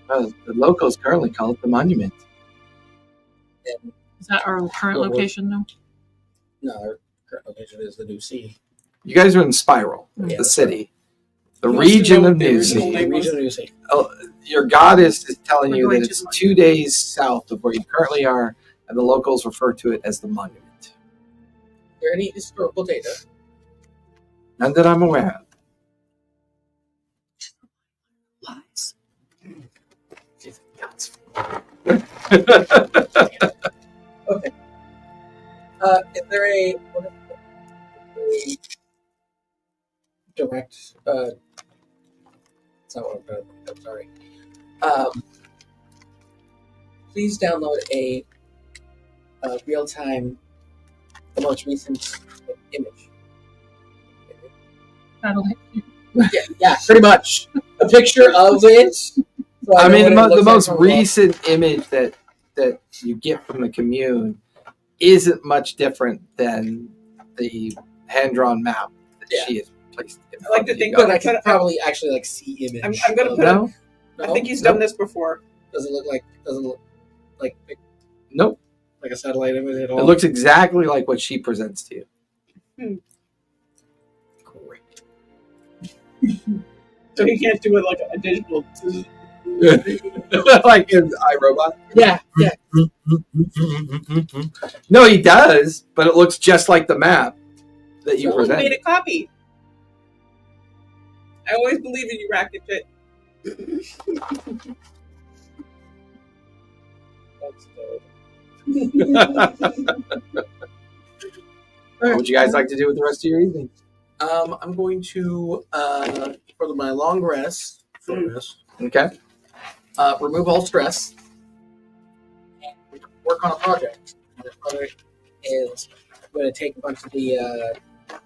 The locals currently call it the monument. And, Is that our current location though? no, our current location is the New Sea. You guys are in Spiral, Yeah, the city. The Who wants to region know of what the New original Sea. name The region of New Sea. Your goddess is telling We're you going that to it's the 2 days south of where you currently are, and the locals refer to it as the monument. Is there any historical data? None that I'm aware of. Lies. Okay. Is there a direct? It's not what I'm trying to. I'm sorry. Please download a real-time, the most recent image. Satellite. Yeah, pretty much. A picture of it. So I know mean, what it the looks like most from above. recent image that you get from the commune isn't much different than the hand-drawn map that Yeah. she has placed in I like front to of think you But guys. I can probably actually like see image. I'm gonna of- put No? I think he's done this before. Doesn't look like Nope. like a satellite image at all. It looks exactly like what she presents to you. great. So he can't do it like a digital. Like in iRobot. Yeah, yeah. No, he does, but it looks just like the map that you Someone made present. a copy. I always believe in you, Racket. That's dope. What would you guys like to do with the rest of your evening? I'm going to for my long rest, short rest, Okay. remove all stress and work on a project. And this project is I'm going to take a bunch of the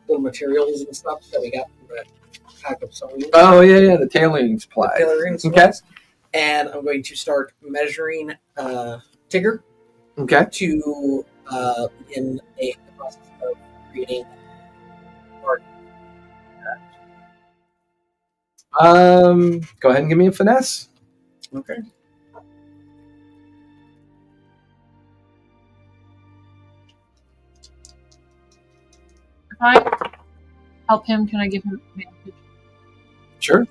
little materials and stuff that we got from the pack of sewing. Oh yeah, the tailoring supply. Tailoring Okay. supplies. And I'm going to start measuring Tigger Okay. to in the process of creating art. Go ahead and give me a finesse. Okay. If I help him, can I give him advantage? Sure.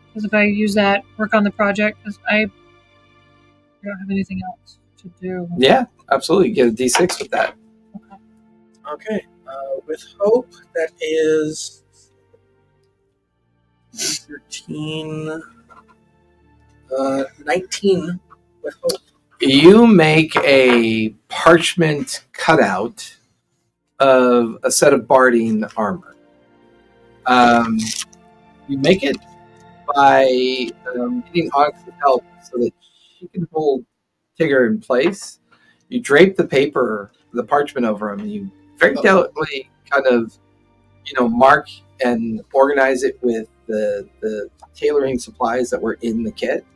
Because if I use that, work on the project, because I don't have anything else to do. Yeah, absolutely. Get a D6 with that. Okay. With hope, that is 13, 19 with hope. You make a parchment cutout of a set of barding armor. You make it by getting Onyx's help so that she can hold Tigger in place. You drape the paper, the parchment over him, and you very delicately kind of, mark and organize it with the tailoring supplies that were in the kit.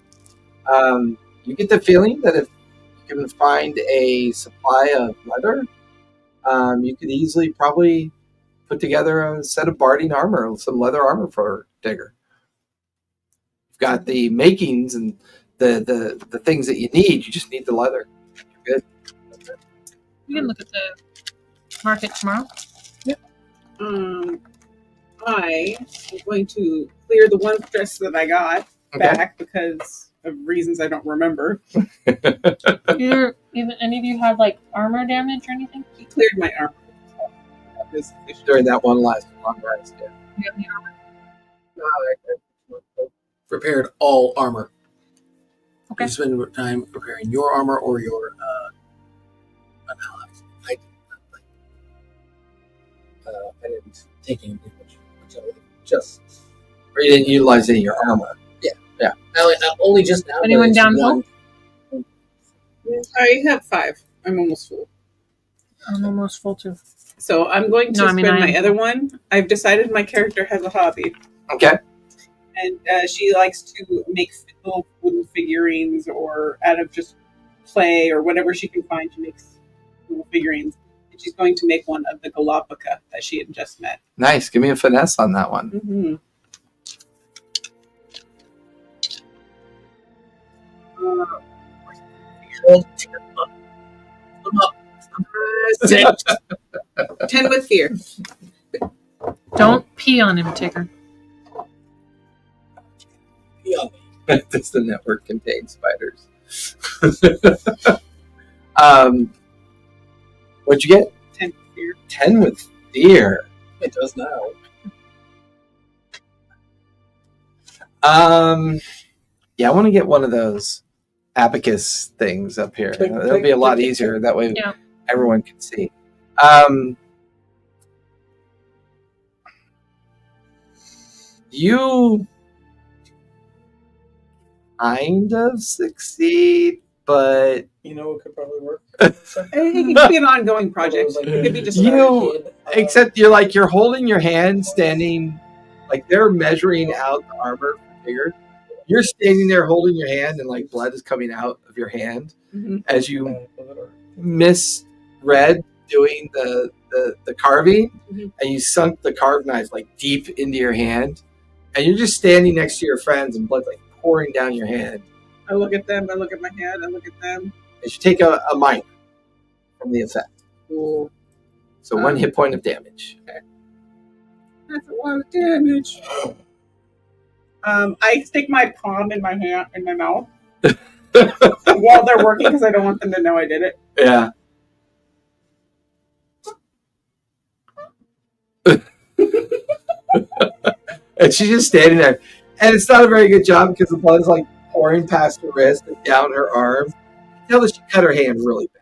You get the feeling that if you can find a supply of leather, you could easily probably put together a set of barding armor, some leather armor for Tigger. You've got the makings and the things that you need. You just need the leather. You're good. We can look at the market tomorrow. I am going to clear the one stress that I got Okay. back because of reasons I don't remember. Either any of you have like armor damage or anything? He cleared my armor. This issue. During that one last long rest. Yeah. Do you have any armor? Prepared all armor. Okay. You spend time preparing your armor or your allies. I didn't take any damage. So just Or you didn't utilize any of your armor. I only just now. Anyone but it's down one. I have 5. I'm almost full. I'm almost full too. So I'm going to No, I mean, spend I- my other one. I've decided my character has a hobby, Okay. and she likes to make little wooden figurines, or out of just clay or whatever she can find. She makes little figurines, and she's going to make one of the Galapagos that she had just met. Nice. Give me a finesse on that one. Mm-hmm. Six. 10 with fear. Don't pee on him, Tigger. Does the network contain spiders? What'd you get? 10 with fear. 10 with fear. It does now. Yeah, I want to get one of those abacus things up here. Click, It'll click, be a lot click, easier. That way Yeah. everyone can see. You kind of succeed, but You know what could probably work? It could be an ongoing project. It could be just You- except you're holding your hand standing, like they're measuring out the armor for Tigger. You're standing there holding your hand, and like blood is coming out of your hand Mhm. as you misread doing the carving, Mhm. and you sunk the carved knife like deep into your hand, and you're just standing next to your friends, and blood like pouring down your hand. I look at them, I look at my hand, I look at them. As you take a minor from the effect, Cool. so 1 hit point of damage. That's a lot of damage. I stick my palm in my hand, in my mouth while they're working because I don't want them to know I did it. Yeah. And she's just standing there. And it's not a very good job because the blood is like pouring past her wrist and down her arm. You can tell that she cut her hand really bad.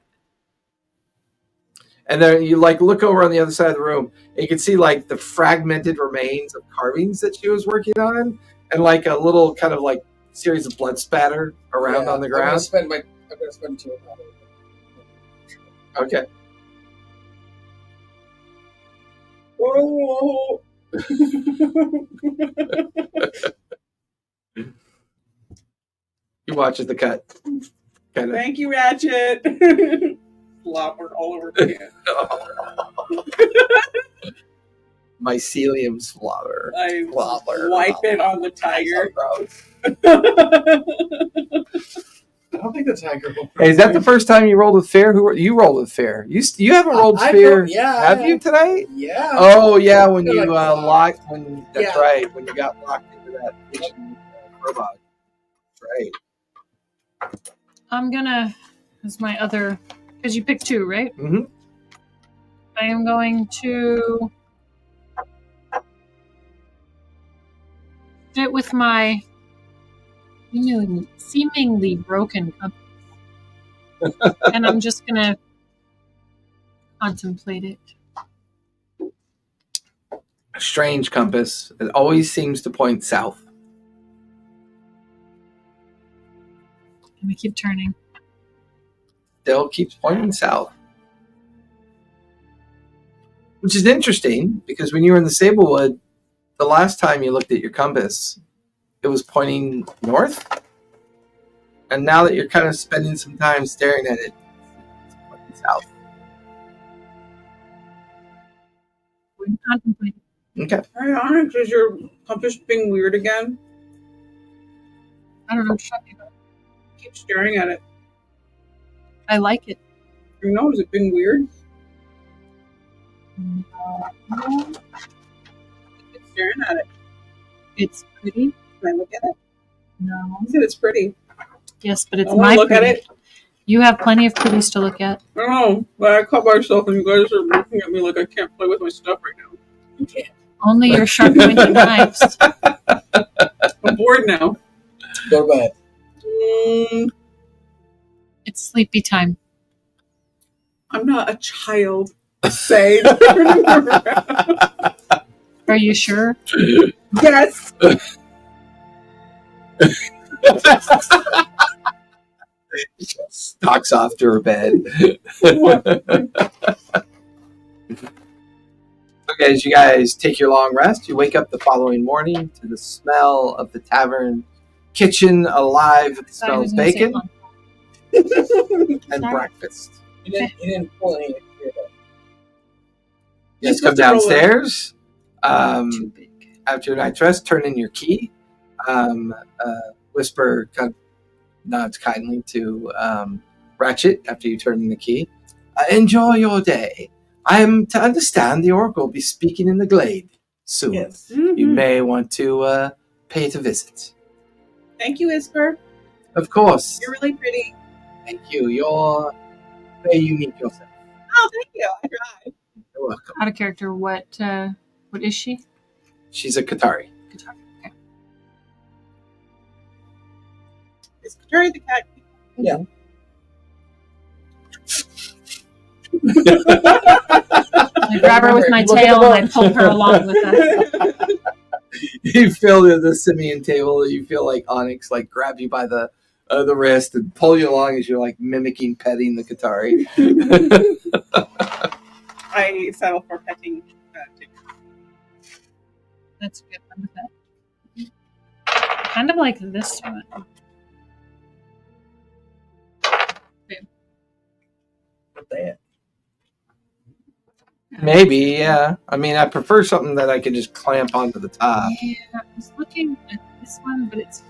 And then you like look over on the other side of the room and you can see like the fragmented remains of carvings that she was working on and like a little kind of like series of blood spatter around on the I'm gonna ground. spend 2 of that. Okay. Oh. You watch as the cut. Kind of. Thank you, Ratchet. Slobber all over my hand. Mycelium slobber. I Slobber. wipe it on the tiger. I don't think the tiger will. Hey, is that the first time you rolled with fear? You rolled with fear? You haven't rolled I fear, don't- yeah, have I you have. tonight? Yeah. Oh yeah, when I feel you like- locked. When that's Yeah. right. When you got locked into that kitchen robot. Right. I'm gonna, as my other, because you picked 2, right? Mm-hmm. I am going to sit with my seemingly broken compass. And I'm just gonna contemplate it. A strange compass. It always seems to point south. And I keep turning. Still keeps pointing south. Which is interesting because when you were in the Sablewood, the last time you looked at your compass, it was pointing north. And now that you're kind of spending some time staring at it, it's pointing south. We're contemplating. Okay. Hey, Onyx, is your compass being weird again? I don't know what you're talking about. Keep staring at it. I like it. You know, is it being weird? No. Keep staring at it. It's pretty. Can I look at it? No. I said it's pretty. Yes, but it's I wanna my look at pretty. it. You have plenty of pretties to look at. I don't know, but I caught myself and you guys are looking at me like I can't play with my stuff right now. You can't. Only your sharp pointed knives. I'm bored now. Go to bed. It's sleepy time. I'm not a child. Say. Are you sure? Yes. Stalks off to her bed. as you guys take your long rest, you wake up the following morning to the smell of the tavern kitchen alive with the smell of bacon and breakfast. You didn't pull any here, though. You guys come downstairs. After your night's rest, turn in your key. Whisper kind of nods kindly to Ratchet after you turn in the key. Enjoy your day. I am to understand the Oracle will be speaking in the glade soon. Yes. You may want to pay it a visit. Thank you, Whisper. Of course. You're really pretty. Thank you. You're very unique yourself. Oh, thank you. I tried. You're welcome. Out of character, what is she? She's a Qatari. Guitar. Okay. Is Katari the cat? Yeah. I grab her with my Look at tail the and I pull her along with us. You feel the simian table. You feel like Onyx grab you by the wrist and pull you along as you're mimicking petting the Qatari. I settle for petting. That's a good one with that. Kind of like this one. That. Maybe, yeah. I mean, I prefer something that I could just clamp onto the top. Yeah, I was looking at this one, but it's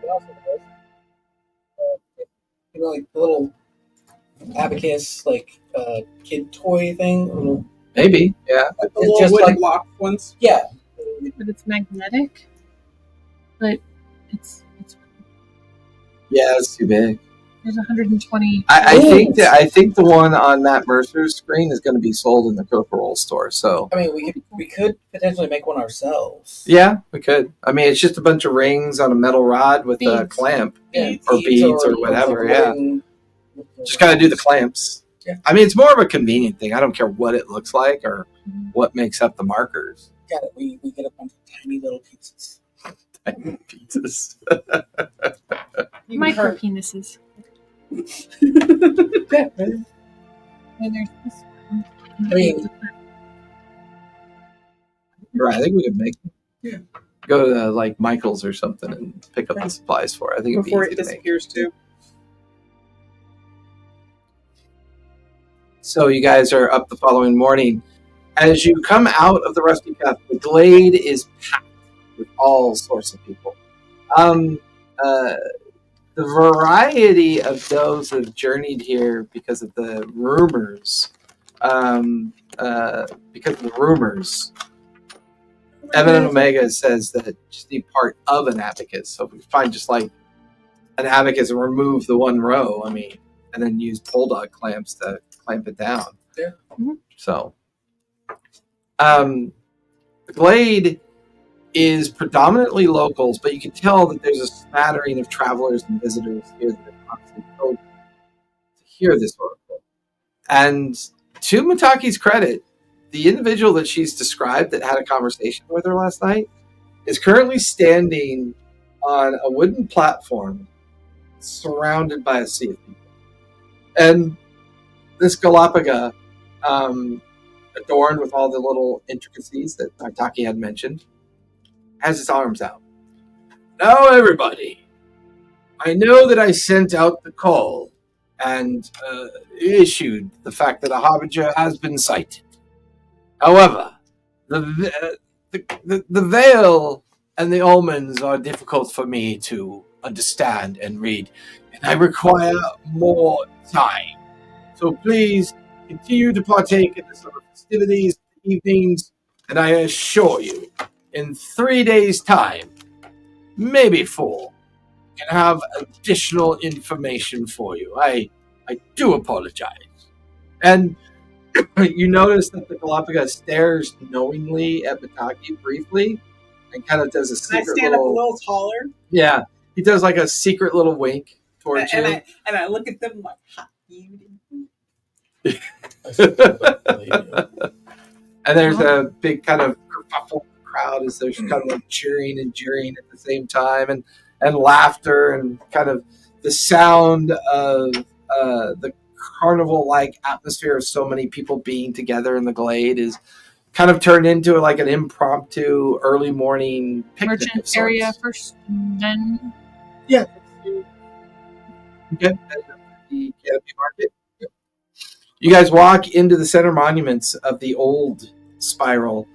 It also does. Like the little abacus, kid toy thing. Maybe, yeah. Like the It's little just wooden like- block ones. Yeah. but it's magnetic. But it's Yeah, it's too big. there's 120. I think the one on Matt Mercer's screen is going to be sold in the Coca Roll store. So I mean, we could potentially make one ourselves. yeah, we could. I mean, it's just a bunch of rings on a metal rod with a Beads. clamp, Yeah. or beads or whatever. Yeah, wooden- just got to do the clamps. Yeah. I mean, it's more of a convenient thing. I don't care what it looks like or what makes up the markers. Got it. We get a bunch of tiny little pieces. Tiny pieces. Micro penises. Yeah. And there's this one. I mean- You're right. I think we could make. Yeah. Go to Michael's or something and pick up the supplies for it. I think it'd be Before easy it to make. disappears too. So you guys are up the following morning. As you come out of the Rusty Cup, the glade is packed with all sorts of people. The variety of those that have journeyed here because of the rumors. Evan and Omega says that just need part of an abacus. So if we find just an abacus and remove the one row, and then use bulldog clamps to clamp it down. Yeah. Mhm. So, the glade is predominantly locals, but you can tell that there's a smattering of travelers and visitors here that have constantly told to hear this oracle. And to Mitaki's credit, the individual that she's described that had a conversation with her last night is currently standing on a wooden platform surrounded by a sea of people. And this Galapaga, adorned with all the little intricacies that Mitaki had mentioned, has its arms out. Now, everybody, I know that I sent out the call and issued the fact that a harbinger has been sighted. However, the veil and the omens are difficult for me to understand and read, and I require more time. So please continue to partake in the summer festivities, evenings, and I assure you, in 3 days' time, maybe 4, I can have additional information for you. I do apologize. And you notice that the Galapagos stares knowingly at Mitaki briefly and kind of does a And I secret stand up a little... little taller, Yeah, he does a secret little wink towards you. and I look at them like, "Ha, you didn't." And there's a big kind of kerfuffle crowd as there's kind of cheering and jeering at the same time, and laughter and kind of the sound of the carnival-like atmosphere of so many people being together in the glade is kind of turned into like an impromptu early morning picnic of Merchant sorts. area first, then Yeah. Okay. The Canopy Market. You guys walk into the center monuments of the old spiral,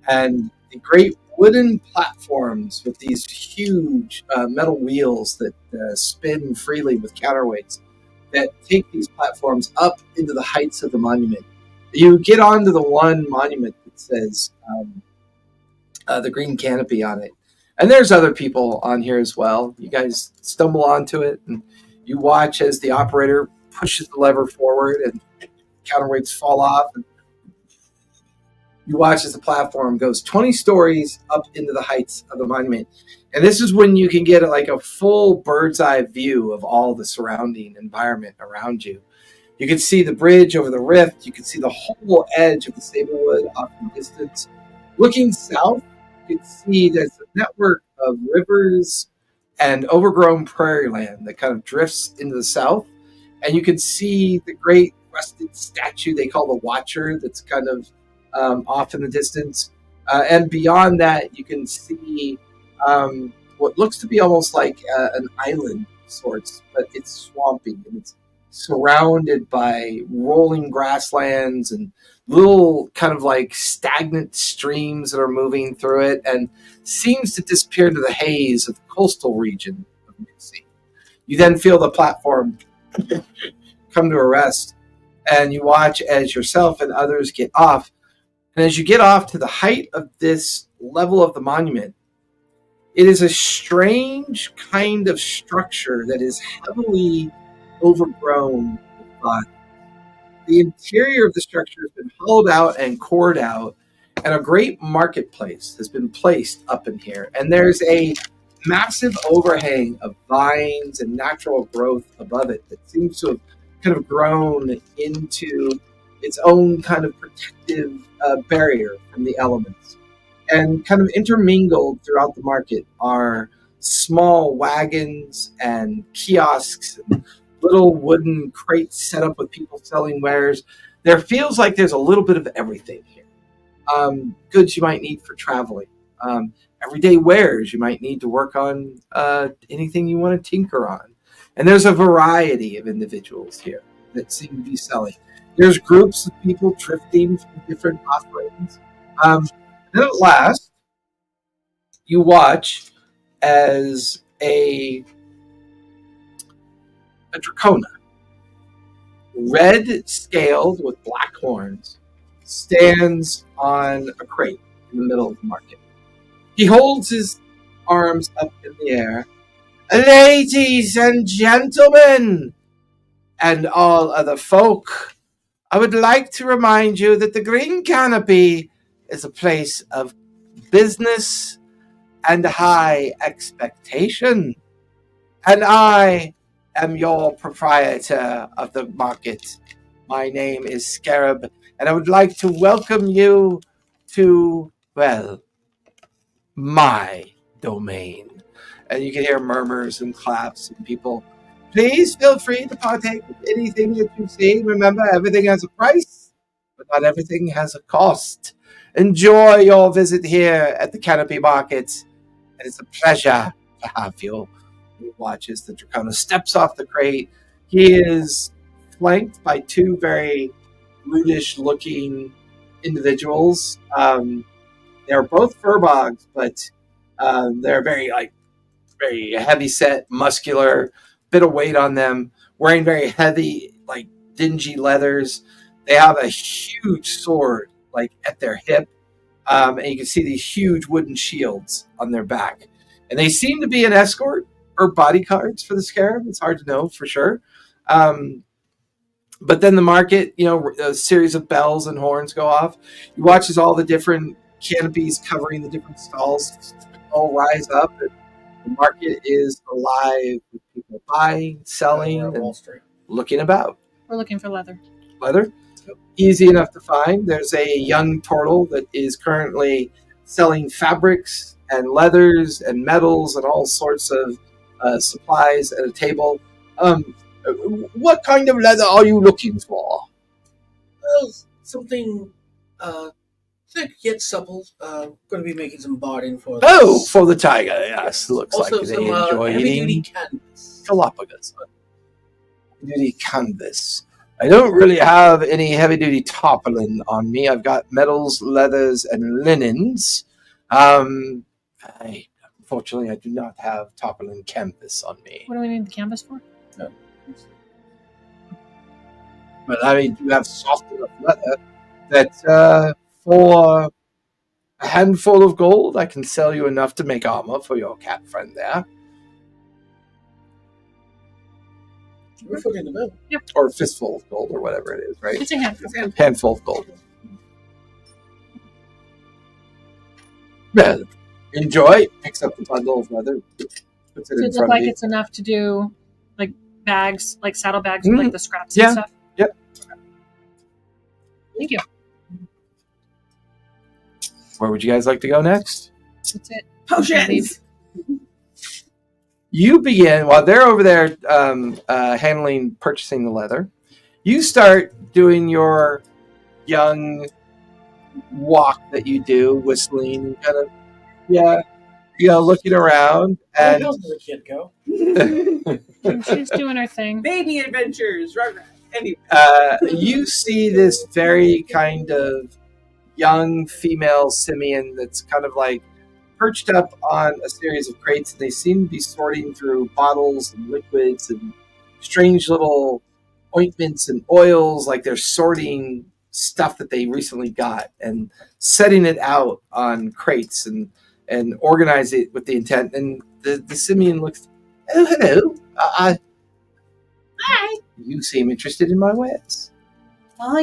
and the great wooden platforms with these huge metal wheels that spin freely with counterweights that take these platforms up into the heights of the monument. You get onto the one monument that says the green canopy on it. And there's other people on here as well. You guys stumble onto it, and you watch as the operator pushes the lever forward and counterweights fall off. And you watch as the platform goes 20 stories up into the heights of the monument. And this is when you can get like a full bird's eye view of all the surrounding environment around you. You can see the bridge over the rift. You can see the whole edge of the Sablewood off in the distance. Looking south, you can see there's a network of rivers and overgrown prairie land that kind of drifts into the south. And you can see the great rusted statue they call the Watcher that's kind of off in the distance. And beyond that, you can see what looks to be almost like an island of sorts, but it's swampy and it's surrounded by rolling grasslands and little kind of like stagnant streams that are moving through it and seems to disappear into the haze of the coastal region of Nixie. You then feel the platform come to a rest, and you watch as yourself and others get off. And as you get off to the height of this level of the monument, it is a strange kind of structure that is heavily overgrown with vines. The interior of the structure has been hollowed out and cored out, and a great marketplace has been placed up in here. And there's a massive overhang of vines and natural growth above it that seems to have kind of grown into its own kind of protective barrier from the elements. And kind of intermingled throughout the market are small wagons and kiosks and little wooden crates set up with people selling wares. There feels like there's a little bit of everything here. Goods you might need for traveling. Everyday wares you might need to work on anything you want to tinker on. And there's a variety of individuals here that seem to be selling. There's groups of people drifting from different offerings. Then at last, you watch as a Dracona, red scaled with black horns, stands on a crate in the middle of the market. He holds his arms up in the air. Ladies and gentlemen, and all other folk, I would like to remind you that the Green Canopy is a place of business and high expectation. And I am your proprietor of the market. My name is Scarab, and I would like to welcome you to, well, my domain. And you can hear murmurs and claps and people. Please feel free to partake of anything that you see. Remember, everything has a price, but not everything has a cost. Enjoy your visit here at the Canopy Market, and it's a pleasure to have you. He watches the Dracona steps off the crate. He is flanked by two very brutish-looking individuals. They're both furbogs, but they're very heavy-set, muscular, bit of weight on them, wearing very heavy, like dingy leathers. They have a huge sword, like at their hip, and you can see these huge wooden shields on their back. And they seem to be an escort or bodyguards for the Scarab. It's hard to know for sure. But then the market, a series of bells and horns go off. You watch as all the different canopies covering the different stalls all rise up, and the market is alive with people buying, selling, and looking about. we're looking for leather. Leather, easy enough to find. There's a young turtle that is currently selling fabrics and leathers and metals and all sorts of supplies at a table. What kind of leather are you looking for? Well, something thick yet supple. Going to be making some barding for. Oh, for the tiger. Yes, looks Also like they some enjoy heavy-duty eating canvas. Galapagos. Heavy-duty canvas. I don't really have any heavy-duty tarpaulin on me. I've got metals, leathers, and linens. Unfortunately, I do not have tarpaulin canvas on me. What do we need the canvas for? But I do have soft enough leather that for a handful of gold, I can sell you enough to make armor for your cat friend there. We're footing the bill. Or a fistful of gold, or whatever it is, right? It's a handful. Handful of gold. Well, enjoy. Picks up the bundle of leather. Puts it Does in it look front like of you. it's enough to do like bags, like saddle bags with like the scraps Yeah. and stuff? Yep. Thank you. Where would you guys like to go next? That's it. Potions! You begin, while they're over there purchasing the leather, you start doing your young walk that you do, whistling and kind of, looking around. Where And the hell did the kid go? She's doing her thing. Baby adventures, Rugrats. Anyway. You see this very kind of young female simian that's kind of like perched up on a series of crates, and they seem to be sorting through bottles and liquids and strange little ointments and oils, like they're sorting stuff that they recently got and setting it out on crates and organize it with the intent. And the simian looks, oh, hello. Hi. You seem interested in my wares. Well,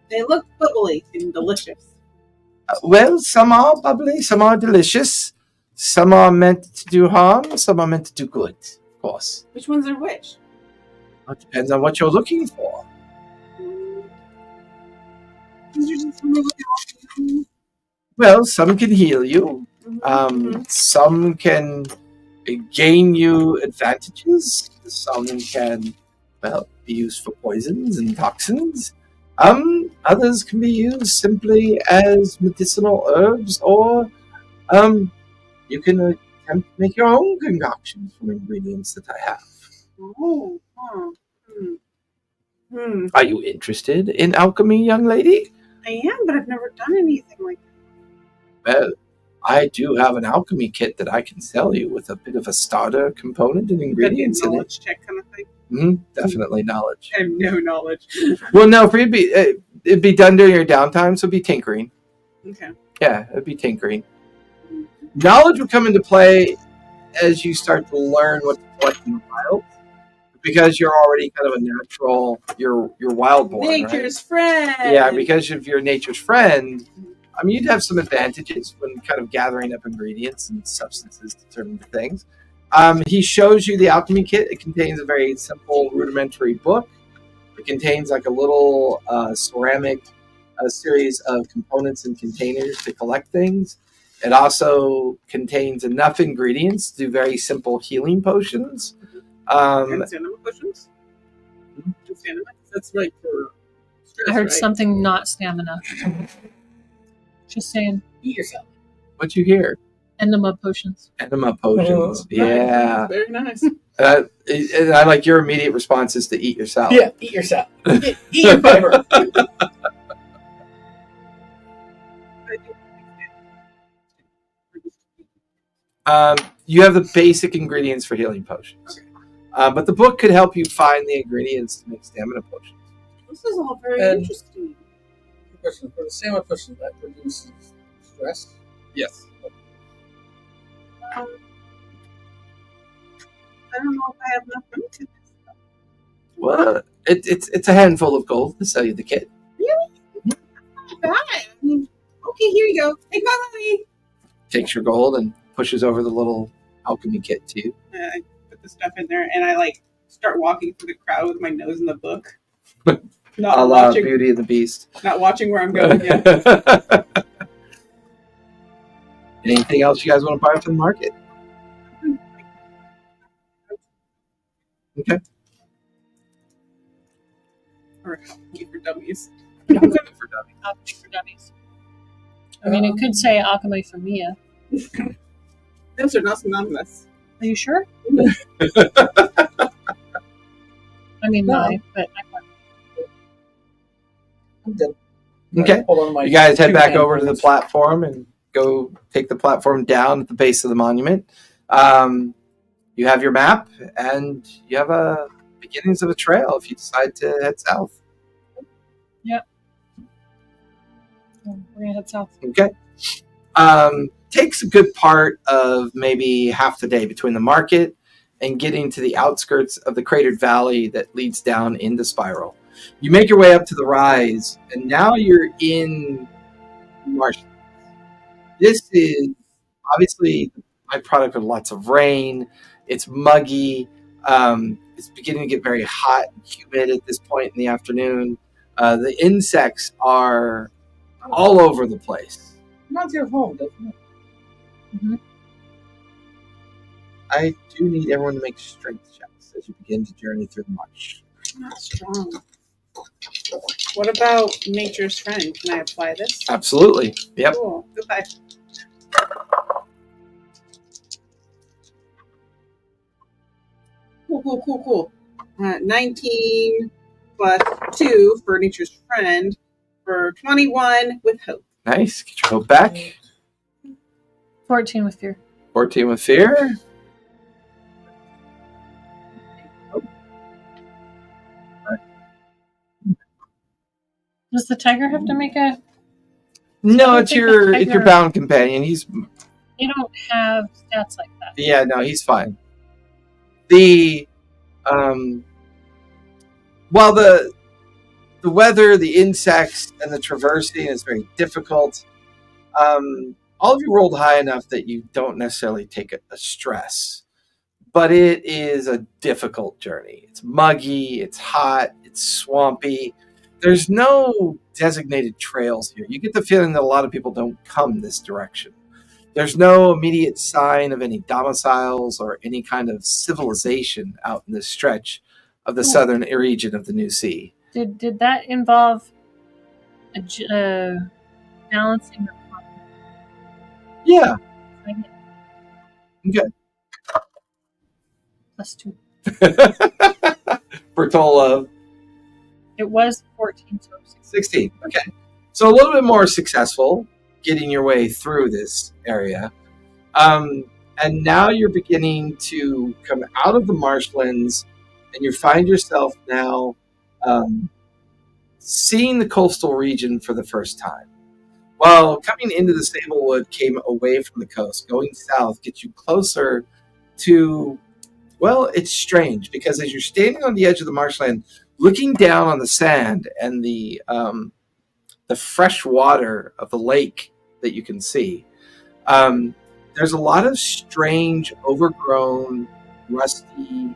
they look bubbly and delicious. Well, some are bubbly, some are delicious, some are meant to do harm, some are meant to do good, of course. Which ones are which? It depends on what you're looking for. Well, some can heal you, some can gain you advantages, some can, be used for poisons and toxins. Others can be used simply as medicinal herbs, or you can attempt to make your own concoctions from ingredients that I have. Oh, Are you interested in alchemy, young lady? I am, but I've never done anything like that. Well, I do have an alchemy kit that I can sell you with a bit of a starter component and ingredients in it. Knowledge check kind of thing. Definitely knowledge. I have no knowledge. Well, no, for you it'd be done during your downtime, so it'd be tinkering. Okay. Yeah, it'd be tinkering. Knowledge would come into play as you start to learn what to collect in the wild, because you're already kind of a natural. You're wild born, Nature's friend. Yeah, because of your nature's friend. I mean, you'd have some advantages when kind of gathering up ingredients and substances to turn into things. He shows you the alchemy kit. It contains a very simple, rudimentary book. It contains like a little ceramic series of components and containers to collect things. It also contains enough ingredients to do very simple healing potions. And stamina potions? Stamina? That's right for stress, I heard right? something not stamina. Just saying. Eat yourself. What you hear? Enema potions. Enema potions. Oh, Yeah. Very nice. And I like your immediate response is to eat yourself. Yeah, eat yourself. Eat your fiber. You have the basic ingredients for healing potions. But the book could help you find the ingredients to make stamina potions. This is all very And- interesting. Question for the same person that produces stress. Yes. I don't know if I have enough money to this. Well, it's a handful of gold to sell you the kit. Not bad. I mean, okay, here you go. Take my money. Takes your gold and pushes over the little alchemy kit to you. I put the stuff in there, and I start walking through the crowd with my nose in the book. Not A la watching, Beauty and the Beast. not watching where I'm going yet. Anything else you guys want to buy from the market? Okay. Or Alchemy for Dummies. Alchemy for Dummies. I mean, it could say alchemy for Mia. Those are not synonymous. Are you sure? I mean, No. mine, but I'm done. Okay. Hold on, my You guys head two back over to the handphones. platform and go take the platform down at the base of the monument. You have your map, and you have beginnings of a trail if you decide to head south. we're gonna head south. Okay. Takes a good part of maybe half the day between the market and getting to the outskirts of the cratered valley that leads down into Spiral. You make your way up to the rise, and now you're in marshlands. This is obviously my product of lots of rain. It's muggy. It's beginning to get very hot and humid at this point in the afternoon. The insects are all over the place. Not your home, doesn't it? I do need everyone to make strength checks as you begin to journey through the marsh. Not strong. What about Nature's Friend? Can I apply this? Absolutely. Yep. Cool. Goodbye. Cool. 19 plus 2 for Nature's Friend for 21 with Hope. Nice. Get your hope back. 14 with fear. 14 with fear. Does the tiger have to make a? No, I it's think your the it's your tiger- bound companion. He's They don't have stats like that. yeah, no, he's fine. The while the weather, the insects, and the traversing is very difficult. All of you rolled high enough that you don't necessarily take a stress, but it is a difficult journey. It's muggy, it's hot, it's swampy. There's no designated trails here. You get the feeling that a lot of people don't come this direction. There's no immediate sign of any domiciles or any kind of civilization out in this stretch of the southern region of the New Sea. Did that involve balancing the Yeah. Okay. +2? For a total of It was 14, so 16. Okay. So a little bit more successful getting your way through this area. And now you're beginning to come out of the marshlands and you find yourself now seeing the coastal region for the first time. While coming into the Sablewood came away from the coast, going south gets you closer to, well, it's strange because as you're standing on the edge of the marshland, looking down on the sand and the fresh water of the lake that you can see, there's a lot of strange, overgrown, rusty.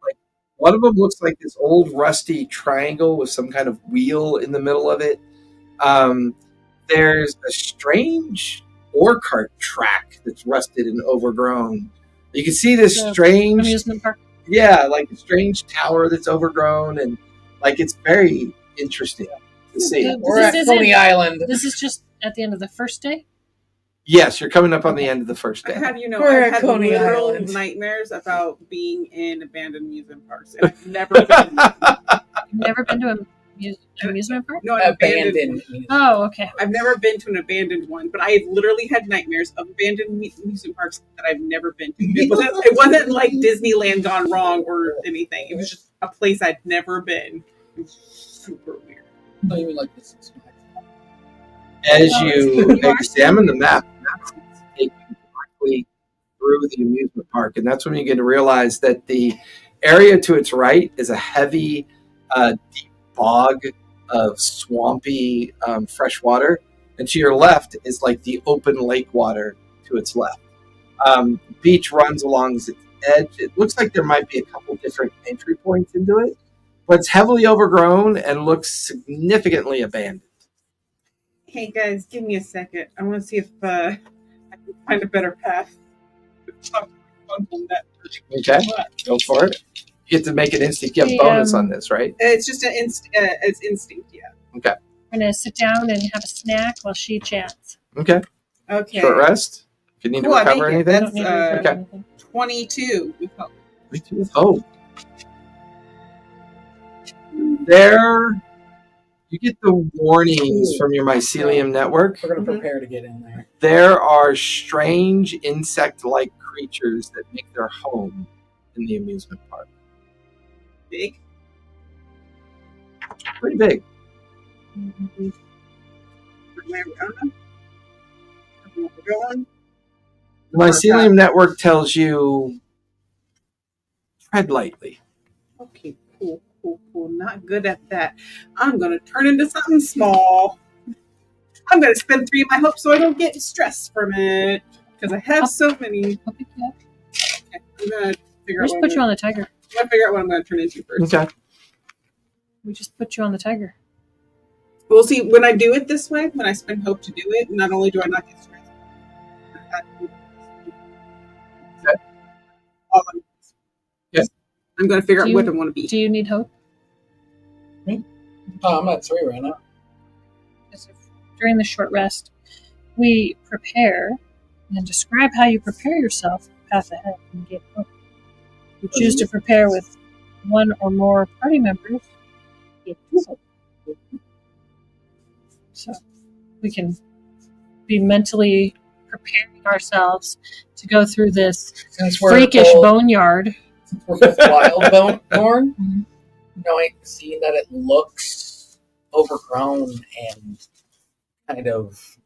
Like one of them looks like this old rusty triangle with some kind of wheel in the middle of it. There's a strange ore cart track that's rusted and overgrown. You can see this The strange. amusement park. Yeah, like a strange tower that's overgrown, and like it's very interesting to see. Yeah. We're at This Coney isn't- Island. This is just at the end of the first day. Yes, you're coming up on the end of the first I day. have you know, We're I've at had Coney literal Island. nightmares about being in abandoned amusement parks, and I've never been. You've never been to an amusement park? No, an Abandoned. Oh, okay. I've never been to an abandoned one, but I've literally had nightmares of abandoned amusement parks that I've never been to. It wasn't like Disneyland gone wrong or anything. It was just a place I'd never been. It was super weird. Oh, you mean like this? As Oh, you you are examine the map seems to take you directly through the amusement park, and that's when you get to realize that the area to its right is a heavy, deep bog of swampy, fresh water, and to your left is like the open lake water to its left. The beach runs along its edge. It looks like there might be a couple different entry points into it, but it's heavily overgrown and looks significantly abandoned. Hey guys, give me a second. I want to see if I can find a better path. Okay, go for it. You get to make an instinct. You have The, bonus on this, right? It's just it's instinct, yeah. I'm going to sit down and have a snack while she chats. Okay. Okay. Short rest. If you need Cool, to I make recover it. anything. I don't need to recover okay. anything. 22. We hope. With hope. There, you get the warnings from your mycelium network. We're gonna prepare to get in there. There are strange insect-like creatures that make their home in the amusement park. Big. Pretty big. Where we're going. The mycelium network tells you tread lightly. Okay, cool. Not good at that. I'm gonna turn into something small. I'm gonna spend 3 of my hopes so I don't get stressed from it. Because I have so many. I'll pick you up. Okay, I'm gonna figure We out just what put you on the tiger. I'm gonna figure out what I'm gonna turn into first. Okay. We just put you on the tiger. We'll see. When I do it this way, when I spend hope to do it, not only do I not get stressed, I'm going to figure out what I want to be. Do you need hope? I'm at 3 right now. Because if during the short rest, we prepare and describe how you prepare yourself, path ahead, and get hope. You choose to prepare with one or more party members, get hope. So we can be mentally preparing ourselves to go through this Since we're freakish both- boneyard. since we're both wild born, Mhm. knowing, seeing that it looks overgrown and kind of,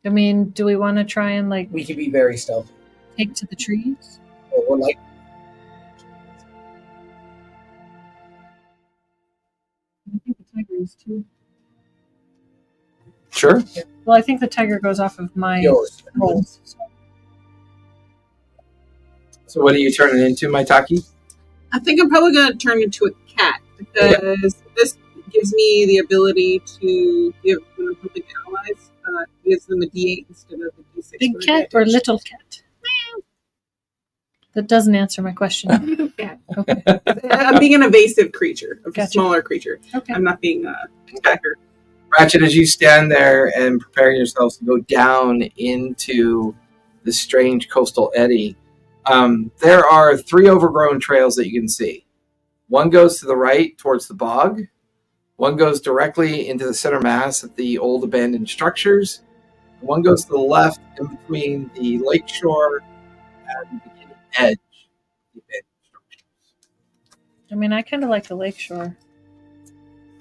I mean, do we want to try and like we could be very stealthy. take to the trees? Or we're like, I think the tiger is too. Sure. Well, I think the tiger goes off of my yours. rolls. So. So what are you turning into, Maitaki? I think I'm probably going to turn into a cat because this gives me the ability to give when I'm helping allies, gives them a D8 instead of a D6. Big for cat or advantage. little cat? That doesn't answer my question. Little cat. Okay. I'm being an evasive creature, a Gotcha. smaller creature. Okay. I'm not being a attacker. Ratchet, as you stand there and preparing yourselves to go down into the strange coastal eddy, there are 3 overgrown trails that you can see. One goes to the right towards the bog. One goes directly into the center mass of the old abandoned structures. One goes to the left in between the lakeshore and the beginning edge of the abandoned structures. I mean, I kind of like the lakeshore.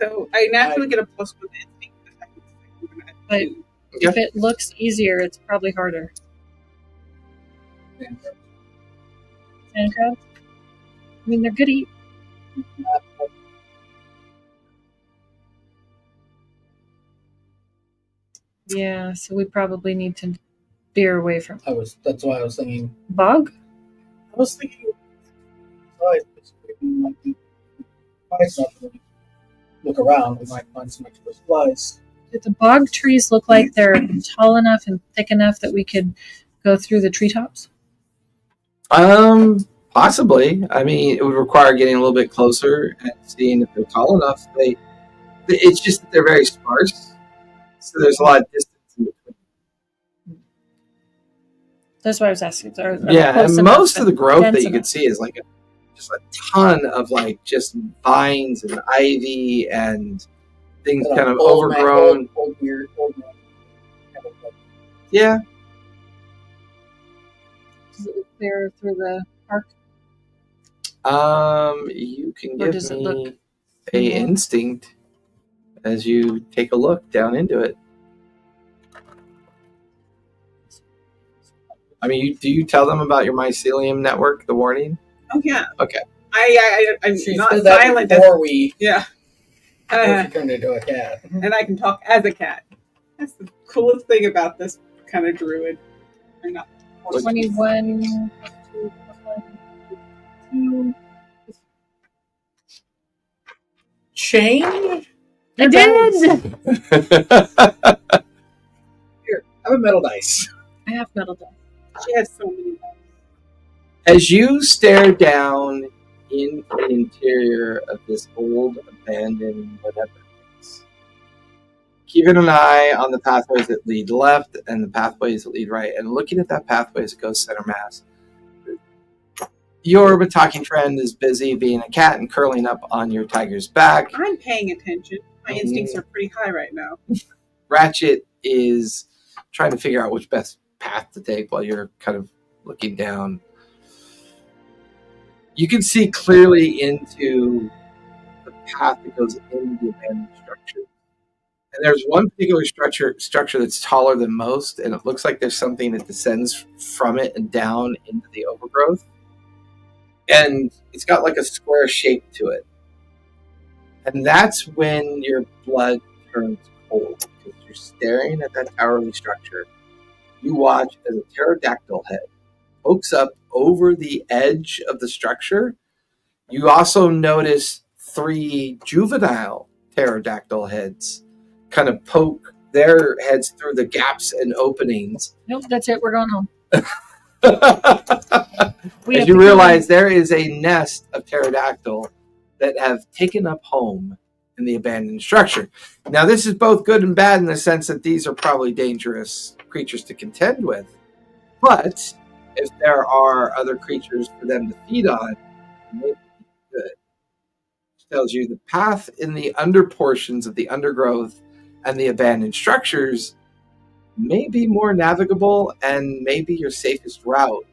So I naturally get a +1 instinct. But Yeah. if it looks easier, it's probably harder. Sand crabs? I mean, they're good to eat. Yeah, so we probably need to veer away from That's why I was thinking. bog. I was thinking. Look around, we might find some extra supplies. Do the bog trees look like they're tall enough and thick enough that we could go through the treetops? Possibly. I mean, it would require getting a little bit closer and seeing if they're tall enough. It's just that they're very sparse, so there's a lot of distance in between. That's what I was asking. Are Yeah, close and enough most of the and growth dense that you enough? could see is like just a ton of like just vines and ivy and things kind of overgrown. Old beard, old man. Kind of like, Yeah. Does it look clear through the park? You can Or give does it me look a small? instinct as you take a look down into it. I mean, do you tell them about your mycelium network, the warning? Oh yeah. Okay. I'm she not said that silent. before we Yeah. before she turned into a cat. And I can talk as a cat. That's the coolest thing about this kind of druid. Or not. 21 plus 2 plus 1. 2. Change? I did! Here, have a metal dice. I have metal dice. She has so many. As you stare down into the interior of this old, abandoned whatever it is. Keeping an eye on the pathways that lead left and the pathways that lead right, and looking at that pathway as it goes center mass. Your talking friend is busy being a cat and curling up on your tiger's back. I'm paying attention. My instincts are pretty high right now. Ratchet is trying to figure out which best path to take while you're kind of looking down. You can see clearly into the path that goes into the abandoned structure. And there's one particular structure that's taller than most, and it looks like there's something that descends from it and down into the overgrowth. And it's got like a square shape to it. And that's when your blood turns cold, because you're staring at that towerly structure. You watch as a pterodactyl head pokes up over the edge of the structure. You also notice 3 juvenile pterodactyl heads kind of poke their heads through the gaps and openings. Nope, that's it. We're going home. As you realize there is a nest of pterodactyl that have taken up home in the abandoned structure. Now, this is both good and bad in the sense that these are probably dangerous creatures to contend with. But if there are other creatures for them to feed on, it may be good. Which tells you the path in the under portions of the undergrowth and the abandoned structures may be more navigable and maybe your safest route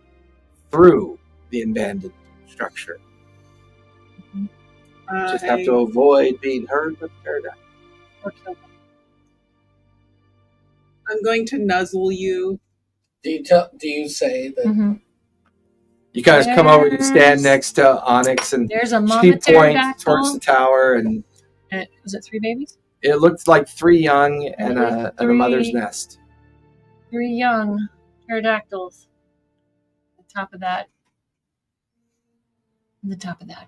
through the abandoned structure. Just have to avoid being heard by the pterodactyl. Or kill them. I'm going to nuzzle you. Do you say that? Mm-hmm. You guys come over and stand next to Onyx, and There's a mama she points pterodactyl. towards the tower, and Was it 3 babies? it looked like 3 young and a mother's 3 nest. 3 young pterodactyls. On top of that. On the top of that.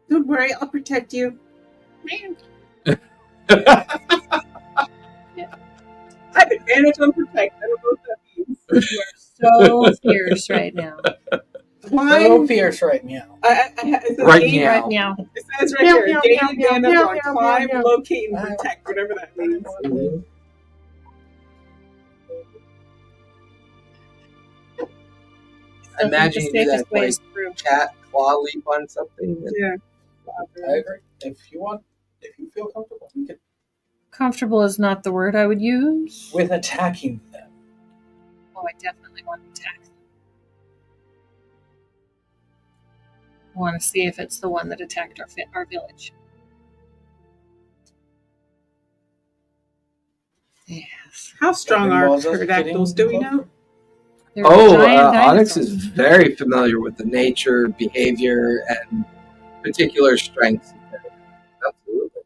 Don't worry, I'll protect you. I have advantage on protect. I don't know what that means. You are so fierce right now. So fierce right now. It says Right gain- now. Right now. It says right Meow, here, meow, gain meow, meow, advantage meow, on meow, climb, meow. locate, and protect, whatever that means. I imagine you do that way like is through. cat claw leap on something. And Yeah. I agree. If you feel comfortable, you can Comfortable is not the word I would use. with attacking them. Oh, I definitely want to attack them. I want to see if it's the one that attacked our village. Yes. How strong That are involves us pterodactyls? getting Do we know? They're giant Onyx dinosaurs. is very familiar with the nature, behavior, and particular strengths. Absolutely.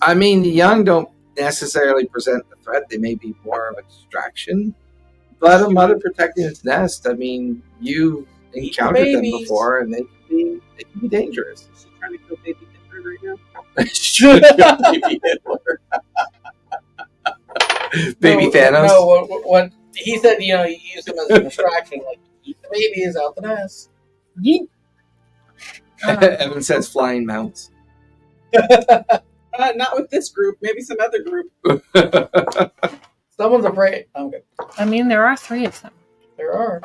I mean, the young don't necessarily present a threat. They may be more of a distraction. But a mother protecting its nest, I mean, you've encountered them Babies. before, and they can be dangerous. She's trying to kill baby Hitler right now. Baby Hitler. Baby Thanos. No, what he said, you use them as a distraction, like keep the babies out the nest. Yeet. Evan says flying mounts. Not with this group. Maybe some other group. Someone's afraid. I'm good. I mean, there are 3 of them. There are.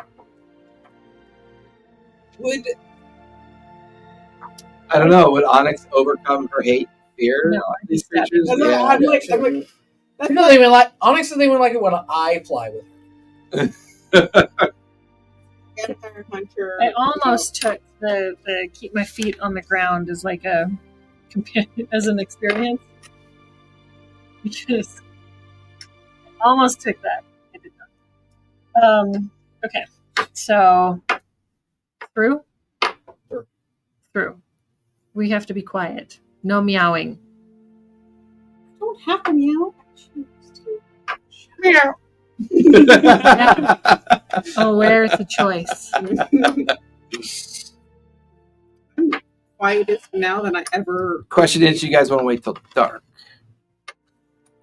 Would I don't know. Would Onyx overcome her hate, fear No, of these I think creatures? I'm like, She doesn't even like. Onyx doesn't even like it when I fly with her. vampire hunter. I almost took the keep my feet on the ground as like a companion, as an experience. Because I almost took that. I did not. Okay. So through? Through. We have to be quiet. No meowing. I don't have to meow. Meow. Oh, where's the choice? I'm quietest now than I ever. Question is, you guys want to wait till dark?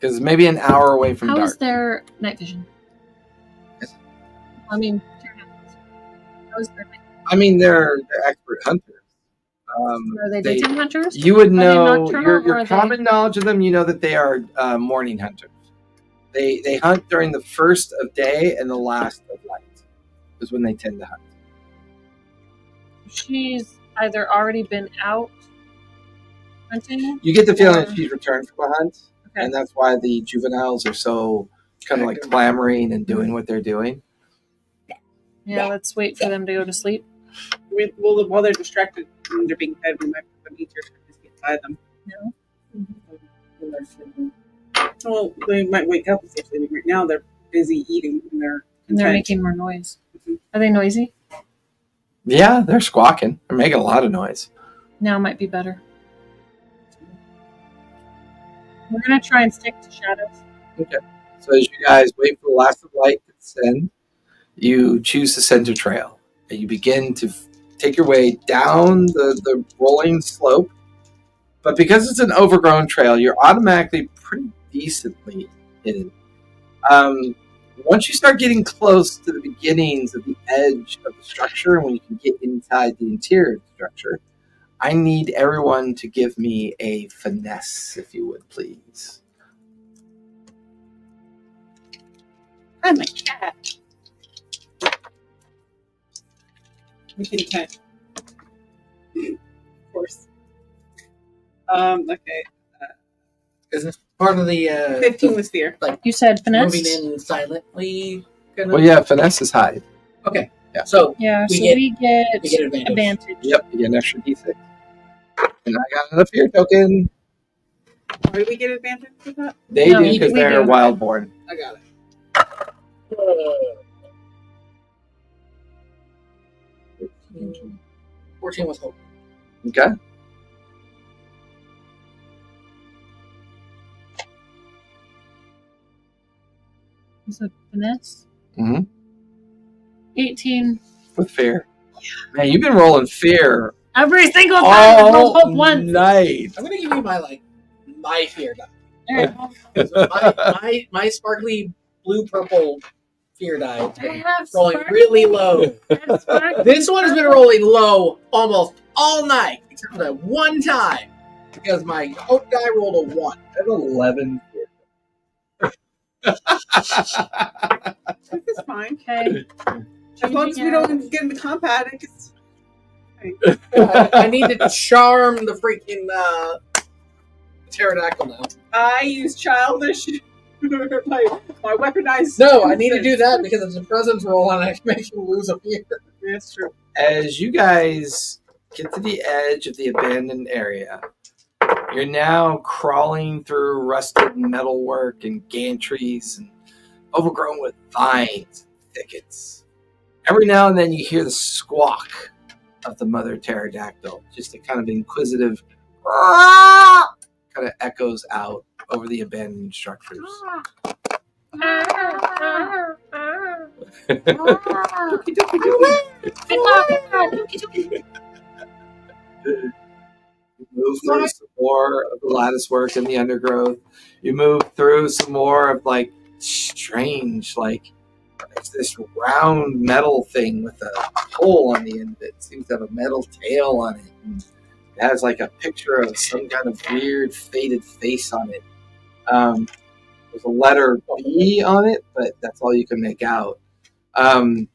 Because maybe an hour away from How dark. is their night vision? I mean, How's their I mean, they're expert hunters. Are they daytime hunters? You would they know nocturnal, or your are they- common knowledge of them. You know that they are morning hunters. They hunt during the first of day and the last of light. Is when they tend to hunt. She's either already been out hunting. You get the feeling Or- that she's returned from a hunt, Okay. and that's why the juveniles are so kind of like clamoring and doing what they're doing. Yeah, let's wait for them to go to sleep. While they're distracted and they're being fed, we might put them easier to just get by them. No. When they're sleeping. Well, they might wake up if they're sleeping. Right now, they're busy eating and they're And they're content. making more noise. Are they noisy? Yeah, they're squawking. They're making a lot of noise. Now might be better. We're gonna try and stick to shadows. So as you guys wait for the last of light to descend, you choose the center trail. And you begin to take your way down the rolling slope. But because it's an overgrown trail, you're automatically pretty decently hidden. Once you start getting close to the beginnings of the edge of the structure, and when you can get inside the interior of the structure, I need everyone to give me a finesse, if you would, please. I'm a cat. We can test. Of course. Okay. Is this part of the 15 was fear. You said finesse. moving in silently? Kind of? Well, yeah, finesse is hide. Okay. Yeah. So Yeah, We so get- we get we get advantage. advantage. Yep, you get an extra d6. And I got another fear token. Why do we get advantage for that? They No, do because we they're do. wildborn. I got it. 14 was hope. Okay. Is it finesse? Mm-hmm. 18. With fear. Man, you've been rolling fear Every single time I rolled all hope once. night. I'm gonna give you my fear die. Alright, So my sparkly blue purple fear die I have rolling sparkly- really low. I have sparkly- This one has been rolling low almost all night, except for that one time, because my hope die rolled a 1. I have 11 fear. This is fine. Okay. As long as we don't get in the combat, it's I need to charm the freaking pterodactyl now. I use childish my weaponized. No, I need to do that because it's a presence roll and I make you lose a fear. That's true. As you guys get to the edge of the abandoned area, you're now crawling through rusted metalwork and gantries and overgrown with vines and thickets. Every now and then you hear the squawk of the mother pterodactyl, just a kind of inquisitive kind of echoes out over the abandoned structures. You move through some more of the lattice work in the undergrowth. You move through some more of like strange, like it's this round metal thing with a hole on the end of it. It seems to have a metal tail on it. And it has like a picture of some kind of weird faded face on it. There's a letter B on it, but that's all you can make out. Kind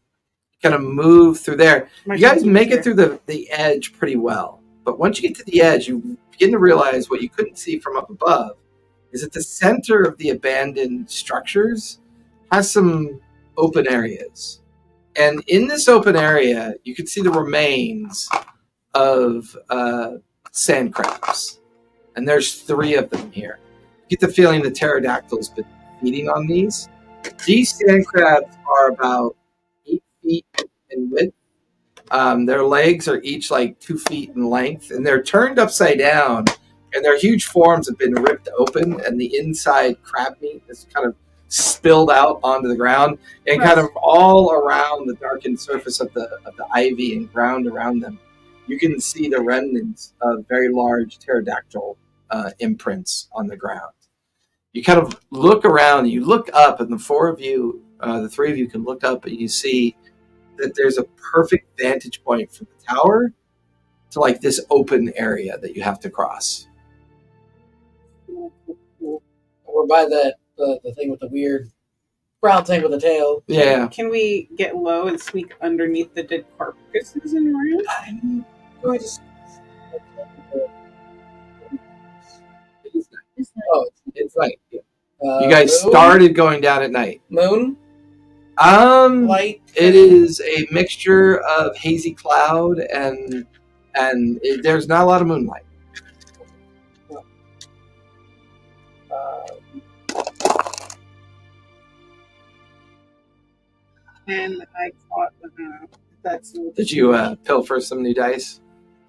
of move through there. You guys make it through the edge pretty well. But once you get to the edge, you begin to realize what you couldn't see from up above is that the center of the abandoned structures has some open areas. And in this open area, you can see the remains of sand crabs. And there's 3 of them here. You get the feeling the pterodactyl's been feeding on these. These sand crabs are about 8 feet in width. Their legs are each like 2 feet in length, and they're turned upside down, and their huge forms have been ripped open, and the inside crab meat is kind of spilled out onto the ground, and kind of all around the darkened surface of the ivy and ground around them, you can see the remnants of very large pterodactyl imprints on the ground. You kind of look around, you look up, and the 3 of you can look up, and you see that there's a perfect vantage point from the tower to like this open area that you have to cross. We're by the thing with the weird brown thing with the tail. Yeah. Can we get low and sneak underneath the dead carcasses in around? I'm going to. Oh, It's like you guys moon? started going down at night. Moon It light. is a mixture of hazy cloud and there's not a lot of moonlight. And I thought that's. Did you pilfer some new dice?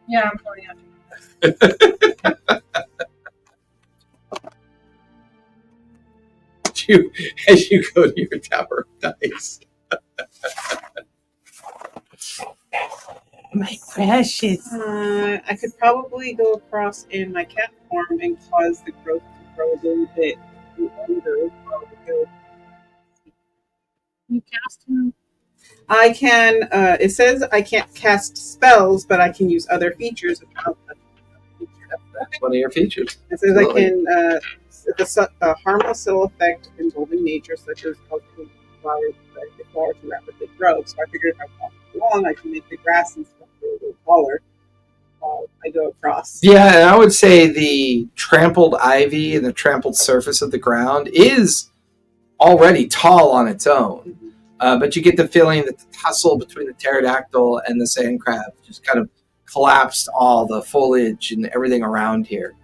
Yeah, I'm pulling out. As you go to your tower of dice. My precious. I could probably go across in my cat form and cause the growth to grow a little bit longer. You cast him. I can. It says I can't cast spells, but I can use other features. That's one of your features. It says I Absolutely. can harmless subtle effect involving nature, such as causing flowers to rapidly grow. So I figured if I walk along, I can make the grass and stuff grow a little taller while I go across. Yeah, and I would say the trampled ivy and the trampled surface of the ground is already tall on its own. But you get the feeling that the tussle between the pterodactyl and the sand crab just kind of collapsed all the foliage and everything around here.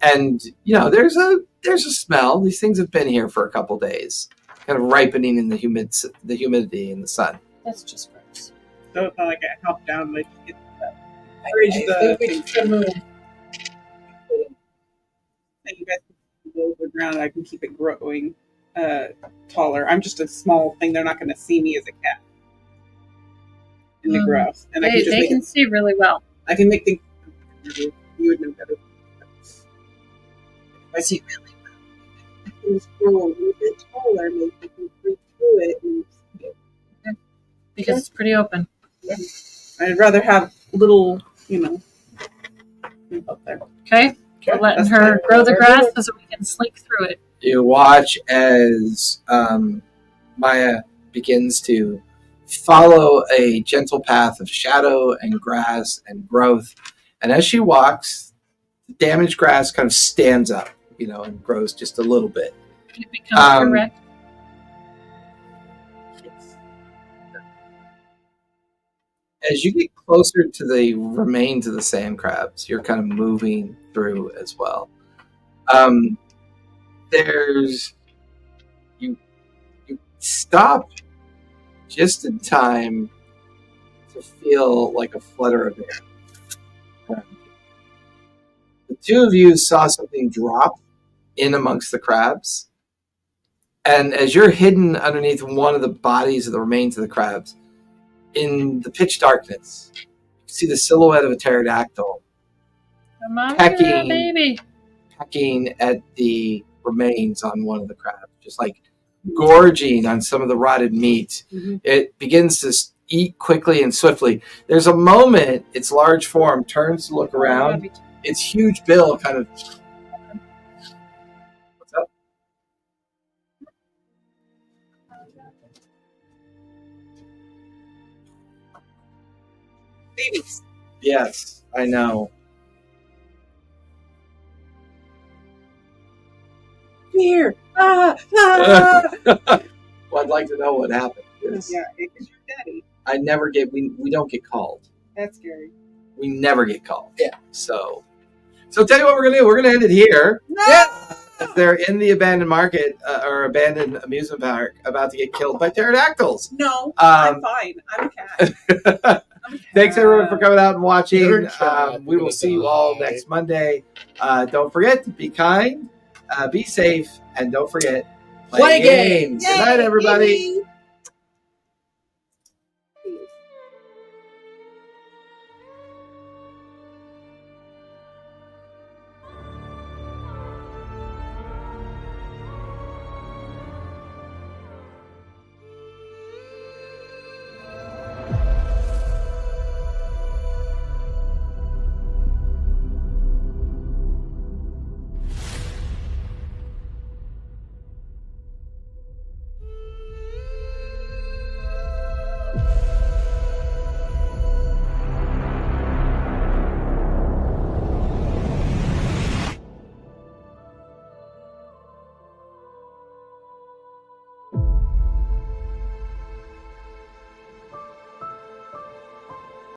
And you know, there's a smell. These things have been here for a couple days, kind of ripening in the humidity in the sun. That's just gross. So it's not like I hop down and I just get I think we should move. and you guys can go over the ground. I can keep it growing taller. I'm just a small thing. They're not going to see me as a cat in the grass, and I can just They make can it. see really well. I can make the. You would know better. I see really well. I can just grow a little bit taller, maybe I can break through it. And Because it's pretty open. I'd rather have little, up there. Okay? We're letting That's her fine. grow the grass so we can slink through it. You watch as Maya begins to follow a gentle path of shadow and grass and growth. And as she walks, the damaged grass kind of stands up, and grows just a little bit. It becomes correct. As you get closer to the remains of the sand crabs, you're kind of moving through as well. You stop just in time to feel like a flutter of air. The two of you saw something drop in amongst the crabs, and as you're hidden underneath one of the bodies of the remains of the crabs, in the pitch darkness, you see the silhouette of a pterodactyl Come on, pecking- girl, baby. pecking at the remains on one of the crabs, just like gorging on some of the rotted meat. Mhm. It begins to eat quickly and swiftly. There's a moment its large form turns to look around. Its huge bill kind of... What's up? Babies. Yes, I know. Here. Well, I'd like to know what happened. Yes. Yeah, it's your daddy. I never get... We don't get called. That's scary. We never get called. Yeah. So tell you what we're going to do. We're going to end it here. Yeah. They're in the abandoned market or abandoned amusement park about to get killed by pterodactyls. No, I'm fine. I'm a cat. I'm a cat. Thanks everyone for coming out and watching. You're trapped. We will see you all next Monday. Don't forget to be kind, be safe, and don't forget, Play games. Good night, everybody. Yay.